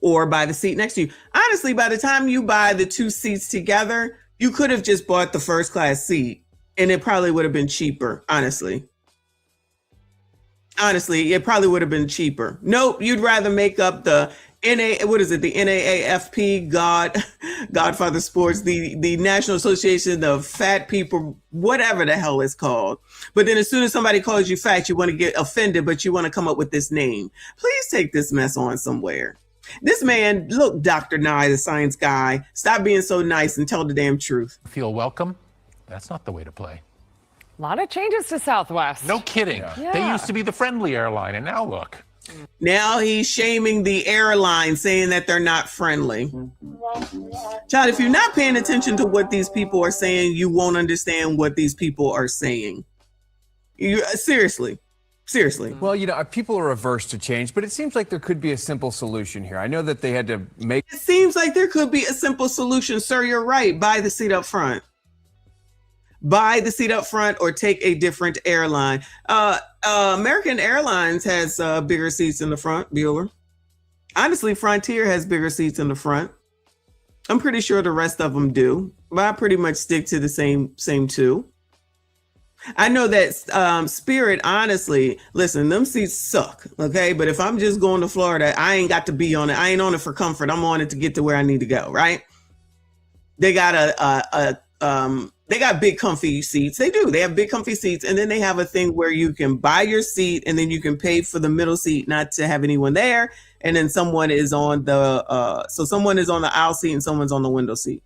Speaker 4: or buy the seat next to you. Honestly, by the time you buy the two seats together, you could have just bought the first class seat and it probably would have been cheaper. Honestly, it probably would have been cheaper. Nope. You'd rather make up the the NAAFP, Godfather Sports, the National Association of Fat People, whatever the hell it's called. But then as soon as somebody calls you fat, you want to get offended, but you want to come up with this name. Please take this mess on somewhere. This man, look, Dr. Nye, the science guy, stop being so nice and tell the damn truth.
Speaker 11: Feel welcome? That's not the way to play.
Speaker 8: A lot of changes to Southwest.
Speaker 11: No kidding.
Speaker 8: Yeah.
Speaker 11: They used to be the friendly airline, and now look.
Speaker 4: Now he's shaming the airline, saying that they're not friendly. Child, if you're not paying attention to what these people are saying, you won't understand what these people are saying. Seriously.
Speaker 2: Well, people are averse to change, but it seems like there could be a simple solution here. I know that they had to make...
Speaker 4: It seems like there could be a simple solution. Sir, you're right. Buy the seat up front. Buy the seat up front or take a different airline. American Airlines has bigger seats in the front, Bueller. Honestly, Frontier has bigger seats in the front. I'm pretty sure the rest of them do, but I pretty much stick to the same two. I know that Spirit, honestly, listen, them seats suck, okay? But if I'm just going to Florida, I ain't got to be on it. I ain't on it for comfort. I'm on it to get to where I need to go, right? They got they got big comfy seats. They do. They have big comfy seats. And then they have a thing where you can buy your seat and then you can pay for the middle seat not to have anyone there. And then someone is on the someone is on the aisle seat and someone's on the window seat.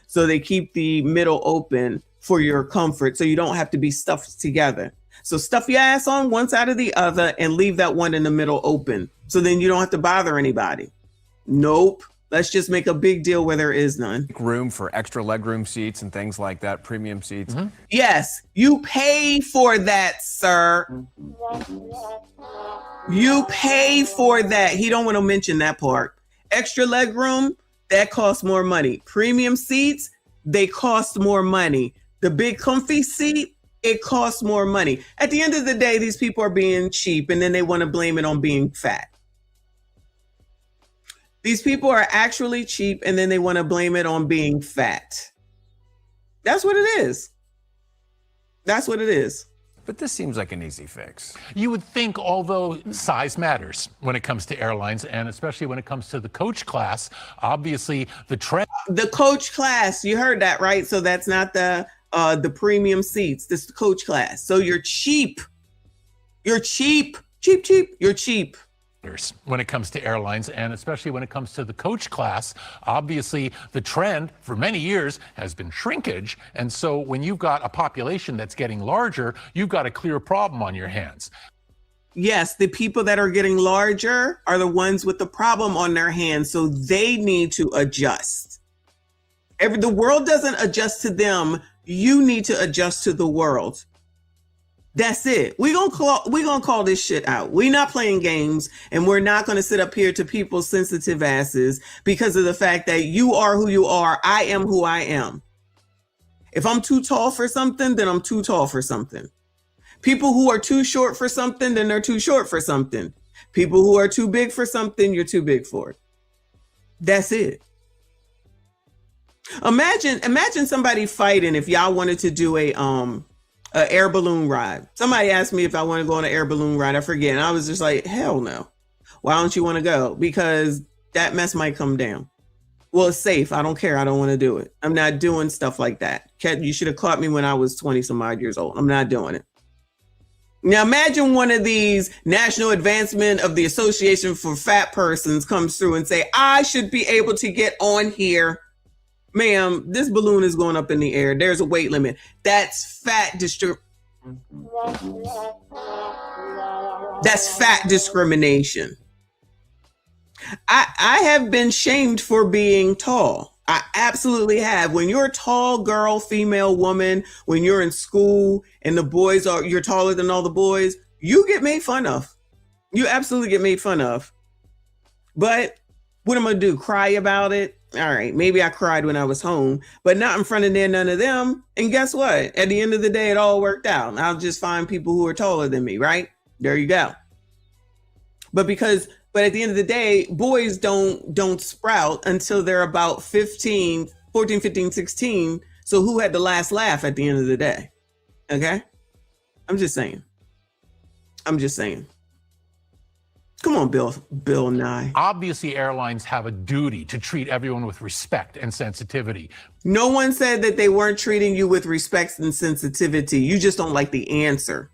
Speaker 4: So they keep the middle open for your comfort so you don't have to be stuffed together. So stuff your ass on one side or the other and leave that one in the middle open. So then you don't have to bother anybody. Nope. Let's just make a big deal where there is none.
Speaker 2: Room for extra legroom seats and things like that, premium seats.
Speaker 4: Mm-hmm. Yes, you pay for that, sir. You pay for that. He don't want to mention that part. Extra legroom, that costs more money. Premium seats, they cost more money. The big comfy seat, it costs more money. At the end of the day, these people are being cheap and then they want to blame it on being fat. These people are actually cheap and then they want to blame it on being fat. That's what it is. That's what it is.
Speaker 2: But this seems like an easy fix.
Speaker 11: You would think, although size matters when it comes to airlines, and especially when it comes to the coach class, obviously the trend.
Speaker 4: The coach class, you heard that, right? So that's not the premium seats. This is the coach class. So you're cheap. You're cheap. You're cheap.
Speaker 11: When it comes to airlines, and especially when it comes to the coach class, obviously the trend for many years has been shrinkage. And so when you've got a population that's getting larger, you've got a clear problem on your hands.
Speaker 4: Yes, the people that are getting larger are the ones with the problem on their hands. So they need to adjust. The world doesn't adjust to them. You need to adjust to the world. That's it. We're gonna call this shit out. We're not playing games, and we're not gonna sit up here to people's sensitive asses because of the fact that you are who you are. I am who I am. If I'm too tall for something, then I'm too tall for something. People who are too short for something, then they're too short for something. People who are too big for something, you're too big for it. That's it. Imagine somebody fighting if y'all wanted to do an air balloon ride. Somebody asked me if I want to go on an air balloon ride. I forget. And I was just like, hell no. Why don't you want to go? Because that mess might come down. Well, it's safe. I don't care. I don't want to do it. I'm not doing stuff like that. You should have caught me when I was 20 some odd years old. I'm not doing it. Now imagine one of these National Advancement of the Association for Fat Persons comes through and say, I should be able to get on here. Ma'am, this balloon is going up in the air. There's a weight limit. That's fat discrimination. I have been shamed for being tall. I absolutely have. When you're a tall girl, female woman, when you're in school and you're taller than all the boys, you get made fun of. You absolutely get made fun of. But what am I gonna do? Cry about it? All right, maybe I cried when I was home, but not in front of none of them. And guess what? At the end of the day, it all worked out. I'll just find people who are taller than me, right? There you go. But at the end of the day, boys don't sprout until they're about 14, 15, 16. So who had the last laugh at the end of the day? Okay? I'm just saying. Come on, Bill Nye.
Speaker 11: Obviously, airlines have a duty to treat everyone with respect and sensitivity.
Speaker 4: No one said that they weren't treating you with respect and sensitivity. You just don't like the answer.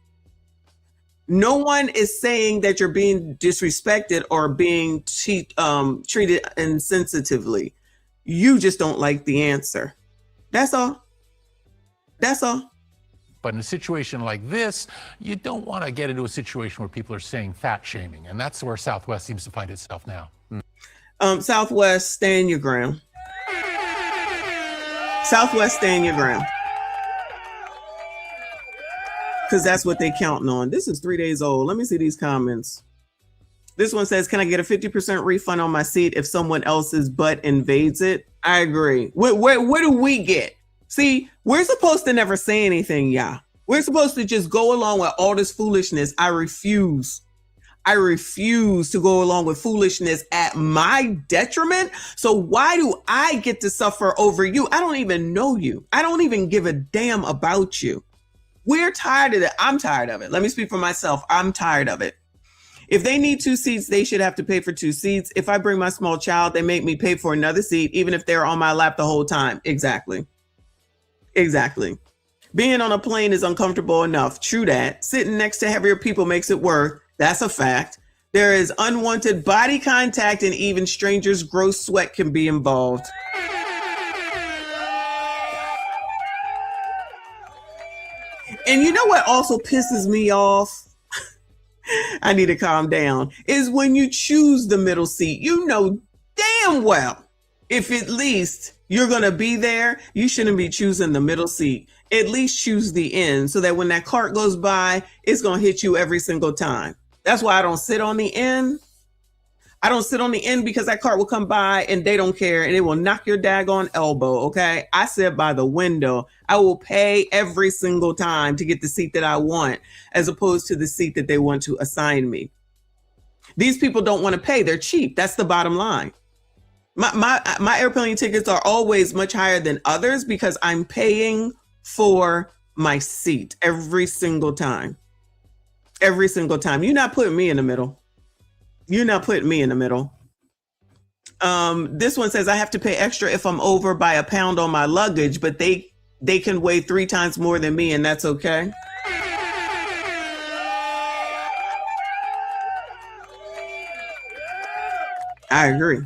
Speaker 4: No one is saying that you're being disrespected or being treated insensitively. You just don't like the answer. That's all. That's all.
Speaker 11: But in a situation like this, you don't want to get into a situation where people are saying fat shaming. And that's where Southwest seems to find itself now.
Speaker 4: Southwest, stand your ground. Southwest, stand your ground. Because that's what they counting on. This is 3 days old. Let me see these comments. This one says, can I get a 50% refund on my seat if someone else's butt invades it? I agree. What do we get? See, we're supposed to never say anything, y'all. We're supposed to just go along with all this foolishness. I refuse to go along with foolishness at my detriment. So why do I get to suffer over you? I don't even know you. I don't even give a damn about you. We're tired of it. I'm tired of it. Let me speak for myself. I'm tired of it. If they need 2 seats, they should have to pay for 2 seats. If I bring my small child, they make me pay for another seat, even if they're on my lap the whole time. Exactly. Being on a plane is uncomfortable enough. True that. Sitting next to heavier people makes it worse. That's a fact. There is unwanted body contact, and even strangers' gross sweat can be involved. And you know what also pisses me off? I need to calm down. Is when you choose the middle seat, you know damn well if at least you're going to be there, you shouldn't be choosing the middle seat. At least choose the end so that when that cart goes by, it's going to hit you every single time. That's why I don't sit on the end. I don't sit on the end because that cart will come by and they don't care and it will knock your daggone elbow, okay? I sit by the window. I will pay every single time to get the seat that I want as opposed to the seat that they want to assign me. These people don't want to pay. They're cheap. That's the bottom line. My airplane tickets are always much higher than others because I'm paying for my seat every single time. Every single time. You're not putting me in the middle. You're not putting me in the middle. This one says I have to pay extra if I'm over by a pound on my luggage, but they can weigh 3 times more than me, and that's okay. I agree.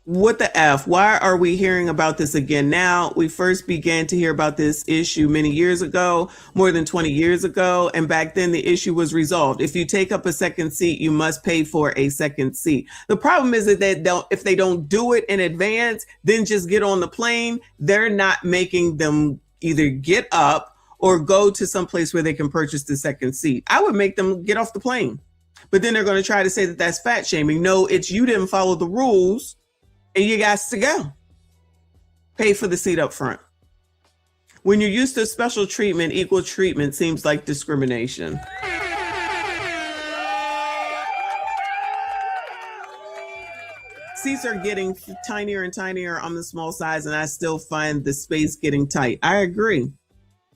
Speaker 4: What the F? Why are we hearing about this again now? We first began to hear about this issue many years ago, more than 20 years ago. And back then the issue was resolved. If you take up a second seat, you must pay for a second seat. The problem is that if they don't do it in advance, then just get on the plane, they're not making them either get up or go to some place where they can purchase the second seat. I would make them get off the plane, but then they're going to try to say that that's fat shaming. No, it's you didn't follow the rules. And you guys to go. Pay for the seat up front. When you're used to special treatment, equal treatment seems like discrimination. Seats are getting tinier and tinier. I'm the small size and I still find the space getting tight. I agree.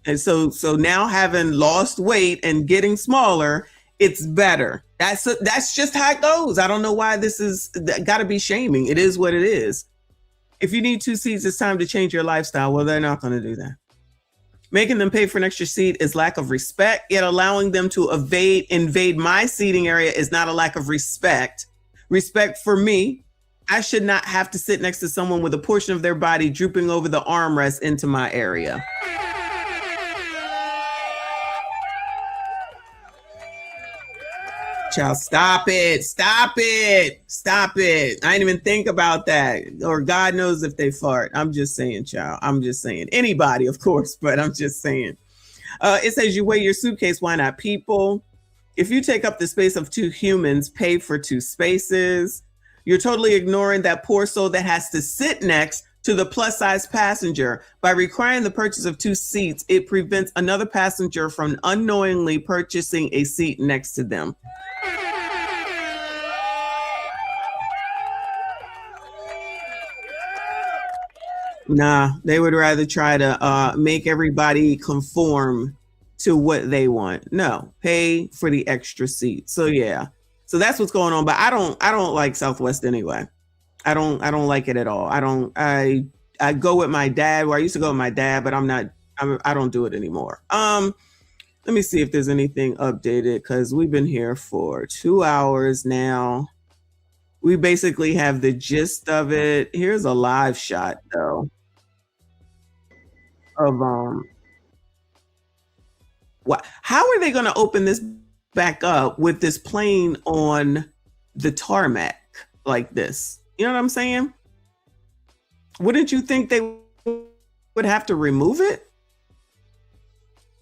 Speaker 4: And so now having lost weight and getting smaller, it's better. That's just how it goes. I don't know why this is got to be shaming. It is what it is. If you need 2 seats, it's time to change your lifestyle. Well, they're not going to do that. Making them pay for an extra seat is lack of respect, yet allowing them to invade my seating area is not a lack of respect. Respect for me. I should not have to sit next to someone with a portion of their body drooping over the armrest into my area. Child, stop it. Stop it. Stop it. I didn't even think about that. Or God knows if they fart. I'm just saying, child. I'm just saying. Anybody, of course, but I'm just saying. It says you weigh your suitcase. Why not people? If you take up the space of two humans, pay for two spaces. You're totally ignoring that poor soul that has to sit next to the plus size passenger. By requiring the purchase of two seats, it prevents another passenger from unknowingly purchasing a seat next to them. Nah, they would rather try to make everybody conform to what they want. No, pay for the extra seat. So yeah, so that's what's going on. But I don't like Southwest anyway. I don't like it at all. I go with my dad. Well, I used to go with my dad, but I don't do it anymore. Let me see if there's anything updated because we've been here for 2 hours now. We basically have the gist of it. Here's a live shot though of what? How are they going to open this back up with this plane on the tarmac like this? You know what I'm saying? Wouldn't you think they would have to remove it?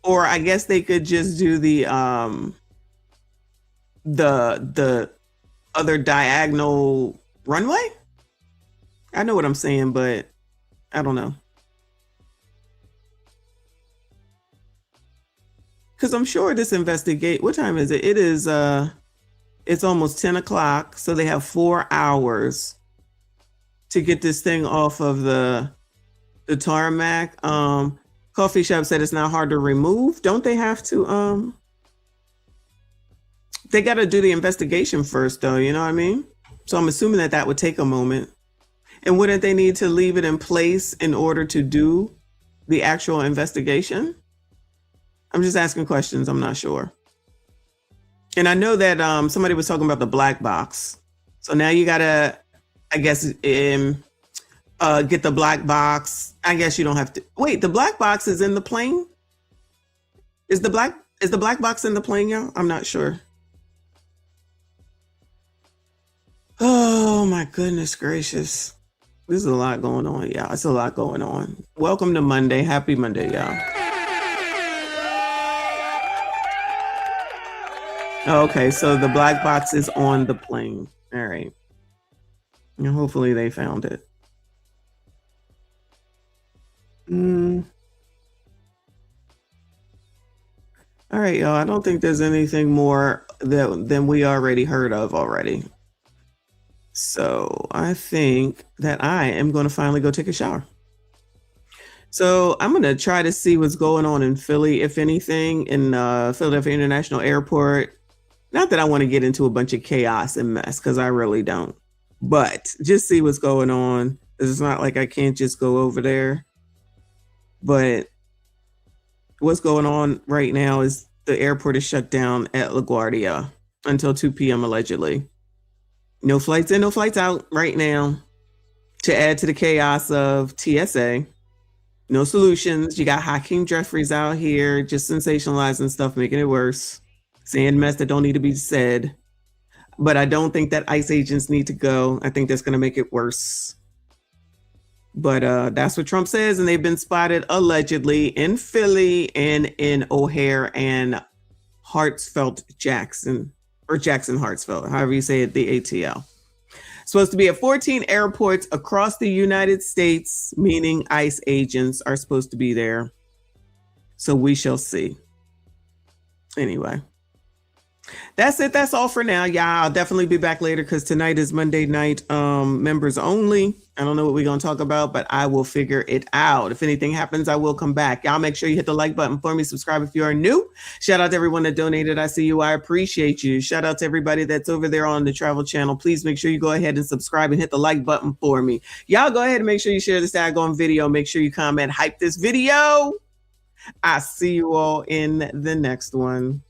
Speaker 4: Or I guess they could just do the other diagonal runway? I know what I'm saying, but I don't know. Because I'm sure this investigate, what time is it? It is, it's almost 10 o'clock. So they have 4 hours to get this thing off of the tarmac. Coffee shop said it's not hard to remove. Don't they have to, they got to do the investigation first though, you know what I mean? So I'm assuming that that would take a moment. And wouldn't they need to leave it in place in order to do the actual investigation? I'm just asking questions. I'm not sure. And I know that somebody was talking about the black box. So now you gotta, I guess, get the black box. I guess you don't have to wait. The black box is in the plane. Is the black box in the plane, y'all? I'm not sure. Oh my goodness gracious. There's a lot going on, y'all. It's a lot going on. Welcome to Monday. Happy Monday, y'all. Okay, so the black box is on the plane. All right. And hopefully they found it. All right, y'all. I don't think there's anything more than we already heard of already. So I think that I am going to finally go take a shower. So I'm going to try to see what's going on in Philly, if anything, in Philadelphia International Airport. Not that I want to get into a bunch of chaos and mess, because I really don't. But just see what's going on. It's not like I can't just go over there. But what's going on right now is the airport is shut down at LaGuardia until 2 p.m. allegedly. No flights in, no flights out right now. To add to the chaos of TSA. No solutions. You got Hakeem Jeffries out here just sensationalizing stuff, making it worse. Saying mess that don't need to be said. But I don't think that ICE agents need to go. I think that's going to make it worse. But that's what Trump says. And they've been spotted allegedly in Philly and in O'Hare and Hartsfield Jackson, or Jackson Hartsfield, however you say it, the ATL. Supposed to be at 14 airports across the United States, meaning ICE agents are supposed to be there. So we shall see. Anyway. That's it. That's all for now. Yeah, I'll definitely be back later because tonight is Monday night members only. I don't know what we're going to talk about, but I will figure it out. If anything happens, I will come back. Y'all make sure you hit the like button for me. Subscribe if you are new. Shout out to everyone that donated. I see you. I appreciate you. Shout out to everybody that's over there on the Travel Channel. Please make sure you go ahead and subscribe and hit the like button for me. Y'all go ahead and make sure you share this daggone video. Make sure you comment, hype this video. I see you all in the next one.